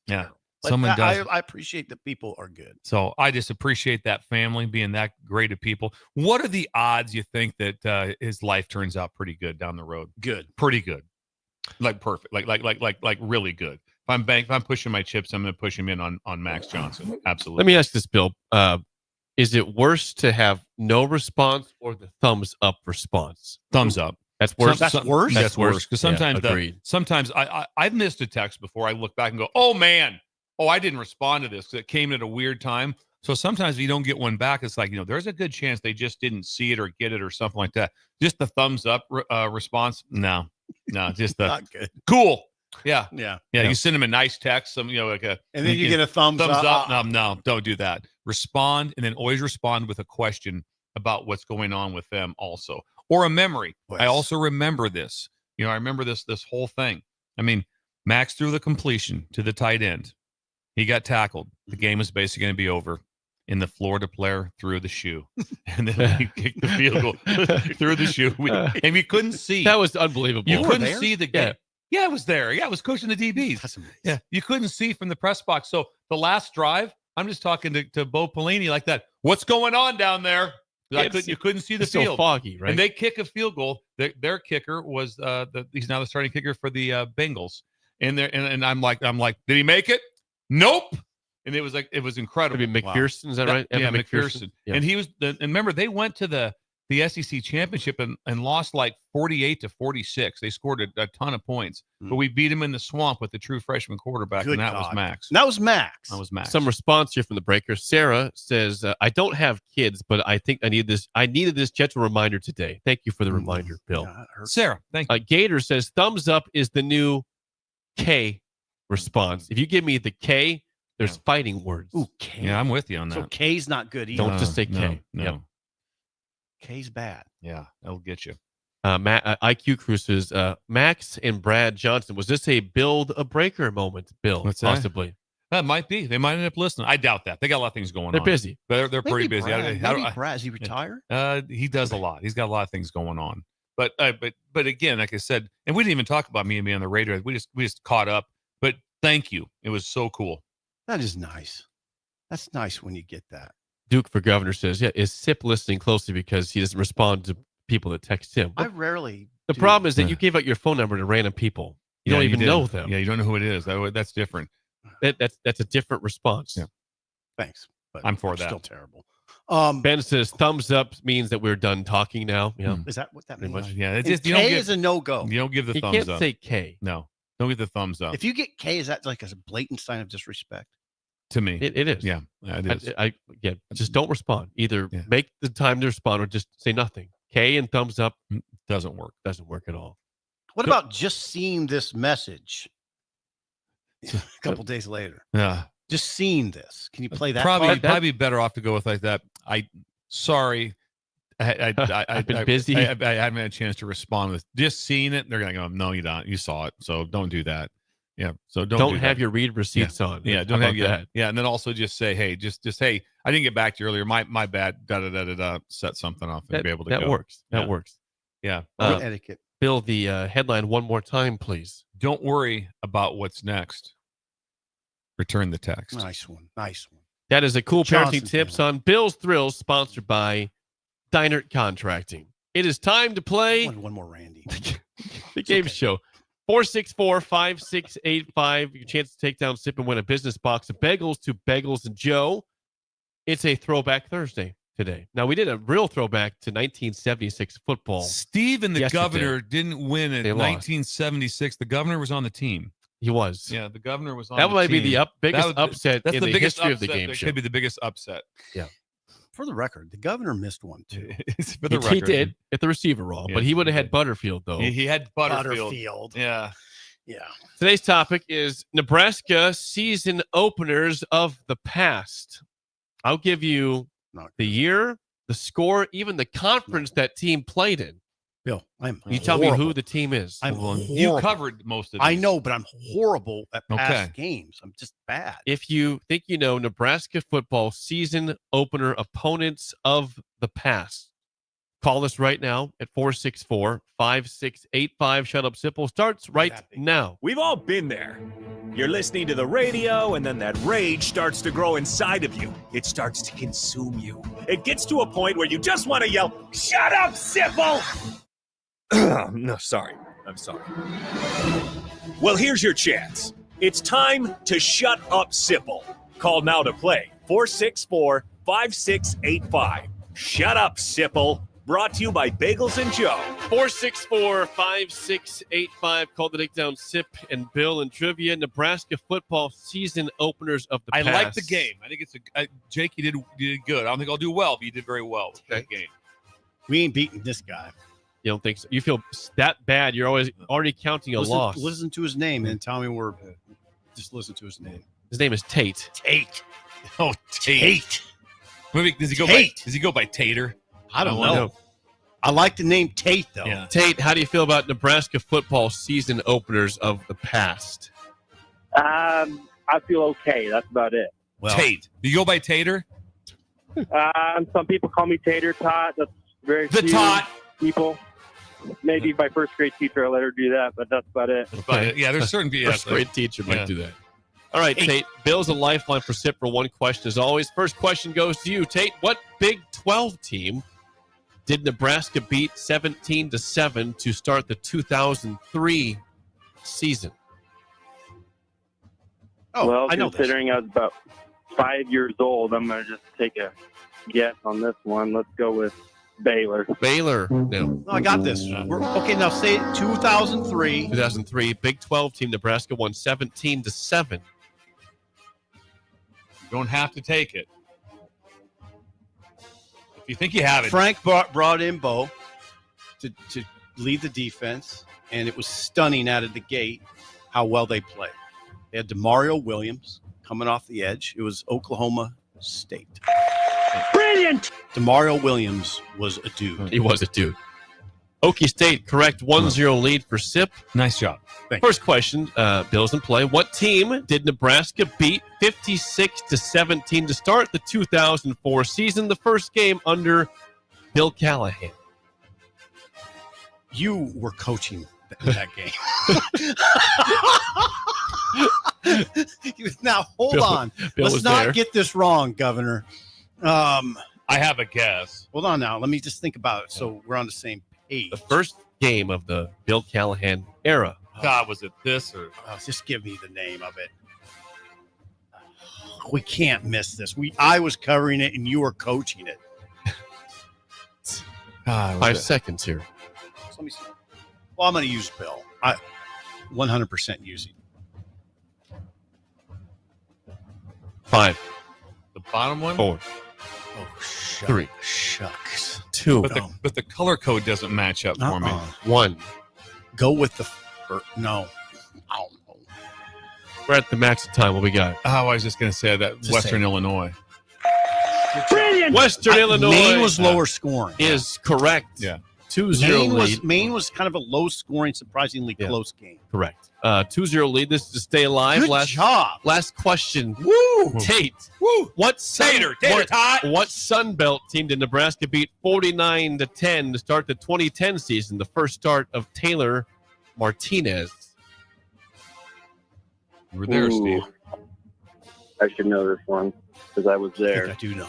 Yeah. But Someone does. I appreciate that people are good. So I just appreciate that family being that great of people. What are the odds you think that his life turns out pretty good down the road? Good. Pretty good. Like perfect. Like really good. If I'm pushing my chips, I'm going to push him in on Max Johnson. Absolutely. Let me ask this, Bill. Is it worse to have no response or the thumbs up response? Thumbs up. That's worse. That's worse. That's worse. Because sometimes, agreed. I've missed a text before. I look back and go, "Oh man, I didn't respond to this. It came at a weird time." So sometimes if you don't get one back, it's like there's a good chance they just didn't see it or get it or something like that. Just the thumbs up response, no, just the Not good. Cool. Yeah. Yeah. You send them a nice text, and then you get a thumbs up. No, don't do that. Respond, and then always respond with a question about what's going on with them also, or a memory. Yes. I also remember this. I remember this whole thing. I mean, Max threw the completion to the tight end. He got tackled. The game was basically going to be over. And the Florida player threw the shoe, and then we kicked the field goal through the shoe, and we couldn't see. That was unbelievable. You couldn't see the game. Yeah, I was there. Yeah, I was coaching the DBs. That's amazing. Yeah, you couldn't see from the press box. So the last drive, I'm just talking to Bo Pelini like that. What's going on down there? You couldn't see the field. So foggy, right? And they kick a field goal. Their kicker was he's now the starting kicker for the Bengals. And I'm like, did he make it? Nope. And it was incredible. Maybe McPherson, is that right? Yeah, Evan McPherson. Yeah. And he was and remember they went to the SEC championship and lost like 48-46. They scored a ton of points, but we beat him in the swamp with the true freshman quarterback, and that was Max. That was Max. Some response here from the breaker. Sarah says, "I don't have kids, but I think I needed this gentle reminder today. Thank you for the reminder, Bill." Sarah, thank you. Gator says, "Thumbs up is the new K response. If you give me the K, there's fighting words." Ooh, K. Yeah, I'm with you on that. So K's not good either. Don't just say K. No. Yep. K's bad. Yeah, that'll get you. IQ Crew says, Max and Brad Johnson, was this a build a breaker moment, Bill? What's that? Possibly. That might be. They might end up listening. I doubt that. They got a lot of things going on. They're busy. They're pretty busy. Brad, is he retired? He does a lot. He's got a lot of things going on. But again, like I said, and we didn't even talk about me and me on the radio. We just caught up. But thank you. It was so cool. That is nice. That's nice when you get that. Duke for governor says, yeah, is Sip listening closely because he doesn't respond to people that text him? I rarely. The problem is that you gave out your phone number to random people. You don't even know them. Yeah, you don't know who it is. That's different. That's a different response. Yeah. Thanks. But I'm for that. Still terrible. Ben says thumbs up means that we're done talking now. Yeah. Is that what that means? Much. Yeah. It's And just, you K don't give, is a no-go. You don't give the You thumbs can't up. say K. No. Don't give the thumbs up. If you get K, is that like a blatant sign of disrespect? To me. It is. Yeah. It is. Just don't respond. Either make the time to respond or just say nothing. K and thumbs up doesn't work. Doesn't work at all. What about just seeing this message a couple days later? Yeah. Just seeing this. Can you play that? Probably better off to go with like that. Sorry. I've been busy. I haven't had a chance to respond with just seeing it. They're going to go, no, you don't. You saw it. So don't do that. Yeah. So don't have your read receipts on. Yeah. Don't How have about that. Yeah. And then also just say, hey, just hey, I didn't get back to you earlier. My bad. Set something off and be able to go. That works. That works. Yeah. Etiquette. Bill, the headline one more time, please. Don't worry about what's next. Return the text. Nice one. Nice one. That is a cool Johnson parenting tips on Bill's Thrills, sponsored by Dynert Contracting. It is time to play One more, Randy. the game show. 464-5685. Your chance to take down Sip and win a business box of bagels to Bagels and Joe. It's a Throwback Thursday today. Now, we did a real throwback to 1976 football. Steve and the yesterday. governor didn't win in They lost. 1976. The governor was on the team. He was. Yeah, the governor was on That the might be team. the biggest upset That's in the biggest history of the upset. game That show. could be the biggest upset. Yeah. For the record, the governor missed one too. For the He record. did at the receiver role, but he would have had Butterfield, though. He had Butterfield. Yeah. Yeah. Today's topic is Nebraska season openers of the past. I'll give you the year, the score, even the conference that team played in. Bill, You tell me who the team is. You covered most of these. I know, but I'm horrible at past games. I'm just bad. If you think you know Nebraska football season opener opponents of the past, call us right now at 464-5685. Shut Up Simple starts right now. We've all been there. You're listening to the radio, and then that rage starts to grow inside of you. It starts to consume you. It gets to a point where you just want to yell, "Shut up, Sipple!" No, sorry. I'm sorry. Well, here's your chance. It's time to shut up, Sipple. Call now to play. 464-5685. Shut up, Sipple. Brought to you by Bagels and Joe. 464-5685. Call the takedown Sip and Bill and Trivia. Nebraska football season openers of the past. I like the game. I think it's Jake, you did good. I don't think I'll do well, but you did very well with that game. We ain't beating this guy. You don't think so? You feel that bad? You're already counting a loss. Listen to his name and tell me just listen to his name. His name is Tate. Tate. Oh, Tate. Does he go by Tater? I don't know. I like the name Tate, though. Yeah. Tate, how do you feel about Nebraska football season openers of the past? I feel okay. That's about it. Well, Tate. Do you go by Tater? Some people call me Tater Tot. That's very The few Tot. people. Maybe my first grade teacher let her do that, but that's about it. Yeah, there's certain people. First grade teacher might do that. All right, Tate. Bill's a lifeline for Sip for one question as always. First question goes to you, Tate. What Big 12 team did Nebraska beat 17-7 to start the 2003 season? Well, considering I was about 5 years old, I'm going to just take a guess on this one. Let's go with Baylor. Baylor. No, I got this. Okay, now say it. 2003. 2003 Big 12 team. Nebraska won 17-7. You don't have to take it. If you think you have it. Frank brought in Bo to lead the defense, and it was stunning out of the gate how well they played. They had DeMario Williams coming off the edge. It was Oklahoma State. Brilliant! DeMario Williams was a dude. He was a dude. Okie State, correct. 1-0 lead for Sip. Nice job. First question, Bill's in play. What team did Nebraska beat 56-17 to start the 2004 season, the first game under Bill Callahan? You were coaching that game. Now, hold Bill- on. Bill Let's was not there. get this wrong, Governor. I have a guess. Hold on now. Let me just think about it so we're on the same page. The first game of the Bill Callahan era. God, was it this or? Just give me the name of it. We can't miss this. I was covering it and you were coaching it. 5 seconds here. So let me see. Well, I'm going to use Bill. I 100% using. 5. The bottom one? 4. Oh, 3. Shucks. 2. But the color code doesn't match up for me. 1. Go with the no. I don't know. We're at the max of time. What we got? Oh, I was just going to say that Just Western say it. Illinois. Brilliant. Western Illinois. Maine was lower scoring. Is correct. Yeah. 2-0 lead. Maine was kind of a low scoring, surprisingly close game. Correct. 2-0 lead. This is to stay alive. Good job. Last question. Woo! Tate. Woo! What Tater Sun Belt team did Nebraska beat 49-10 to start the 2010 season? The first start of Taylor Martinez. You were there, Steve. I should know this one because I was there. I do know.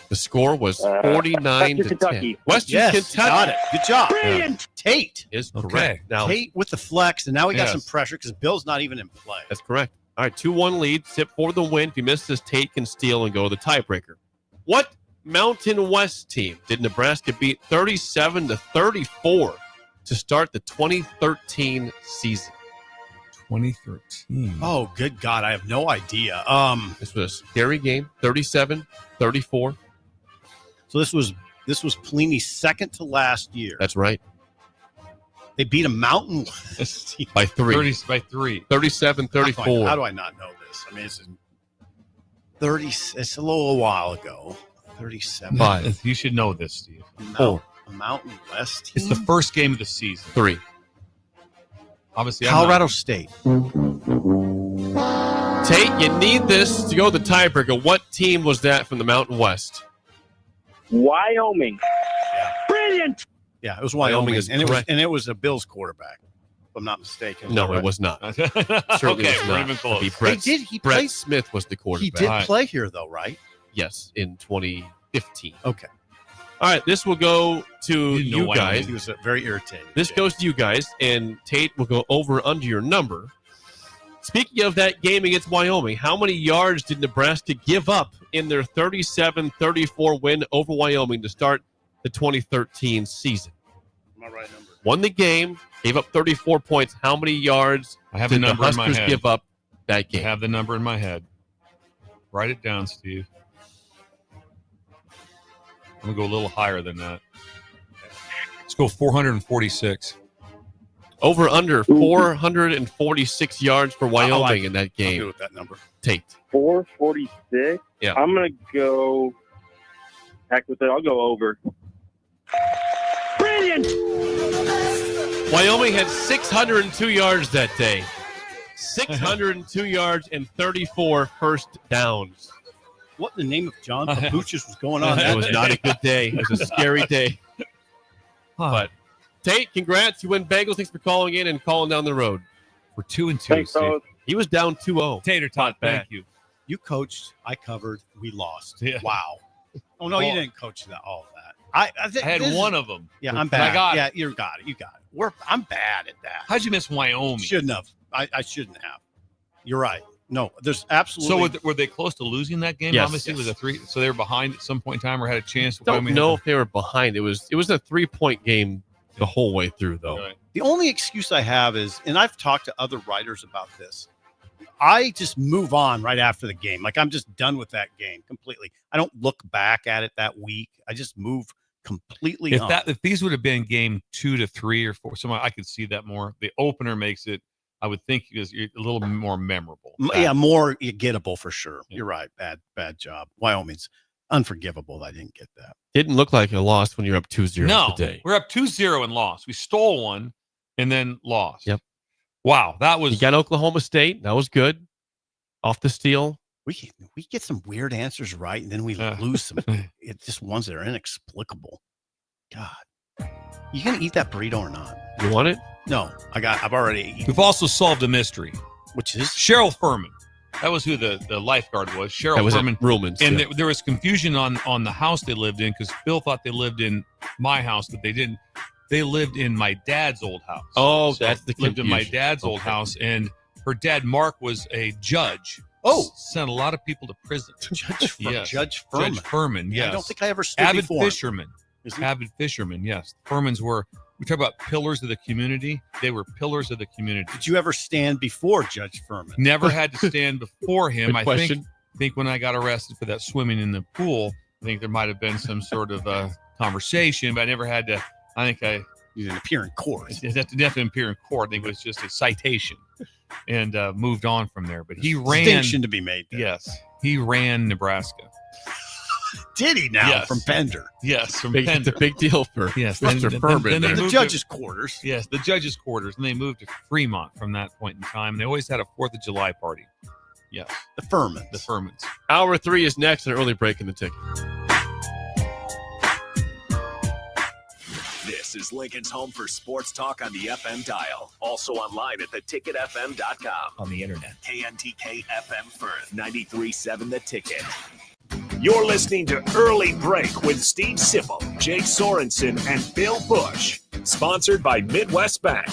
The score was Western 49-10. Kentucky. Western Yes, Kentucky. got it. Good job. Brilliant. Tate. Is correct. Okay. Now, Tate with the flex, and now we got Yes. some pressure because Bill's not even in play. that's correct. All right, 2-1 lead. Sip for the win. If you miss this, Tate can steal and go to the tiebreaker. What Mountain West team did Nebraska beat 37-34 to start the 2013 season? 2013. Oh, good God. I have no idea. This was a scary game, 37-34. So this was Pelini's second to last year. That's right. They beat a Mountain West team. By 3. 30 by 3. 37-34. How do I not know this? I mean, it's 30. It's a little while ago. 37. 5. You should know this, Steve. 4. A Mountain West team. It's the first game of the season. 3. Obviously, Colorado State. Tate, you need this to go to the tiebreaker. What team was that from the Mountain West? Wyoming. Brilliant. Yeah, it was Wyoming, is and correct. it was a Bills quarterback, if I'm not mistaken. No, it was not. Certainly Okay, was we're not. even close. It'd be Brett, He Brett played- Smith was the He quarterback. did play here, though, right? Yes, in 2015. Okay. All right, this will go to didn't know you Wyoming. guys. He was very irritated. This goes to you guys, and Tate will go over under your number. Speaking of that game against Wyoming, how many yards did Nebraska give up in their 37-34 win over Wyoming to start the 2013 season? My right number. Won the game, gave up 34 points. How many yards I have the did the number in my Huskers head. give up that I game? have the number in my head. Write it down, Steve. I'm going to go a little higher than that. Let's go 446. Over under 446 yards for Wyoming in that I'm game. good with that number. Tate. 446. Yeah. I'm gonna go. Heck with it. I'll go over. Brilliant. Wyoming had 602 yards that day. 602 yards and 34 first downs. What in the name of John Papuchis was going on? It was not a good day. It was a scary day. But Tate, congrats. You win Bengals. Thanks for calling in and calling down the road. We're 2-2. Thanks, Steve. fellas. He was down 2-0. Tater tot, bad. thank you. You coached. I covered. We lost. Yeah. Wow. Oh no, you didn't coach that. All of that. I think I had this one is- of them. Yeah, I'm And bad. I got yeah, it. you got it. You got it. I'm bad at that. How'd you miss Wyoming? Shouldn't have. I shouldn't have. You're right. No, there's absolutely. So were they close to losing that game? Yes. Obviously, it was a 3. So they were behind at some point in time, or had a chance. Don't Wyoming know had if they were behind. It was a 3-point game the whole way through, though. Right. The only excuse I have is, and I've talked to other writers about this, I just move on right after the game. Like I'm just done with that game completely. I don't look back at it that week. I just move completely on. If these would have been game 2 to 3 or 4, somehow I could see that more. The opener makes it, I would think, is a little more memorable. Yeah, more gettable for sure. You're right. Bad job. Wyoming's unforgivable. I didn't get that. Didn't look like a loss when you're up 2-0 No, today. we're up 2-0 and lost. We stole one and then lost. Yep. Wow, that was. You got Oklahoma State. That was good. Off the steal. We get some weird answers right, and then we lose some. It's just ones that are inexplicable. God, you gonna eat that burrito or not? You want it? No, I've already eaten. We've also solved a mystery. Which is Cheryl Furman. That was who the lifeguard was. Cheryl That was Furman. Rulman's. And Yeah. there was confusion on the house they lived in because Phil thought they lived in my house, but they didn't. They lived in my dad's old house. Oh, So that's the lived in my confusion. dad's old Okay. house, and her dad Mark was a judge. Oh. Sent a lot of people to prison. Yes. Judge Furman. Judge Furman. Yeah, Yes. I don't think I ever stood Avid before him. fisherman. Is he? Avid fisherman. Yes. Furmans were. We talk about pillars of the community. They were pillars of the community. Did you ever stand before Judge Furman? Never had to stand before him. Good I question. think when I got arrested for that swimming in the pool, I think there might have been some sort of conversation, but I never had to. I think You didn't appear in court. I definitely appear in court. I think it was just a citation, and moved on from there. But he ran. Distinction to be made there. Yes, he ran Nebraska. Did he now Yes. from Pender? Yes, from It's Pender. a big deal for Yes, Mr. Furman. then they there. The moved judge's to- quarters. Yes, the judge's quarters, and they moved to Fremont from that point in time. And they always had a 4th of July party. Yes, The Furmans. the Furmans. Hour 3 is next, an early break in the ticket. This is Lincoln's home for sports talk on the FM dial. Also online at theticketfm.com. On the internet. KNTK FM Firth, 93.7 The Ticket. You're listening to Early Break with Steve Sipple, Jake Sorensen, and Bill Busch. Sponsored by Midwest Bank.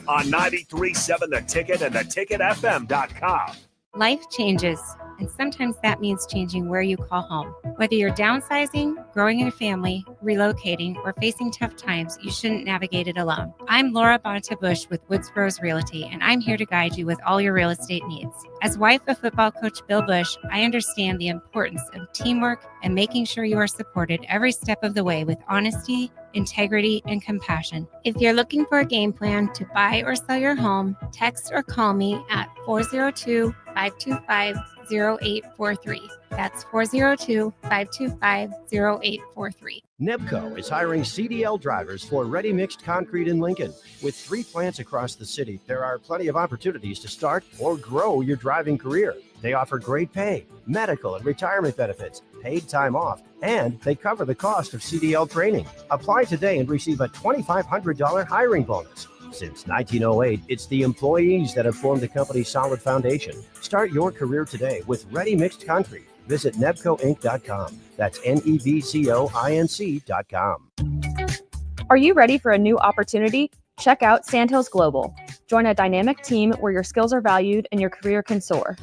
On 93.7 The Ticket and theticketfm.com. Life changes, and sometimes that means changing where you call home. Whether you're downsizing, growing a family, relocating, or facing tough times, you shouldn't navigate it alone. I'm Laura Bonta Busch with Woods Bros Realty, and I'm here to guide you with all your real estate needs. As wife of football coach Bill Busch, I understand the importance of teamwork and making sure you are supported every step of the way with honesty, integrity, and compassion. If you're looking for a game plan to buy or sell your home, text or call me at 402-525-0843. That's 402-525-0843. Nebco is hiring CDL drivers for ready mixed concrete in Lincoln. With 3 plants across the city, there are plenty of opportunities to start or grow your driving career. They offer great pay, medical and retirement benefits, paid time off, and they cover the cost of CDL training. Apply today and receive a $2,500 hiring bonus. Since 1908, it's the employees that have formed the company's solid foundation. Start your career today with Ready Mixed Concrete. Visit nebcoinc.com. That's NEBCOINC.com. Are you ready for a new opportunity? Check out Sandhills Global. Join a dynamic team where your skills are valued and your career can soar.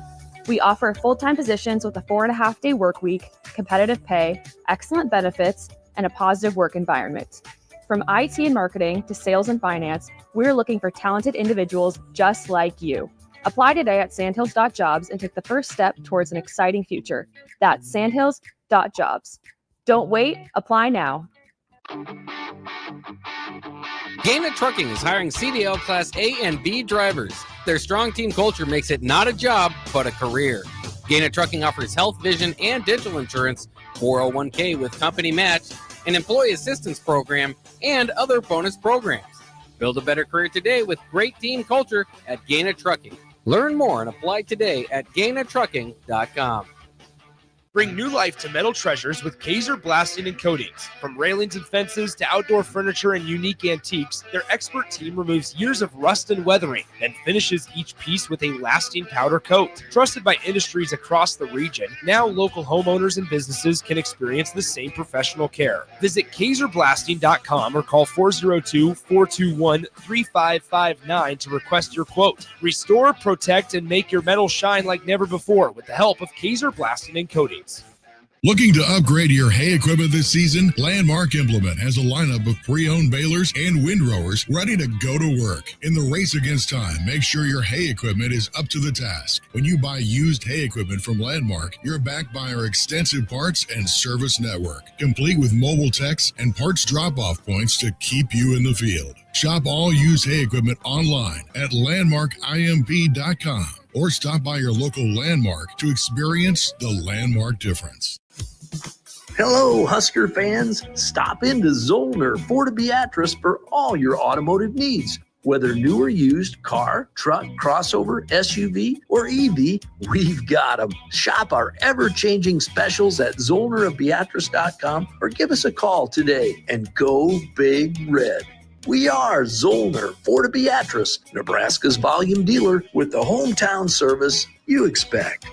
We offer full-time positions with a 4.5-day work week, competitive pay, excellent benefits, and a positive work environment. From IT and marketing to sales and finance, we're looking for talented individuals just like you. Apply today at sandhills.jobs and take the first step towards an exciting future. That's sandhills.jobs. Don't wait, apply now. Gaina Trucking is hiring CDL Class A and B drivers. Their strong team culture makes it not a job, but a career. Gaina Trucking offers health, vision, and dental insurance, 401k with company match, an employee assistance program, and other bonus programs. Build a better career today with great team culture at Gaina Trucking. Learn more and apply today at GainaTrucking.com. Bring new life to metal treasures with Kaiser Blasting and Coatings. From railings and fences to outdoor furniture and unique antiques, their expert team removes years of rust and weathering, then finishes each piece with a lasting powder coat. Trusted by industries across the region, now local homeowners and businesses can experience the same professional care. Visit KaiserBlasting.com or call 402-421-3559 to request your quote. Restore, protect, and make your metal shine like never before with the help of Kaiser Blasting and Coatings. Looking to upgrade your hay equipment this season? Landmark Implement has a lineup of pre-owned balers and windrowers ready to go to work. In the race against time, make sure your hay equipment is up to the task. When you buy used hay equipment from Landmark, you're backed by our extensive parts and service network, complete with mobile techs and parts drop-off points to keep you in the field. Shop all used hay equipment online at landmarkimp.com or stop by your local Landmark to experience the Landmark difference. Hello, Husker fans. Stop into Zollner Ford Beatrice for all your automotive needs. Whether new or used, car, truck, crossover, SUV, or EV, we've got them. Shop our ever-changing specials at zollnerofbeatrice.com or give us a call today and go Big Red. We are Zollner Ford Beatrice, Nebraska's volume dealer with the hometown service you expect.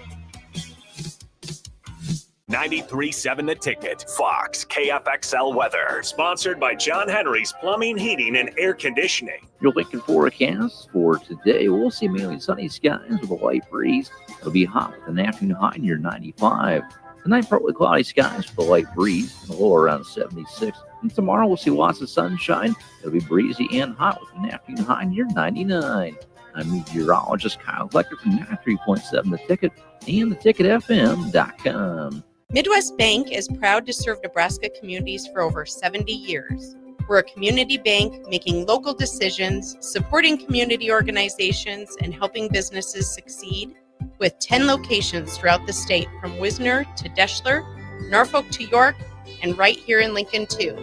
93.7 The Ticket, Fox, KFXL weather. Sponsored by John Henry's Plumbing, Heating, and Air Conditioning. Your Lincoln forecast for today, we'll see mainly sunny skies with a light breeze. It'll be hot with an afternoon high near 95. Tonight, partly cloudy skies with a light breeze and a low around 76. And tomorrow, we'll see lots of sunshine. It'll be breezy and hot with an afternoon high near 99. I'm meteorologist Kyle Lecker from 93.7 The Ticket and theticketfm.com. Midwest Bank is proud to serve Nebraska communities for over 70 years. We're a community bank making local decisions, supporting community organizations, and helping businesses succeed with 10 locations throughout the state from Wisner to Deschler, Norfolk to York, and right here in Lincoln too.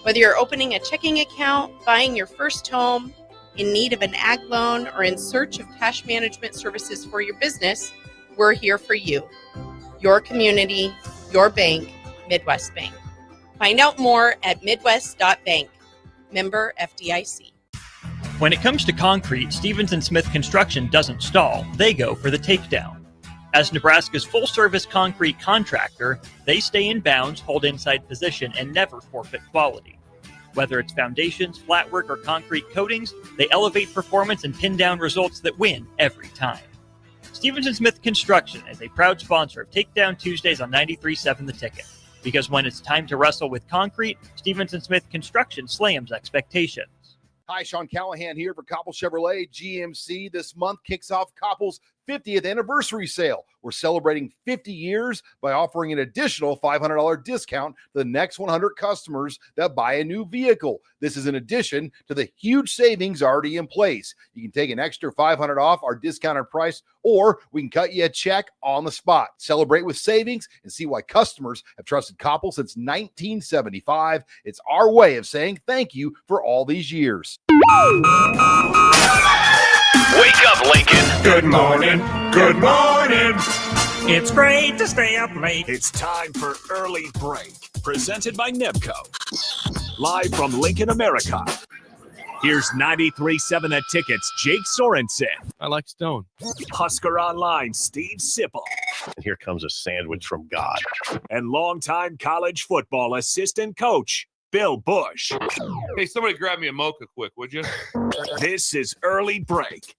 Whether you're opening a checking account, buying your first home, in need of an ag loan, or in search of cash management services for your business, we're here for you. Your community, your bank, Midwest Bank. Find out more at midwest.bank. Member FDIC. When it comes to concrete, Stevens & Smith Construction doesn't stall. They go for the takedown. As Nebraska's full-service concrete contractor, they stay in bounds, hold inside position, and never forfeit quality. Whether it's foundations, flatwork, or concrete coatings, they elevate performance and pin down results that win every time. Stevens & Smith Construction is a proud sponsor of Takedown Tuesdays on 93.7 The Ticket. Because when it's time to wrestle with concrete, Stevens & Smith Construction slams expectations. Hi, Sean Callahan here for Koppel Chevrolet GMC. This month kicks off Koppel's 50th anniversary sale. We're celebrating 50 years by offering an additional $500 discount to the next 100 customers that buy a new vehicle. This is in addition to the huge savings already in place. You can take an extra $500 off our discounted price, or we can cut you a check on the spot. Celebrate with savings and see why customers have trusted Koppel since 1975. It's our way of saying thank you for all these years. Wake up, Lincoln. Good morning. Good morning. It's great to stay up late. It's time for Early Break, presented by Nebco. Live from Lincoln, America. Here's 93.7 The Ticket's Jake Sorensen. I like Stone. Husker Online, Steve Sipple. And here comes a sandwich from God. And longtime college football assistant coach, Bill Busch. Hey, somebody grab me a mocha quick, would you? This is Early Break.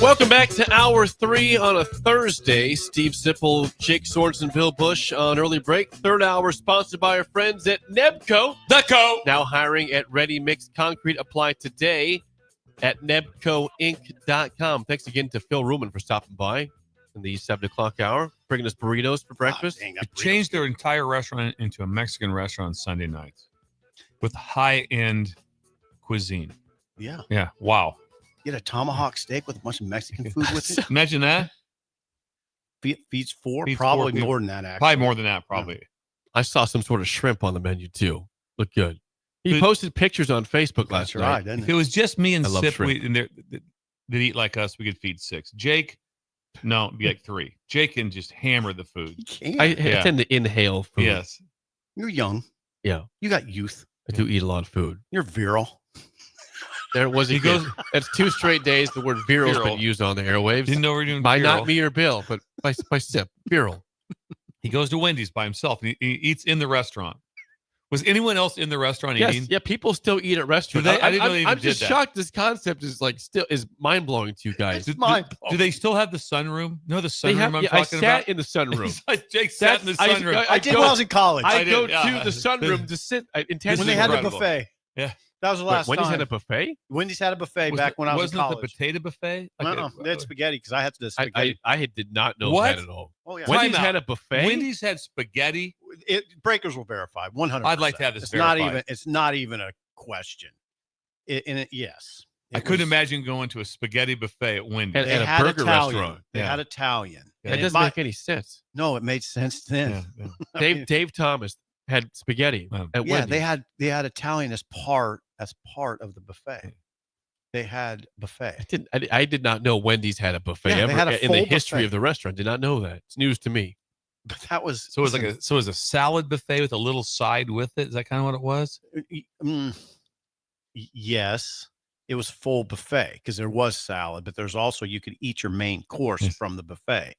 Welcome back to Hour 3 on a Thursday. Steve Sipple, Jake Sorensen, Bill Busch on Early Break. Third hour sponsored by our friends at Nebco. Now hiring at Ready Mixed Concrete. Apply today at nebcoinc.com. Thanks again to Phil Rulman for stopping by in the 7 o'clock hour, bringing us burritos for breakfast. They changed their entire restaurant into a Mexican restaurant Sunday nights with high-end cuisine. Yeah. Yeah. Wow. Get a tomahawk steak with a bunch of Mexican food with it. Imagine that. Feeds four, Feeds probably four more than that, actually. Probably more than that, probably. Yeah. I saw some sort of shrimp on the menu, too. Looked good. He posted pictures on Facebook last night. If it was just me and I love Sip shrimp. that eat like us, we could feed 6. Jake, no, it'd be like 3. Jake can just hammer the food. I tend to inhale food. Yes. You're young. Yeah. You got youth. I do eat a lot of food. You're virile. There was He goes- That's 2 straight days the word virile has been Virile. used on the airwaves. Didn't know we were doing by virile. not me or Bill, but by Sip. Virile. He goes to Wendy's by himself and he eats in the restaurant. Was anyone else in the restaurant Yes, eating? yeah, people still eat at restaurants. Do they? I didn't know they even I'm just did that. shocked this concept is mind blowing to you guys. Do they still have the sunroom? No, the sunroom I'm I talking sat about? in the sunroom. Jake sat in the sunroom. I did when I was in college. I did, go yeah. to the sunroom to sit. When they had the buffet. Yeah. That was the last Wendy's time. had a buffet? Wendy's had a buffet back when I was in Wasn't college. it the potato buffet? They had spaghetti because I had the spaghetti. I did not know What? that at all. Oh, yeah. Wendy's Time had out. a buffet? Wendy's had spaghetti. Breakers will verify 100%. I'd like to have this It's verified. It's not even a question. Yes. I couldn't imagine going to a spaghetti buffet at Wendy's. They had Italian. They had Italian. That And doesn't make any sense. No, it made sense then. Dave Thomas had spaghetti at Yeah, Wendy's. they had Italian as part of the buffet. they had buffet. I did not know Wendy's had a buffet Yeah, they had a in the full history buffet. of the restaurant. Did not know that. It's news to me. But that was So it was a salad buffet with a little side with it. Is that kind of what it was? Yes, it was full buffet because there was salad, but there's also you could eat your main course from the buffet.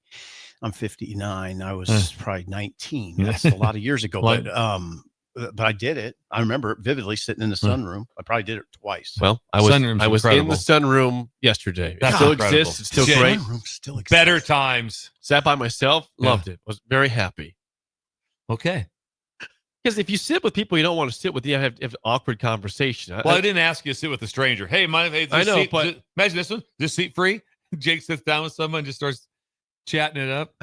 I'm 59. I was probably 19. That's a lot of years ago, but I did it. I remember it vividly sitting in the sunroom. I probably did it twice. Well, I was in incredible. the sunroom yesterday. It That's still incredible. exists. It's still Jay, great. Sunroom still exists. Better times. Sat by myself. Loved it. Was very happy. Okay. Because if you sit with people you don't want to sit with, you have an awkward conversation. Well, I didn't ask you to sit with a stranger. Hey, I know, but imagine this one. This seat free. Jake sits down with someone and just starts chatting it up.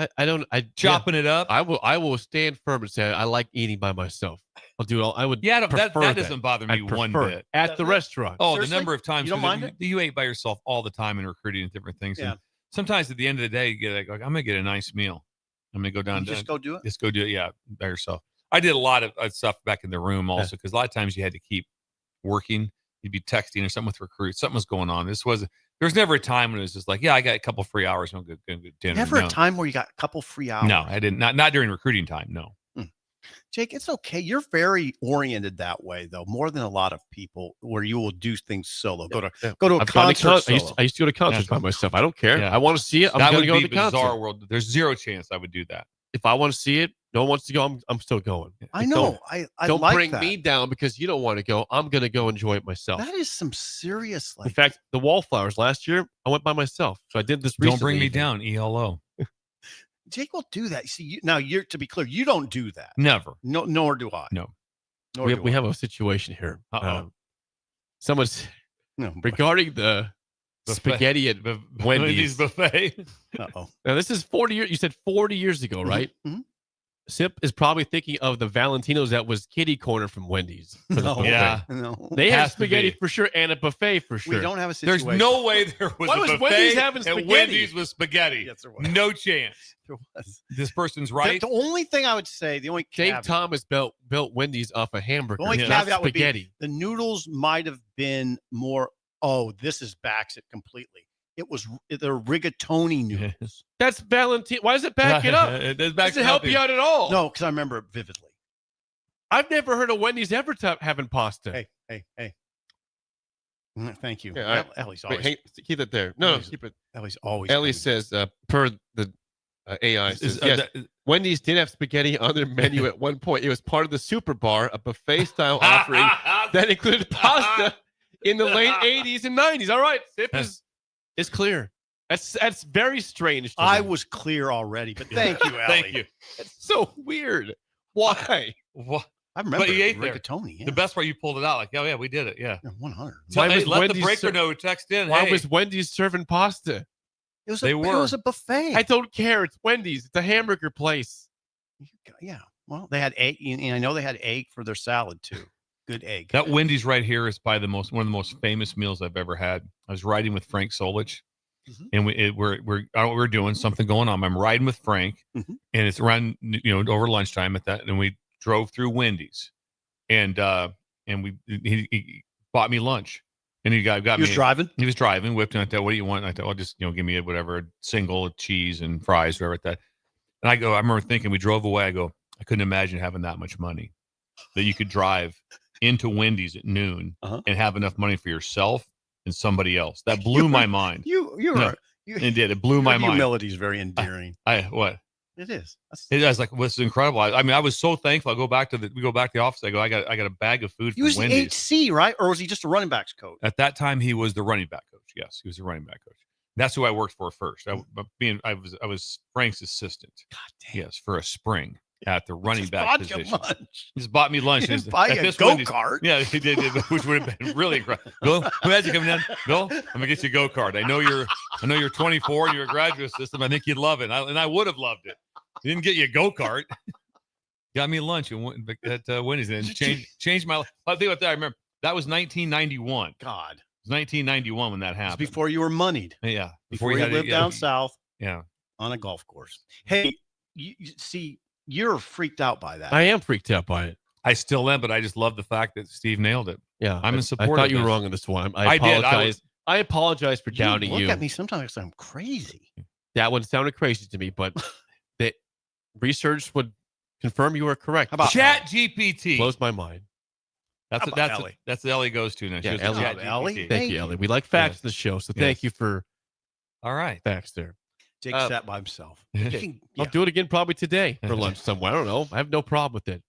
Chopping it up. I will stand firm and say I like eating by myself. I'll do it all. I would. Yeah, that prefer doesn't bother me one prefer bit. at the restaurant. Oh, Seriously? the number of times You don't mind it? you ate by yourself all the time in recruiting and different things. Yeah. And sometimes at the end of the day, you get like, I'm gonna get a nice meal. I'm gonna go down. You just go do it. Just go do it. Yeah, by yourself. I did a lot of stuff back in the room also because a lot of times you had to keep working. You'd be texting or something with recruits. Something was going on. There's never a time when it was just like, yeah, I got a couple free hours. I'm going to go dinner. Never a time where you got a couple free hours. No, I didn't. Not during recruiting time. No. Jake, it's okay. You're very oriented that way, though, more than a lot of people, where you will do things solo. Go to a concert. I used to go to concerts by myself. I don't care. Yeah. I want to see it. I'm that going would to go be to the bizarre concert. world. There's zero chance I would do that. If I want to see it, no one wants to go. I'm still going. I know. I don't like bring that. me down because you don't want to go. I'm going to go enjoy it myself. That is some serious. In fact, the Wallflowers last year, I went by myself. So I did this recently. Don't bring me down. ELO. Jake will do that. See, you're to be clear, you don't do that. Never. No, nor do I. No. We have a situation here. Someone's regarding the buffet. spaghetti at Wendy's buffet. Uh-oh. Now, this is 40 years. You said 40 years ago, right? Mm-hmm. Sip is probably thinking of the Valentinos that was kitty corner from Wendy's. No, yeah. No. They have Has to spaghetti be. for sure and a buffet for sure. We don't have a situation. There's no way there was Why a was buffet Wendy's having spaghetti? and Wendy's was spaghetti. Yes, there was. No chance. There was. This person's right. The only thing I would say, the only Dave caveat, Thomas built Wendy's off a hamburger. the only not caveat would spaghetti. be the noodles might have been more. Oh, this is backs it completely. It was the rigatoni noodles. That's Valentine. Why does it back it up? It does Does it help you out at all? No, because I remember it vividly. I've never heard of Wendy's ever having pasta. Hey. Thank you. Yeah, Ellie's Wait, always. keep it there. No, Ellie's- keep it. Ellie's always. Ellie coming. says, per the AI, says, yes, Wendy's did have spaghetti on their menu at one point. It was part of the Super Bar, a buffet-style offering that included pasta in the late 80s and 90s. All right, Sip is clear. That's very strange to I me. was clear already, but thank you, Ellie. Thank you. It's so weird. Why? What? I remember But you ate there. rigatoni. Yeah. The best part, you pulled it out. Like, oh yeah, we did it. Yeah. 100. So, Why hey, was let Wendy's the breaker ser- know. Text in. Why Hey, was Wendy's serving pasta? It was They It were. was a buffet. I don't care. It's Wendy's. It's a hamburger place. Yeah. Well, they had egg, and I know they had egg for their salad too. Good egg. that Wendy's right here is probably one of the most famous meals I've ever had. I was riding with Frank Solich, and we're I don't know what we're doing, something going on. I'm riding with Frank, and it's around over lunchtime at that, and we drove through Wendy's, and he bought me lunch, and he got He me. was driving. He was driving, whipped, and I thought, "What do you want?" And I thought, "Well, just give me whatever, a single cheese and fries, whatever that." And I remember thinking, we drove away. I go, I couldn't imagine having that much money that you could drive into Wendy's at noon and have enough money for yourself and somebody else. That blew my mind. It did. It blew my mind. Humility is very endearing. What? It is. I was like, "This is incredible." I mean, I was so thankful. We go back to the office. I go, I got a bag of food He from was Wendy's. the HC, right? Or was he just a running backs coach? At that time, he was the running back coach. Yes, he was the running back coach. That's who I worked for first. I was Frank's assistant. God damn. Yes, for a spring at the running Just back bought you position. lunch. He just bought me lunch. He didn't At buy you a this Wendy's- go-kart. Yeah, he did, which would have been really incredible. Bill, who has you coming down? Bill, I'm gonna get you a go-kart. I know you're 24 and you're a graduate system. I think you'd love it. And I would have loved it. He didn't get you a go-kart. Got me lunch at Wendy's and changed my life. I think about that. I remember that was 1991. God. It was 1991 when that happened. Before you were moneyed. Yeah. Before you lived down south. Yeah. On a golf course. Hey, you see, you're freaked out by that. I am freaked out by it. I still am, but I just love the fact that Steve nailed it. Yeah, I'm in support. I thought of you were this. wrong on this one. I apologize. I apologize for doubting you. Look at me sometimes I'm crazy. That one sounded crazy to me, but the research would confirm you are correct. How about Chat GPT? Blows my mind. That's Ellie? that's the Ellie goes to now. She Yeah, goes to Ellie. Chat Ellie? GPT. Thank you, Ellie. We like facts in the show, so thank Yes. you for All right. facts there. Jake sat by himself. Okay. I'll do it again probably today for lunch somewhere. I don't know. I have no problem with it.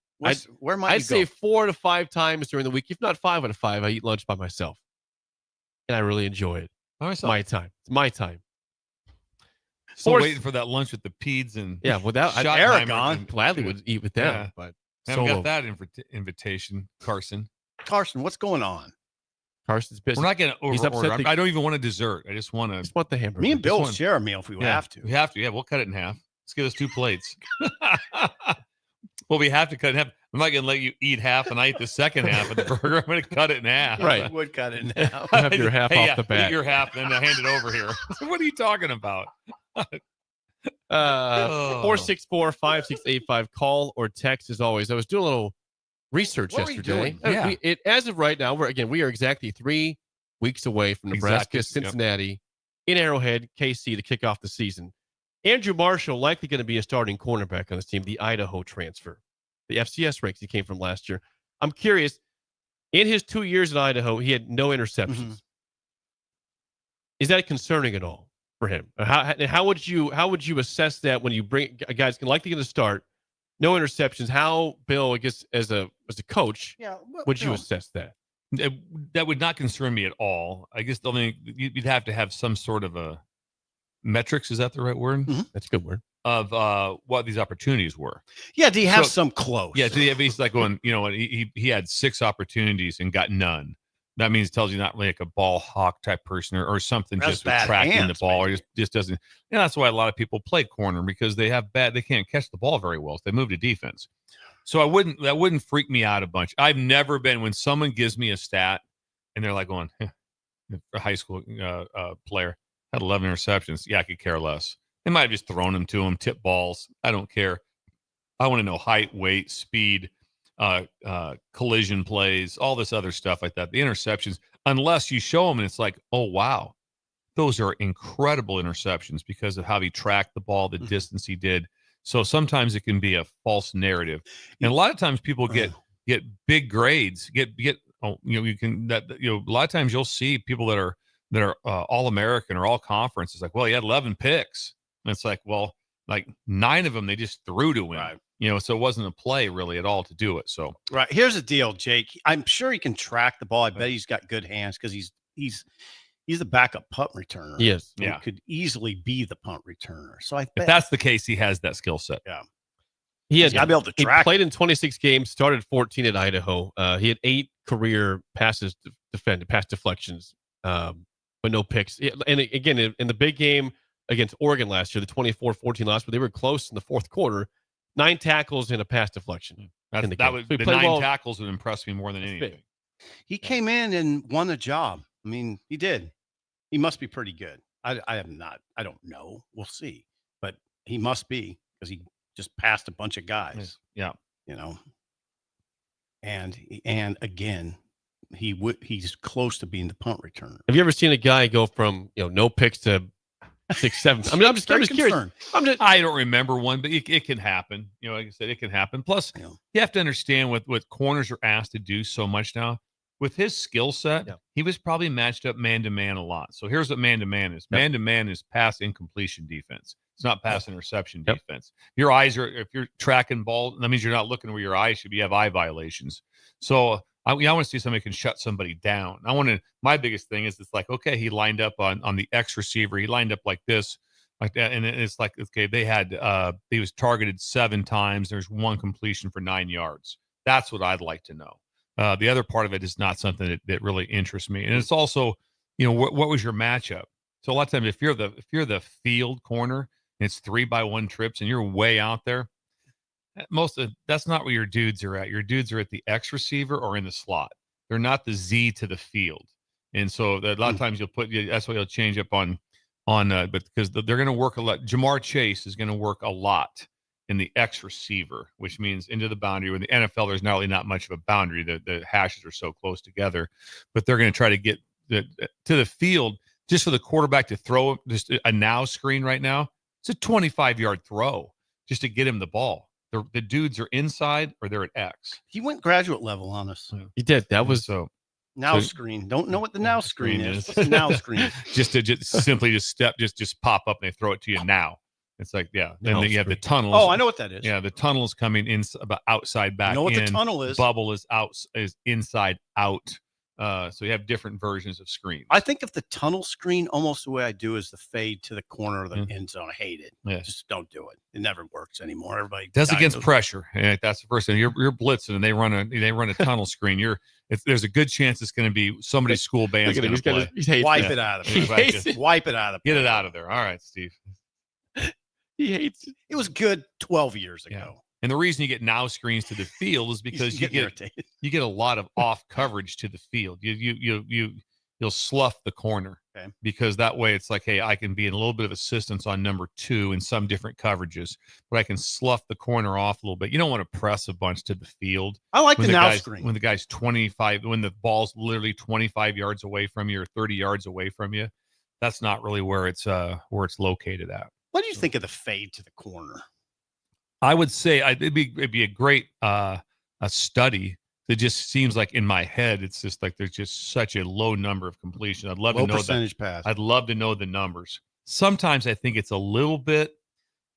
Where might I'd you say go? 4 to 5 times during the week, if not 5 out of 5, I eat lunch by myself. And I really enjoy it. It's my time. It's my time. Still Fourth- waiting for that lunch with the peds and Yeah, without Schottenheimer Eric and- gladly would eat with them, Yeah. but haven't solo. got that invitation, Carson. Carson, what's going on? Carson's busy. We're not going to He's over order. upset that- I don't even want a dessert. I just want to. Just want the hamburger. Me and Bill will one. share a meal if we have to. We have to. Yeah, we'll cut it in half. Let's give us 2 plates. Well, we have to cut it in half. I'm not going to let you eat half and I eat the second half of the burger. I'm going to cut it in half. Right. I would cut it in half. Have your half Hey, off the bat. Eat your half, then I hand it over here. What are you talking about? 464-5685. Call or text as always. I was doing a little research What were you yesterday. doing? Yeah. As of right now, we are exactly 3 weeks away from Nebraska, Exactly, yep. Cincinnati, in Arrowhead, KC to kick off the season. Andrew Marshall likely going to be a starting cornerback on this team, the Idaho transfer, the FCS ranks he came from last year. I'm curious, in his 2 years in Idaho, he had no interceptions. Mm-hmm. Is that concerning at all for him? How would you assess that when you bring a guy's likely going to start, no interceptions? How, Bill, I guess as a coach, would you assess that? That would not concern me at all. I guess the only you'd have to have some sort of a metrics. Is that the right word? Mm-hmm. That's a good word. Of what these opportunities were. Yeah, do you have some close? Yeah, so he's like going, he had 6 opportunities and got none. That means it tells you not really like a ball hawk type person or something That's just with bad tracking hands, the ball or just doesn't. That's why a lot of people play corner because they can't catch the ball very well. So they move to defense. So that wouldn't freak me out a bunch. I've never been when someone gives me a stat and they're like going, a high school player had 11 interceptions. Yeah, I could care less. They might have just thrown them to him, tip balls. I don't care. I want to know height, weight, speed, collision plays, all this other stuff like that. The interceptions, unless you show them and it's like, oh, wow, those are incredible interceptions because of how he tracked the ball, the distance he did. So sometimes it can be a false narrative. And a lot of times people get big grades, a lot of times you'll see people that are all-American or all conference. It's like, well, he had 11 picks. And it's like, well, like 9 of them, they just threw to him, Right. So it wasn't a play really at all to do it. So, Right. Here's the deal, Jake. I'm sure he can track the ball. I bet he's got good hands because he's the backup punt returner. Yes. He could easily be the punt returner. So I if bet that's the case, he has that skill set. Yeah. He gotta be able to track. He played in 26 games, started 14 at Idaho. He had 8 career passes defended, pass deflections, but no picks. And again, in the big game against Oregon last year, the 24-14 loss, but they were close in the fourth quarter. 9 tackles and a pass deflection. The 9 tackles would impress me more than anything. He came in and won the job. I mean, he did. He must be pretty good. I don't know. We'll see. But he must be because he just passed a bunch of guys. Yeah. And again, he's close to being the punt returner. Have you ever seen a guy go from no picks to 6, 7? I mean, I'm just curious. I don't remember one, but it can happen. Like I said, it can happen. Plus, you have to understand what corners are asked to do so much now. With his skill set, he was probably matched up man-to-man a lot. So here's what man-to-man is. Man-to-man is pass incompletion defense. It's not pass interception defense. Your eyes if you're tracking ball, that means you're not looking where your eyes should be. You have eye violations. So I want to see somebody can shut somebody down. My biggest thing is it's like, okay, he lined up on the X receiver. He lined up like this, like that. And it's like, okay, he was targeted 7 times. There's 1 completion for 9 yards. That's what I'd like to know. The other part of it is not something that really interests me. And it's also, what was your matchup? So a lot of times if you're the field corner and it's 3-by-1 trips and you're way out there, that's not where your dudes are at. Your dudes are at the X receiver or in the slot. They're not the Z to the field. And so a lot of times that's why you'll change up but because they're going to work a lot. Jamar Chase is going to work a lot in the X receiver, which means into the boundary. With the NFL, there's not really not much of a boundary. The hashes are so close together, but they're going to try to get to the field just for the quarterback to throw just a now screen right now. It's a 25-yard throw just to get him the ball. The dudes are inside or they're at X. He went graduate level on us. He did. That was so. Now screen. Don't know what the now screen is. What's the now screen? just simply just pop up and they throw it to you now. It's like, yeah. Then you have the tunnels. Oh, I know what that is. Yeah, the tunnel's coming in about outside back. You know what in. the tunnel is? Bubble is inside out. So you have different versions of screens. I think of the tunnel screen almost the way I do is the fade to the corner of the end zone. I hate it. Yeah. Just don't do it. It never works anymore. Everybody does against pressure. And that's the first thing. You're blitzing and they run a tunnel screen. There's a good chance it's going to be somebody's school band's going to play. Wipe it out of there. Wipe it out of there. Get it out of there. All right, Steve. He hates it. It was good 12 years ago. Yeah. And the reason you get now screens to the field is because you get a lot of off coverage to the field. You'll slough the corner because that way it's like, hey, I can be in a little bit of assistance on number 2 in some different coverages, but I can slough the corner off a little bit. You don't want to press a bunch to the field. I like the now screen. When the guy's 25, when the ball's literally 25 yards away from you or 30 yards away from you, that's not really where it's located at. What do you think of the fade to the corner? I would say it'd be a great a study. It just seems like in my head, it's just like there's just such a low number of completion. I'd love to know percentage pass. I'd love to know the numbers. Sometimes I think it's a little bit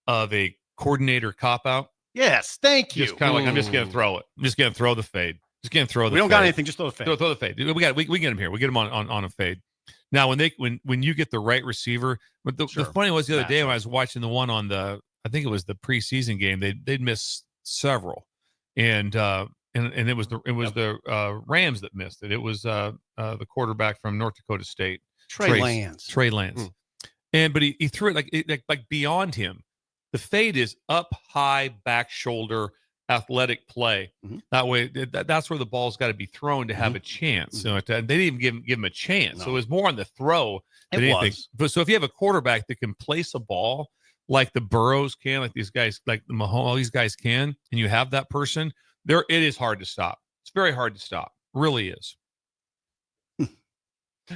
of a coordinator cop out. Yes, thank you. Just kind of like I'm just going to throw it. I'm just going to throw the fade. Just going to throw the. We don't fade. Got anything. Just throw the fade. Throw the fade. We get him here. We get him on a fade. Now when you get the right receiver, but the funny was the other day when I was watching the one on I think it was the preseason game, they'd missed several, and it was the Rams that missed it. It was the quarterback from North Dakota State, Trey Lance. But he threw it like beyond him. The fade is up high, back shoulder, athletic play. Mm-hmm. That way, that's where the ball's got to be thrown to have a chance. So they didn't even give him a chance. No. So it was more on the throw than anything. But so if you have a quarterback that can place a ball like the Burrows can, like these guys, like the Mahomes, all these guys can, and you have that person there, it is hard to stop. It's very hard to stop. Really is.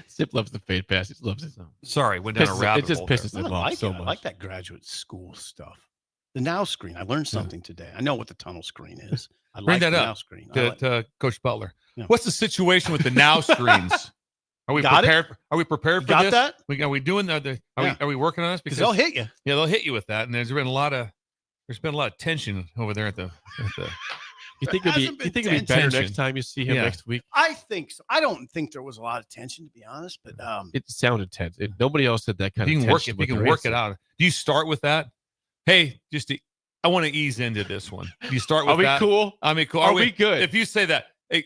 Sip loves the fade pass. He loves it. Sorry, went down a rabbit hole. It just pisses him off so much. I like that graduate school stuff. The now screen. I learned something today. I know what the tunnel screen is. I Bring like that the up now screen. to Coach Butler. Yeah. What's the situation with the now screens? Are we prepared? Are we prepared for this? That? Are we doing that? Are we working on this? Because they'll hit you. Yeah, they'll hit you with that. And there's been a lot of tension over there at the You think it'd be better next time you see him next week? I think so. I don't think there was a lot of tension, to be honest, but it sounded tense. Nobody else said that kind of tension. You can work it out. Do you start with that? Hey, I want to ease into this one. Do you start with that? Are we cool? I mean, cool. Are we good? If you say that, hey,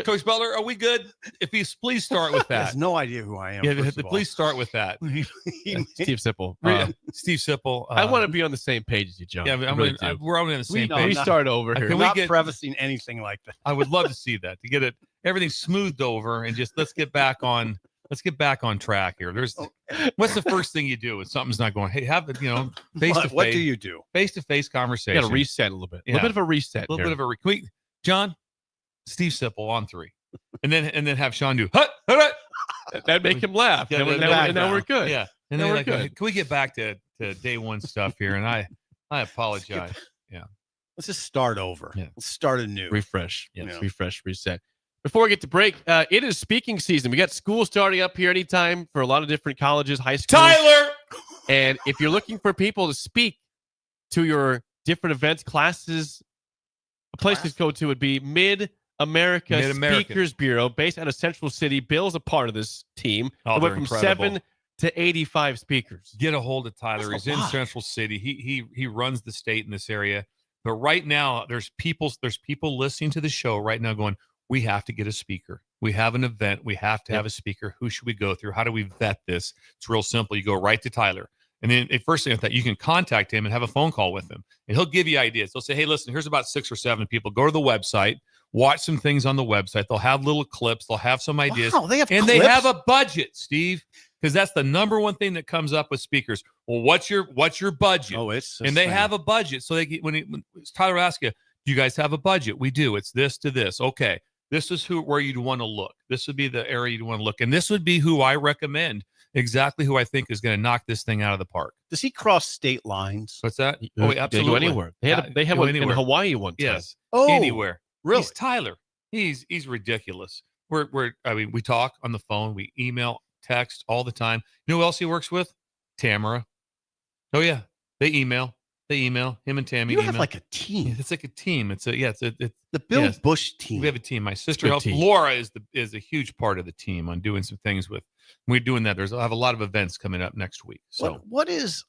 Coach Butler, are we good? If you please start with that. He has no idea who I am. Yeah, please start with that. Steve Sipple. Steve Sipple. I want to be on the same page as you, John. Yeah, we're on the same page. We start over here. We're not prefacing anything like that. I would love to see that, to get everything smoothed over and just let's get back on track here. What's the first thing you do if something's not going? Hey, have it, face to face. What do you do? Face-to-face conversation. You got to reset a little bit. A little bit of a reset. A little bit of a John, Steve Sipple on 3, and then have Sean do hut. That'd make him laugh. Yeah, and now we're good. Yeah, and then we're good. Can we get back to day one stuff here? And I apologize. Yeah, let's just start over. Yeah. Let's start anew. Refresh. Yes. Refresh. Reset. Before we get to break, it is speaking season. We got school starting up here anytime for a lot of different colleges, high schools. Tyler! And if you're looking for people to speak to your different events, classes, a place to go to would be Mid-America Speakers Bureau, based out of Central City. Bill's a part of this team. It went from 7 to 85 speakers. Get a hold of Tyler. He's in Central City. He runs the state in this area. But right now, there's people listening to the show right now going, we have to get a speaker. We have an event. We have to have a speaker. Who should we go through? How do we vet this? It's real simple. You go right to Tyler. And then first thing that you can contact him and have a phone call with him. And he'll give you ideas. He'll say, hey, listen, here's about 6 or 7 people. Go to the website. Watch some things on the website. They'll have little clips. They'll have some ideas. Wow, they have clips? They have a budget, Steve, because that's the number one thing that comes up with speakers. Well, what's your budget? Oh, it's they have a budget. So when Tyler asks you, do you guys have a budget? We do. It's this to this. Okay. this is where you'd want to look. This would be the area you'd want to look. And this would be who I recommend, exactly who I think is going to knock this thing out of the park. Does he cross state lines? What's that? Oh, absolutely. Go anywhere. They have one in Hawaii one time. Yes. Oh, anywhere. Really? He's Tyler. He's ridiculous. We talk on the phone, we email, text all the time. You know who else he works with? Tamara. Oh yeah. They email him and Tammy. You have like a team. It's like a team. It's the Bill Busch team. We have a team. My sister helps. Laura is a huge part of the team on doing some things with. We're doing that. I have a lot of events coming up next week. So what is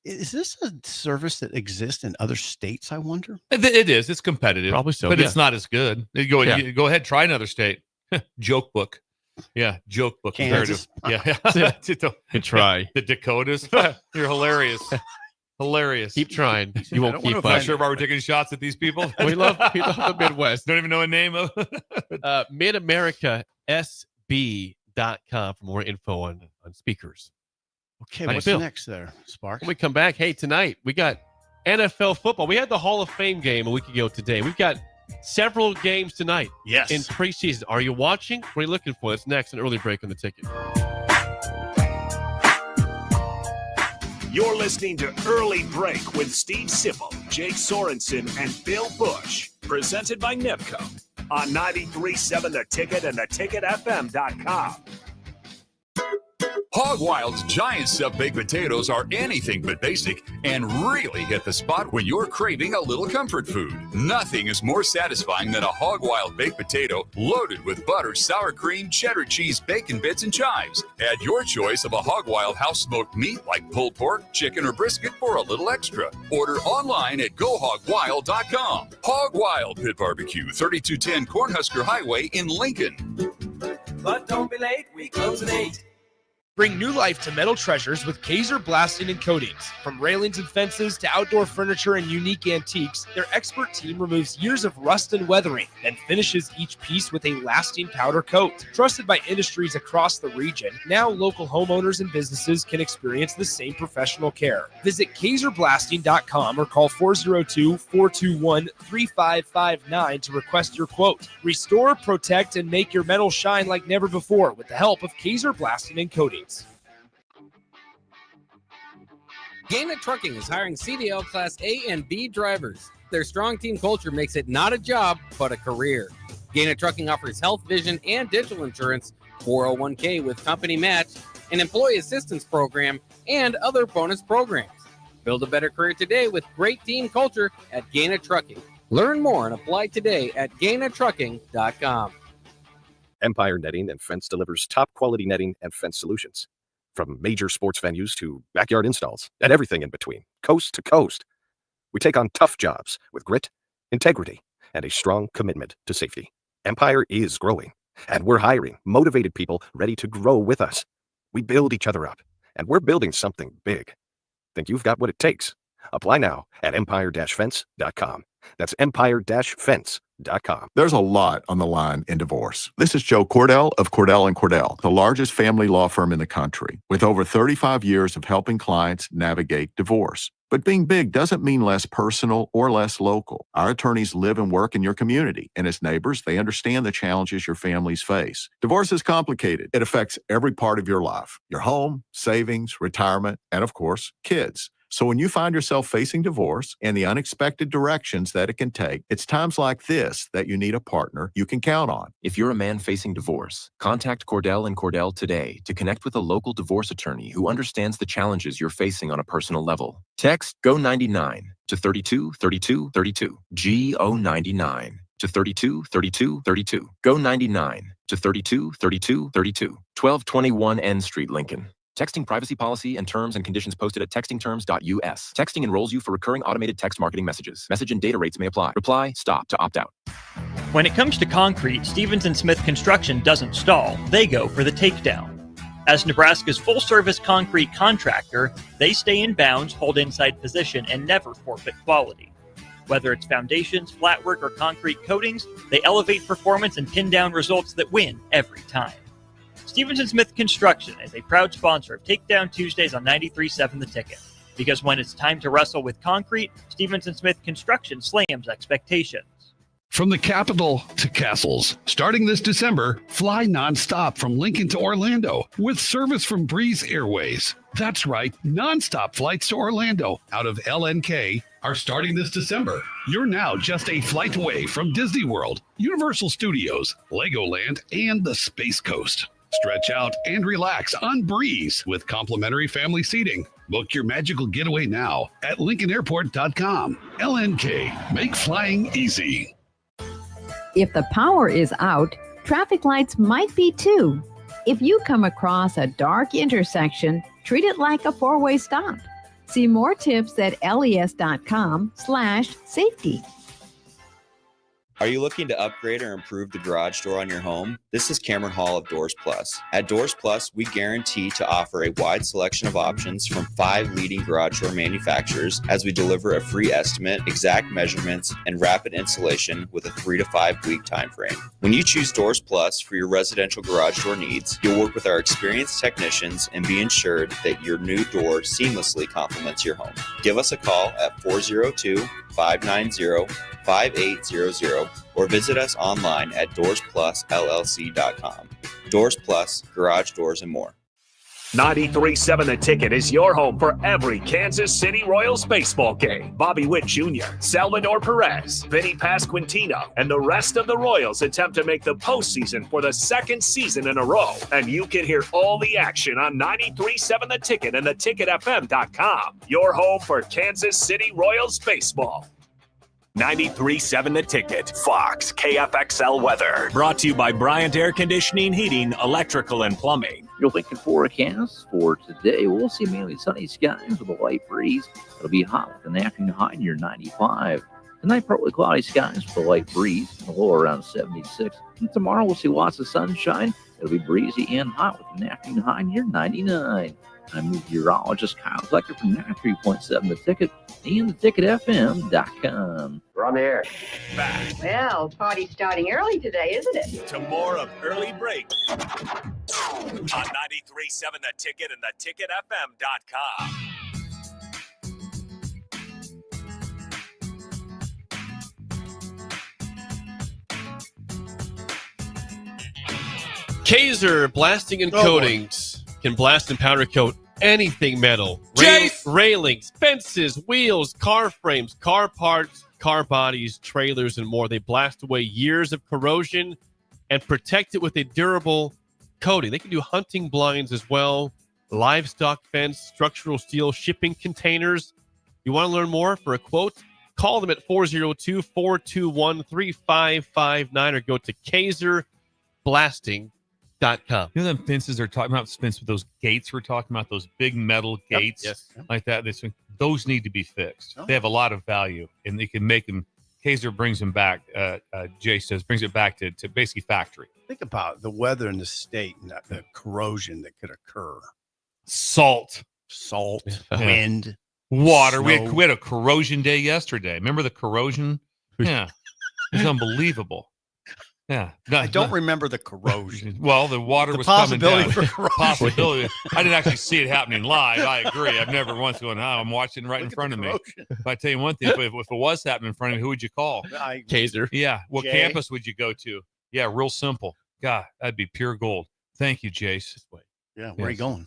this a service that exists in other states? I wonder. It is. It's competitive, probably so, but it's not as good. Go ahead, try another state. Joke book. Yeah, joke book. Kansas. Yeah. Try the Dakotas. You're hilarious. Hilarious. Keep trying. You won't keep. I'm sure why we're taking shots at these people. we love the Midwest. Don't even know a name of. MidAmericaSB.com for more info on speakers. Okay, what's next there, Sparks? When we come back, hey, tonight we got NFL football. We had the Hall of Fame game a week ago today. We've got several games tonight. Yes. In preseason. Are you watching? What are you looking for? That's next, an early break on the ticket. You're listening to Early Break with Steve Sipple, Jake Sorensen, and Bill Busch. Presented by NIPCO on 93.7 The Ticket and theticketfm.com. Hog Wild's giant stuffed baked potatoes are anything but basic and really hit the spot when you're craving a little comfort food. Nothing is more satisfying than a Hog Wild baked potato loaded with butter, sour cream, cheddar cheese, bacon bits, and chives. Add your choice of a Hog Wild house smoked meat like pulled pork, chicken, or brisket for a little extra. Order online at GoHogWild.com. Hog Wild Pit Barbecue, 3210 Cornhusker Highway in Lincoln. But don't be late, we close at 8. Bring new life to metal treasures with Kaiser Blasting and Coatings. From railings and fences to outdoor furniture and unique antiques, their expert team removes years of rust and weathering, then finishes each piece with a lasting powder coat. Trusted by industries across the region, now local homeowners and businesses can experience the same professional care. Visit KaiserBlasting.com or call 402-421-3559 to request your quote. Restore, protect, and make your metal shine like never before with the help of Kaiser Blasting and Coatings. Gaina Trucking is hiring CDL Class A and B drivers. Their strong team culture makes it not a job, but a career. Gaina Trucking offers health, vision, and dental insurance, 401k with company match, an employee assistance program, and other bonus programs. Build a better career today with great team culture at Gaina Trucking. Learn more and apply today at GainaTrucking.com. Empire Netting and Fence delivers top-quality netting and fence solutions. From major sports venues to backyard installs and everything in between, coast to coast. We take on tough jobs with grit, integrity, and a strong commitment to safety. Empire is growing, and we're hiring motivated people ready to grow with us. We build each other up, and we're building something big. Think you've got what it takes? Apply now at empire-fence.com. That's empire-fence.com. There's a lot on the line in divorce. This is Joe Cordell of Cordell & Cordell, the largest family law firm in the country, with over 35 years of helping clients navigate divorce. But being big doesn't mean less personal or less local. Our attorneys live and work in your community, and as neighbors, they understand the challenges your families face. Divorce is complicated. It affects every part of your life, your home, savings, retirement, and of course, kids. So when you find yourself facing divorce and the unexpected directions that it can take, it's times like this that you need a partner you can count on. If you're a man facing divorce, contact Cordell & Cordell today to connect with a local divorce attorney who understands the challenges you're facing on a personal level. Text GO99 to 323232. GO99 to 323232. GO99 to 323232. 1221 N Street, Lincoln. Texting privacy policy and terms and conditions posted at textingterms.us. Texting enrolls you for recurring automated text marketing messages. Message and data rates may apply. Reply, stop to opt out. When it comes to concrete, Stevens and Smith Construction doesn't stall. They go for the takedown. As Nebraska's full-service concrete contractor, they stay in bounds, hold inside position, and never forfeit quality. Whether it's foundations, flatwork, or concrete coatings, they elevate performance and pin down results that win every time. Stevens and Smith Construction is a proud sponsor of Takedown Tuesdays on 93.7 The Ticket. Because when it's time to wrestle with concrete, Stevens and Smith Construction slams expectations. From the capital to castles, starting this December, fly nonstop from Lincoln to Orlando with service from Breeze Airways. That's right, nonstop flights to Orlando out of LNK are starting this December. You're now just a flight away from Disney World, Universal Studios, Legoland, and the Space Coast. Stretch out and relax on Breeze with complimentary family seating. Book your magical getaway now at LincolnAirport.com. LNK, make flying easy. If the power is out, traffic lights might be too. If you come across a dark intersection, treat it like a four-way stop. See more tips at les.com/safety. Are you looking to upgrade or improve the garage door on your home? This is Cameron Hall of Doors Plus. At Doors Plus, we guarantee to offer a wide selection of options from 5 leading garage door manufacturers as we deliver a free estimate, exact measurements, and rapid installation with a 3 to 5 week time frame. When you choose Doors Plus for your residential garage door needs, you'll work with our experienced technicians and be ensured that your new door seamlessly complements your home. Give us a call at 402-590-5800 or visit us online at DoorsPlusLLC.com. Doors Plus, garage doors, and more. 93.7 The Ticket is your home for every Kansas City Royals baseball game. Bobby Witt Jr., Salvador Perez, Vinny Pasquantino, and the rest of the Royals attempt to make the postseason for the second season in a row. And you can hear all the action on 93.7 The Ticket and theticketfm.com. Your home for Kansas City Royals baseball. 93.7 The Ticket, Fox, KFXL weather. Brought to you by Bryant Air Conditioning, Heating, Electrical, and Plumbing. Your Lincoln forecast for today, we'll see mainly sunny skies with a light breeze. It'll be hot with an afternoon high near 95. Tonight, partly cloudy skies with a light breeze, and a low around 76. And tomorrow, we'll see lots of sunshine. It'll be breezy and hot with an afternoon high near 99. I'm meteorologist Kyle Flecker from 93.7 The Ticket and theticketfm.com. We're on the air. Back Well, party's starting early today, isn't it? to more of Early Break on 93.7 The Ticket and theticketfm.com. Kaiser Blasting and Coatings can blast and powder coat anything metal. Railings, fences, wheels, car frames, car parts, car bodies, trailers, and more. They blast away years of corrosion and protect it with a durable coating. They can do hunting blinds as well, livestock fence, structural steel, shipping containers. You want to learn more? For a quote, call them at 402-421-3559 or go to KaiserBlasting.com. You know them fences they're talking about, fence with those gates we're talking about, those big metal gates like that. Those need to be fixed. They have a lot of value, and they can make them. Kaiser brings them back. Jay says brings it back to basically factory. Think about the weather in the state and the corrosion that could occur. Salt, wind, water. snow. We had a corrosion day yesterday. Remember the corrosion? Yeah, it was unbelievable. Yeah, I don't remember the corrosion. Well, the water was coming down. Possibility. I didn't actually see it happening live. I agree. I've never once gone, I'm watching right in front of me. But I tell you one thing, if it was happening in front of me, who would you call? Kaiser. Yeah. What Jay? campus would you go to? Yeah, real simple. God, that'd be pure gold. Thank you, Jace. Yeah, where are you going?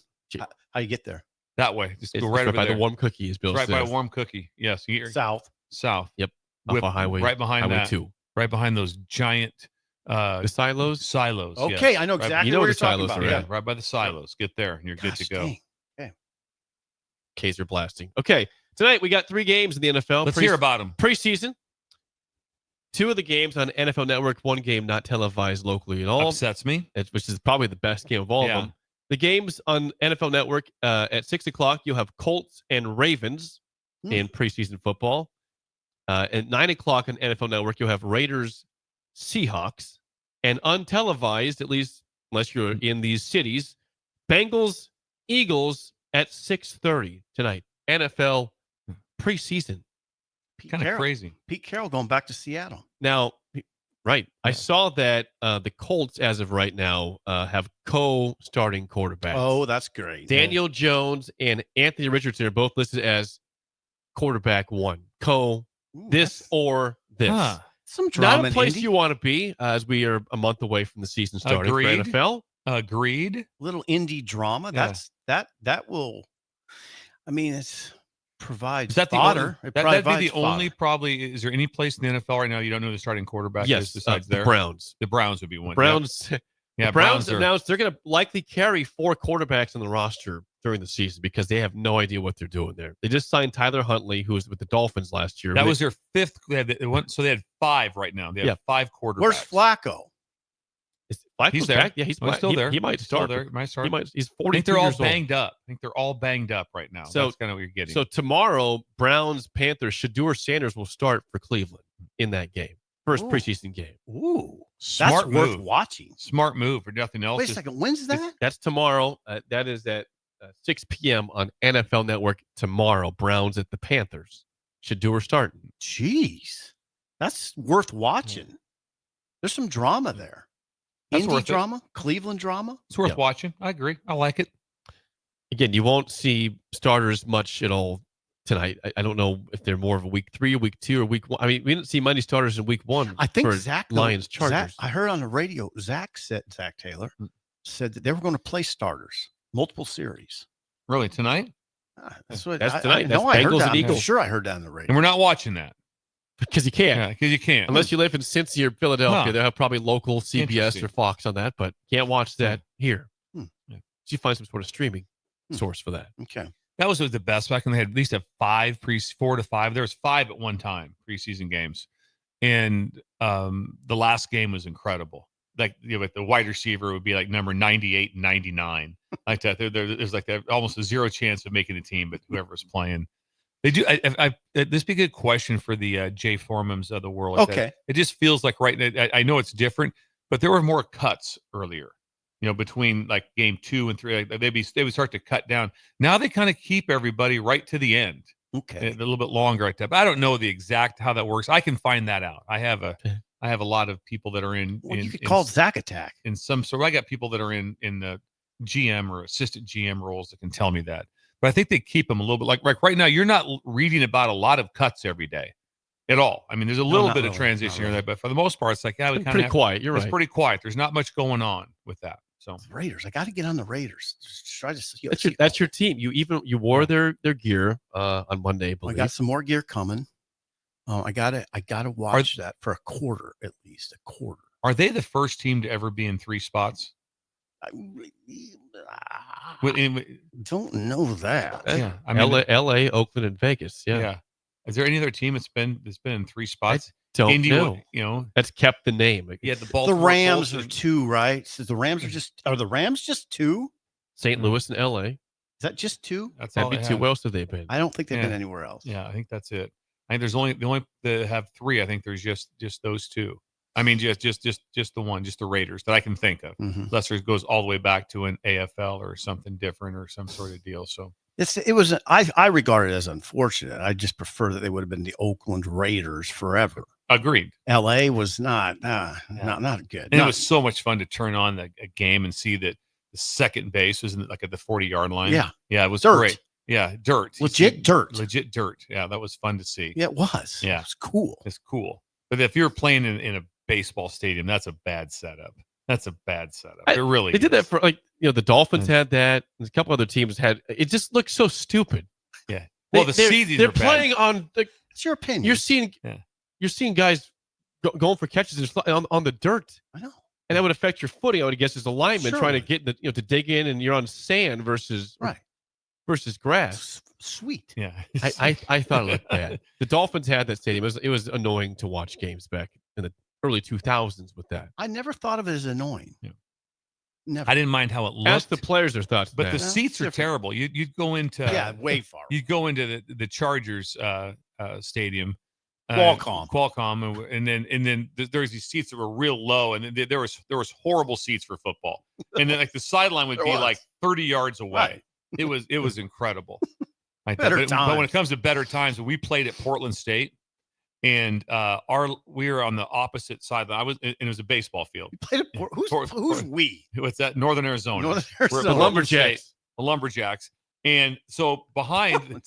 How you get there? That way. Just It's go right over by there. the Warm Cookie, as Bill Right says. by Warm Cookie. Yes. South. Yep. Off of Highway. Right behind Highway that. 2. Right behind those giant the silos. Okay, I know exactly where you're talking about. Yeah, right by the silos. Get there, and you're good to go. Dang. Okay. Kaiser Blasting. Okay, tonight we got 3 games in the NFL. Let's hear about them. Preseason. 2 of the games on NFL Network. 1 game not televised locally at all. Upsets me. Which is probably the best game of all of them. The games on NFL Network at 6 o'clock, you'll have Colts and Ravens in preseason football. At 9 o'clock on NFL Network, you'll have Raiders, Seahawks, and untelevised, at least unless you're in these cities, Bengals, Eagles at 6:30 tonight. NFL preseason. Kind of crazy. Pete Carroll going back to Seattle. Now, right. I saw that the Colts, as of right now, have co-starting quarterbacks. Oh, that's great. Daniel Jones and Anthony Richardson are both listed as quarterback 1. This or this. Some drama. Not a place Indy. you want to be, as we are a month away from the season starting for NFL. Agreed. Little indie drama. Yeah. That will. I mean, it's provides Is that fodder. that'd be the only probably. Is there any place in the NFL right now you don't know the starting quarterback is besides the there? Browns. The Browns would be one. Browns. Yep. The Yeah, Browns are- announced they're going to likely carry 4 quarterbacks on the roster during the season because they have no idea what they're doing there. They just signed Tyler Huntley, who was with the Dolphins last year. That was their 5th. So they had 5 right now. They have 5 quarterbacks. Where's Flacco? He's there. Back? Yeah, he's still there. He might start. There. He might start. He's 42 I think they're all years old. banged up. I think they're all banged up right now. So that's kind of what you're getting. So tomorrow, Browns, Panthers, Shedeur Sanders will start for Cleveland in that game. First preseason game. Ooh, Smart that's worth move. watching. Smart move for nothing else. Wait a second. When's that? That's tomorrow. That is at 6 p.m. on NFL Network tomorrow. Browns at the Panthers. Shedeur starting. Jeez, that's worth watching. There's some drama there. That's Indy worth it. drama, Cleveland drama. It's worth watching. I agree. I like it. Again, you won't see starters much at all tonight. I don't know if they're more of a week 3 or week 2 or week 1. I mean, we didn't see Monday starters in week 1. I think for Zach Lions Chargers. Zach, I heard on the radio. Zach Taylor said that they were going to play starters, multiple series. Really tonight? That's what. That's I tonight. know. That's I heard Bengals that. and Eagles. I'm sure I heard that on the radio. And we're not watching that because you can't. Yeah, because you can't. Unless you live in Cincy or Philadelphia, Huh. they'll have probably local CBS Interesting. or Fox on that, but can't watch that here. Hmm. Yeah. So you find some sort of streaming source for that. Okay. That was the best back when they had at least 4 to 5. There was 5 at one time preseason games, and the last game was incredible. Like like the wide receiver would be like number 98 and 99, like that. There's like almost a 0 chance of making a team, but whoever was playing, they do. This be a good question for the Jay Formans of the world. Like Okay. that. It just feels like right now. I know it's different, but there were more cuts earlier. Between like game 2 and 3, like they would start to cut down. Now they kind of keep everybody right to the end. Okay. A little bit longer like that. But I don't know the exact how that works. I can find that out. I have a lot of people that are in. Well, you could call it Zach Attack. In some sort. I got people that are in the GM or assistant GM roles that can tell me that. But I think they keep them a little bit like right now. You're not reading about a lot of cuts every day at all. I mean, there's a little not bit of really, transition not here, but for the most part, it's like It's pretty quiet. You're It's right. pretty quiet. There's not much going on with that. So Raiders. I got to get on the Raiders. Just try to see. That's your team. You wore their gear on Monday. I I believe. got some more gear coming. I gotta watch that for a quarter at least. A quarter. are they the first team to ever be in 3 spots? Don't know that. Yeah, I mean, LA, Oakland, and Vegas. Yeah. Is there any other team that's been in 3 spots? Don't Indy, know. That's kept the name. Yeah, the The Baltimore Rams Colts are 2, right? So the Rams are the Rams just 2? St. Louis and LA. Is that just 2? That's That'd all be they 2. have. Where else have they been? I don't think they've Yeah. been anywhere else. Yeah, I think that's it. I think there's the only that have 3. I think there's just those 2. I mean, just the one, just the Raiders that I can think of. Mhm. Unless it goes all the way back to an AFL or something different or some sort of deal. So I regard it as unfortunate. I just prefer that they would have been the Oakland Raiders forever. agreed. LA was not good. And it was so much fun to turn on a game and see that the second base was like at the 40-yard line. Yeah. Yeah, it was Dirt. great. Yeah, dirt. Legit dirt. Legit dirt. Yeah, that was fun to see. Yeah, it was. Yeah. It was cool. It's cool. But if you're playing in a baseball stadium, that's a bad setup. That's a bad setup. It really They did that is. for the Dolphins had that. And a couple other teams had. It just looks so stupid. Yeah. Well, the seedings they're are bad. playing on. It's your opinion. You're seeing guys going for catches on the dirt. I know. And that would affect your footing. I would guess as a lineman trying to Surely. get to dig in, and you're on sand versus grass. Sweet. Yeah. I thought it looked bad. The Dolphins had that stadium. It was annoying to watch games back in the early 2000s with that. I never thought of it as annoying. Yeah. Never. I didn't mind how it looked. Ask the players their thoughts. But the Matt. seats are terrible. You'd go into way far. You'd go into the Chargers stadium, Qualcomm, and then there's these seats that were real low, and then there was horrible seats for football, and then like the sideline would There be was. like 30 yards away. Right. It was incredible. Like Better that. But when times. it comes to better times, we played at Portland State, and we were on the opposite side. And it was a baseball field. Played at who's we? What's that? Northern Arizona. Northern We're at Arizona. Portland Lumberjacks. State, the Lumberjacks. And so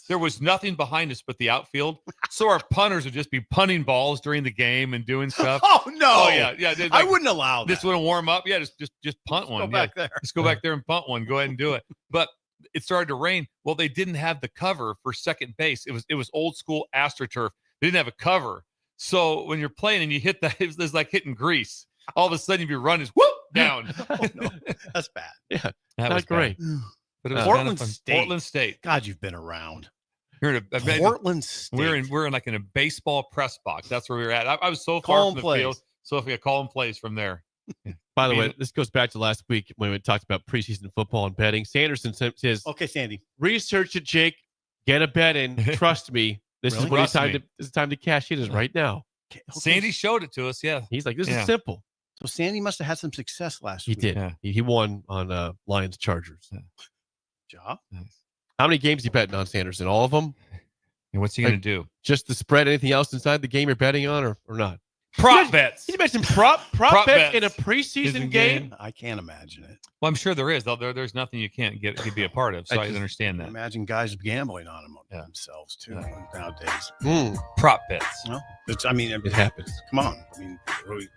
there was nothing behind us but the outfield. So our punters would just be punting balls during the game and doing stuff. Oh no! Oh yeah. I wouldn't allow that. Just want to warm up. Yeah, just punt one. Go back there. Just go back there and punt one. Go ahead and do it. But it started to rain. Well, they didn't have the cover for second base. It was old school AstroTurf. They didn't have a cover. So when you're playing and you hit that, it was like hitting grease. All of a sudden, if you run, is whoop down. Oh, no. That's bad. Yeah, that was great. But it was Portland fun. State. Portland State. God, you've been around. You're in Portland State. We're in like in a baseball press box. That's where we were at. I was so far Calling from the plays. field. So if we could call and plays from there. By the way, this goes back to last week when we talked about preseason football and betting. Sanderson says, "Okay, Sandy, research it, Jake. Get a bet in. Trust me. This is what this is time to cash in is right now." Okay. Sandy showed it to us. Yeah, he's like, "This is simple." So Sandy must have had some success last He week. did. Yeah. He won on Lions Chargers. Job. How many games you betting on, Sanderson? All of them? And what's he going to do? Just the spread? Anything else inside the game you're betting on or not? Prop bets. You mentioned prop bets in a preseason game? I can't imagine it. Well, I'm sure there is. There's nothing you can't be a part of. So I understand that. Imagine guys gambling on themselves too nowadays. Prop bets. No, it happens. Come on. I mean, really,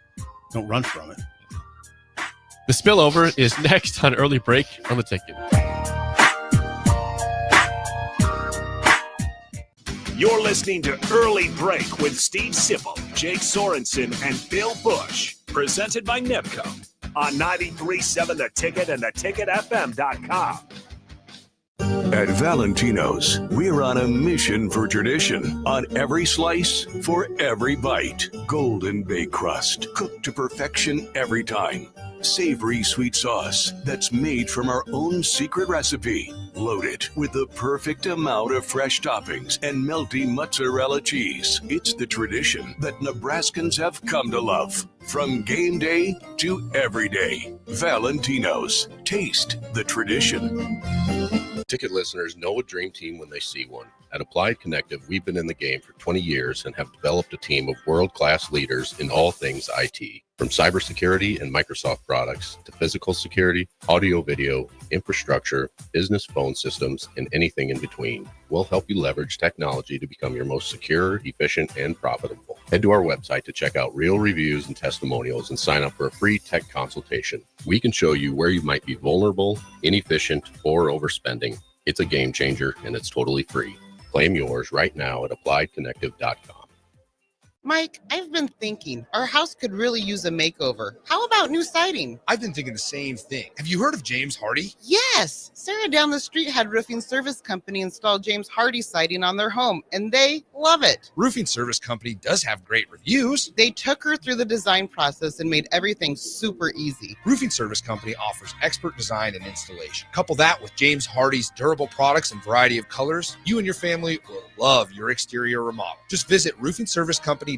don't run from it. The spillover is next on Early Break on the Ticket. You're listening to Early Break with Steve Sipple, Jake Sorensen, and Bill Busch. Presented by NIPCO on 93.7 The Ticket and theticketfm.com. At Valentino's, we're on a mission for tradition. On every slice, for every bite. Golden baked crust, cooked to perfection every time. Savory sweet sauce that's made from our own secret recipe. Loaded with the perfect amount of fresh toppings and melty mozzarella cheese. It's the tradition that Nebraskans have come to love. From game day to every day. Valentino's. Taste the tradition. Ticket listeners know a dream team when they see one. At Applied Connective, we've been in the game for 20 years and have developed a team of world-class leaders in all things IT. From cybersecurity and Microsoft products to physical security, audio-video, infrastructure, business phone systems, and anything in between. We'll help you leverage technology to become your most secure, efficient, and profitable. Head to our website to check out real reviews and testimonials and sign up for a free tech consultation. We can show you where you might be vulnerable, inefficient, or overspending. It's a game changer, and it's totally free. Claim yours right now at appliedconnective.com. Mike, I've been thinking our house could really use a makeover. How about new siding? I've been thinking the same thing. Have you heard of James Hardy? Yes. Sarah down the street had Roofing Service Company install James Hardy siding on their home, and they love it. Roofing Service Company does have great reviews. They took her through the design process and made everything super easy. Roofing Service Company offers expert design and installation. Couple that with James Hardy's durable products and variety of colors, you and your family will love your exterior remodel. Just visit roofingservicecompany.com.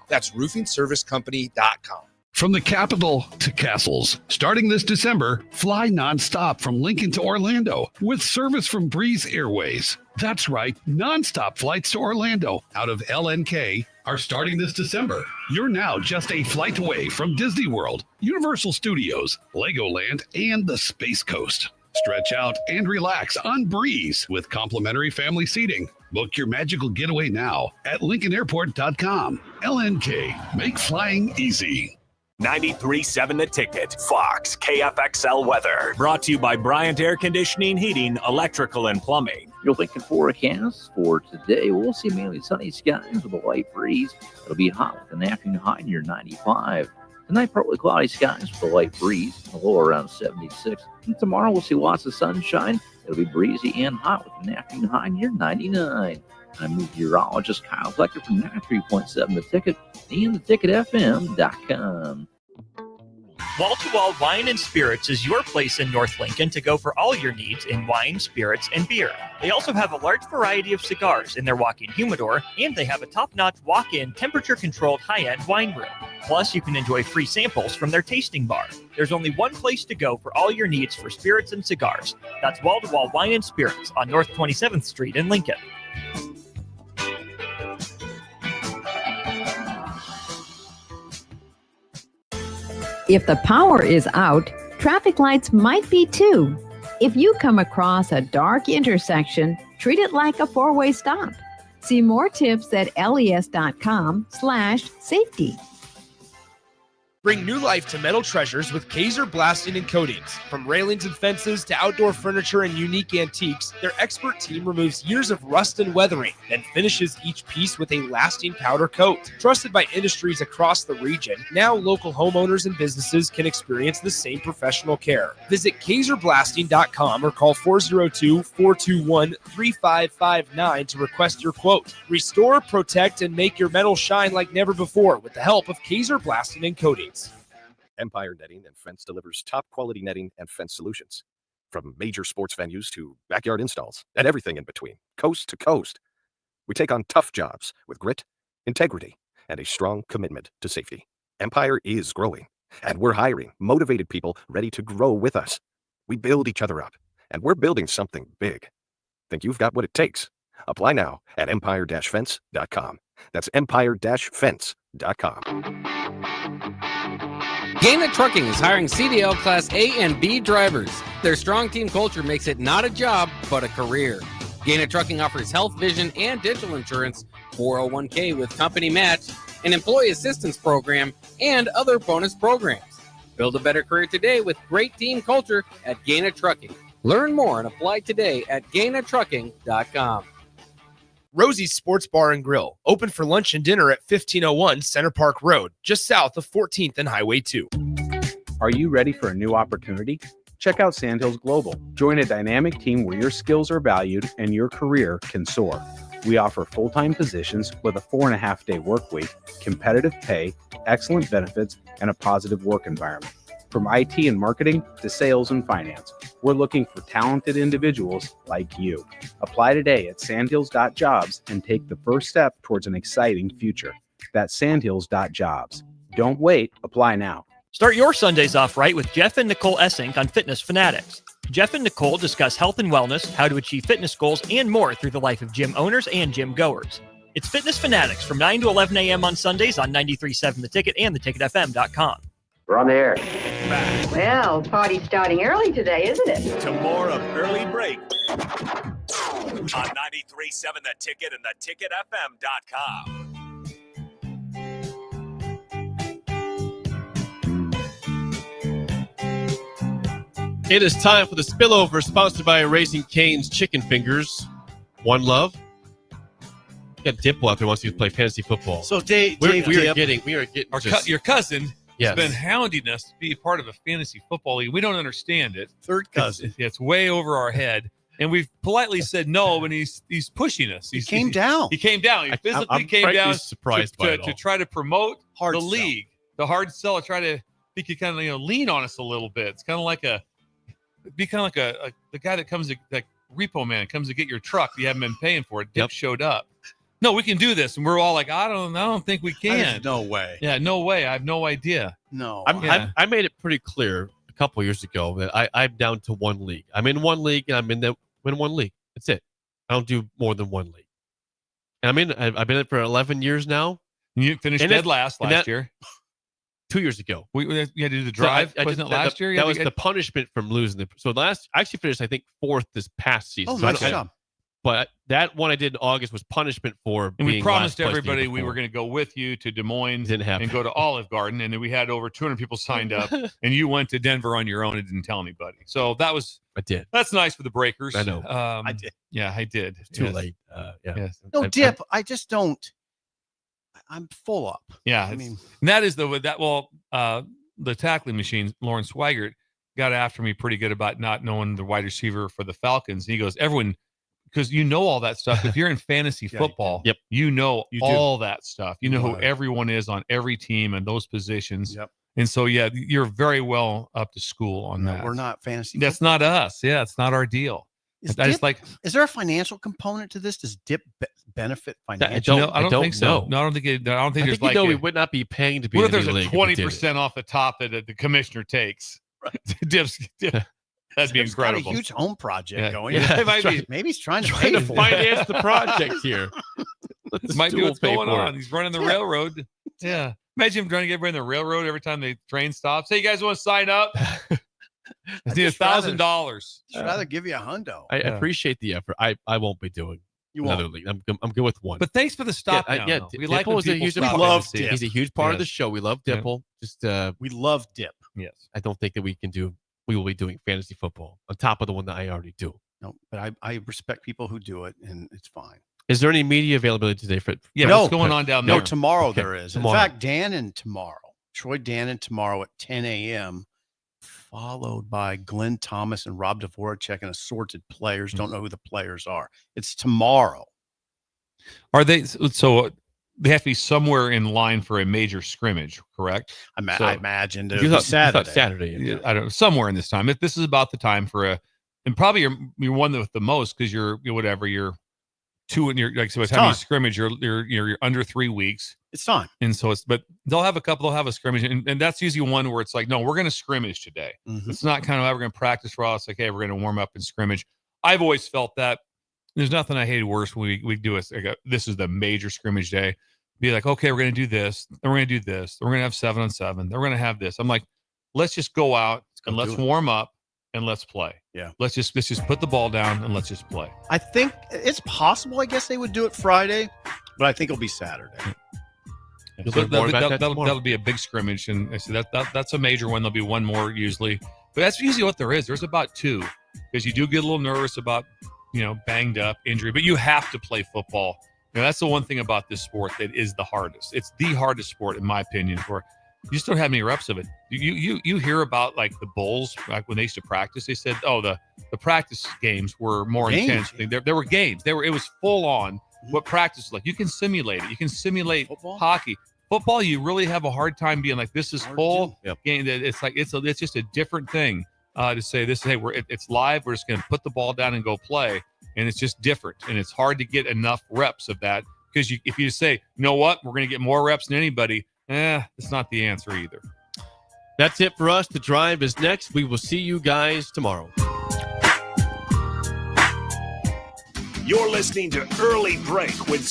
That's roofingservicecompany.com. From the capital to castles, starting this December, fly nonstop from Lincoln to Orlando with service from Breeze Airways. That's right, nonstop flights to Orlando out of LNK are starting this December. You're now just a flight away from Disney World, Universal Studios, Legoland, and the Space Coast. Stretch out and relax on Breeze with complimentary family seating. Book your magical getaway now at LincolnAirport.com. LNK, make flying easy. 93.7 The Ticket, Fox, KFXL weather. Brought to you by Bryant Air Conditioning, Heating, Electrical, and Plumbing. Your Lincoln forecast for today, we'll see mainly sunny skies with a light breeze. It'll be hot with an afternoon high near 95. Tonight, partly cloudy skies with a light breeze, a low around 76. And tomorrow, we'll see lots of sunshine. It'll be breezy and hot with an afternoon high near 99. I'm meteorologist Kyle Flecker from 93.7 The Ticket and theticketfm.com. Wall-to-Wall Wine and Spirits is your place in North Lincoln to go for all your needs in wine, spirits, and beer. They also have a large variety of cigars in their walk-in humidor, and they have a top-notch walk-in temperature-controlled high-end wine room. Plus, you can enjoy free samples from their tasting bar. There's only one place to go for all your needs for spirits and cigars. That's Wall-to-Wall Wine and Spirits on North 27th Street in Lincoln. If the power is out, traffic lights might be too. If you come across a dark intersection, treat it like a four-way stop. See more tips at les.com/safety. Bring new life to metal treasures with Kaiser Blasting and Coatings. From railings and fences to outdoor furniture and unique antiques, their expert team removes years of rust and weathering, then finishes each piece with a lasting powder coat. Trusted by industries across the region, now local homeowners and businesses can experience the same professional care. Visit KaiserBlasting.com or call 402-421-3559 to request your quote. Restore, protect, and make your metal shine like never before with the help of Kaiser Blasting and Coatings. Empire Netting and Fence delivers top quality netting and fence solutions. From major sports venues to backyard installs and everything in between, coast to coast. We take on tough jobs with grit, integrity, and a strong commitment to safety. Empire is growing, and we're hiring motivated people ready to grow with us. We build each other up, and we're building something big. Think you've got what it takes? Apply now at empire-fence.com. That's empire-fence.com. Gaina Trucking is hiring CDL Class A and B drivers. Their strong team culture makes it not a job, but a career. Gaina Trucking offers health, vision, and dental insurance, 401k with company match, an employee assistance program, and other bonus programs. Build a better career today with great team culture at Gaina Trucking. Learn more and apply today at GainaTrucking.com. Rosie's Sports Bar and Grill, open for lunch and dinner at 1501 Center Park Road, just south of 14th and Highway 2. Are you ready for a new opportunity? Check out Sandhills Global. Join a dynamic team where your skills are valued and your career can soar. We offer full-time positions with a 4.5-day work week, competitive pay, excellent benefits, and a positive work environment. From IT and marketing to sales and finance, we're looking for talented individuals like you. Apply today at sandhills.jobs and take the first step towards an exciting future. That's sandhills.jobs. Don't wait. Apply now. Start your Sundays off right with Jeff and Nicole Essink on Fitness Fanatics. Jeff and Nicole discuss health and wellness, how to achieve fitness goals, and more through the life of gym owners and gym goers. It's Fitness Fanatics from 9 to 11 a.m. on Sundays on 93.7 The Ticket and theticketfm.com. We're on the air. Well, party's starting early today, isn't it? To more of Early Break on 93.7 The Ticket and theticketfm.com. It is time for the spillover, sponsored by Raising Cane's Chicken Fingers. One Love. Got Dipple out there wants you to play fantasy football. So Dave, we are getting your cousin Yes. has been hounding us to be a part of a fantasy football league. We don't understand it. Third cousin. It's way over our head. And we've politely said no, and he's pushing us. He came down. He came down. He physically came down surprised by to try to promote Hard the sell. league. The hard sell. Try to think you kind of lean on us a little bit. It's kind of like the guy that comes like repo man comes to get your truck. You haven't been paying for it. Dip showed up. No, we can do this, and we're all like, I don't think we can. There's no way. Yeah, no way. I have no idea. No. I made it pretty clear a couple years ago that I'm down to one league. I'm in one league, and I'm in one league. That's it. I don't do more than one league. And I've been in it for 11 years now. You finished dead last year. 2 years ago. You had to do the drive. Wasn't it last year? That was the punishment from losing. I actually finished, I think, 4th this past season. Oh, nice job. But that one I did in August was punishment for and being we promised last place everybody we before. were going to go with you to Des Moines Didn't happen. and go to Olive Garden. And then we had over 200 people signed up. And you went to Denver on your own and didn't tell anybody. So I did. That's nice for the Breakers. I know. I did. Yeah, I did. It's too late. Yeah. Yes. No, Dip. I just don't. I'm full up. Yeah. I mean, and that is the tackling machine, Lauren Swigert, got after me pretty good about not knowing the wide receiver for the Falcons. And he goes, everyone, because you know all that stuff. If you're in fantasy football, you know all that stuff. You know who everyone is on every team and those positions. Yep. And so, you're very well up to school on that. We're not fantasy. That's not us. Yeah, it's not our deal. Is there a financial component to this? Does Dip benefit financially? I don't think so. No, I don't think there's like we would not be paying to be. What if in there's a 20% off the top that the commissioner takes? Dip. That'd be incredible. Got a huge home project going. Yeah, maybe he's trying to pay for finance the project here. Might be what's going on. He's running the railroad. Yeah. Imagine him trying to get everybody in the railroad every time the train stops. Hey, you guys want to sign up? I need $1,000. I'd rather give you a hundo. I appreciate the effort. I won't be doing another league. I'm good with one. But thanks for the stop. We like when people stop. Love Dip. He's a huge part of the show. We love Dipple. We love Dip. Yes. I don't think that we will be doing fantasy football on top of the one that I already do. No, but I respect people who do it, and it's fine. Is there any media availability today for? What's going on down there? No, tomorrow there is. Tomorrow. In fact, Troy Dannon tomorrow at 10 a.m., followed by Glenn Thomas and Rob Dvorak and assorted players. Don't know who the players are. It's tomorrow. Are they so? They have to be somewhere in line for a major scrimmage, correct? I imagined it was Saturday. Saturday. I don't know, somewhere in this time. This is about the time for and probably you're one with the most because you're two and you're like so by the time you scrimmage, you're under 3 weeks. It's time. And so but they'll have a scrimmage, and that's usually one where it's like, no, we're going to scrimmage today. Mm-hmm. It's not kind of we're going to practice raw. It's like, hey, we're going to warm up and scrimmage. I've always felt that. There's nothing I hated worse when we do this is the major scrimmage day. Be like, okay, we're going to do this. Then we're going to do this. Then we're going to have 7-on-7. Then we're going to have this. I'm like, let's just go out and let's warm up and let's play. Yeah. Let's just put the ball down and let's just play. I think it's possible. I guess they would do it Friday, but I think it'll be Saturday. Yeah. So that'll be a big scrimmage, and I see that's a major one. There'll be one more usually, but that's usually what there is. There's about two because you do get a little nervous about banged up injury, but you have to play football. That's the one thing about this sport that is the hardest. It's the hardest sport, in my opinion, where you just don't have any reps of it. You hear about like the Bulls, like when they used to practice, they said, oh, the practice games were more intense. There were games. It was full on what practice is like. You can simulate it. You can simulate hockey. Football, you really have a hard time being like, this is full game. It's like it's just a different thing to say this. Hey, it's live. We're just going to put the ball down and go play. And it's just different, and it's hard to get enough reps of that because if you say, you know what, we're going to get more reps than anybody, it's not the answer either. That's it for us. The Drive is next. We will see you guys tomorrow. You're listening to Early Break with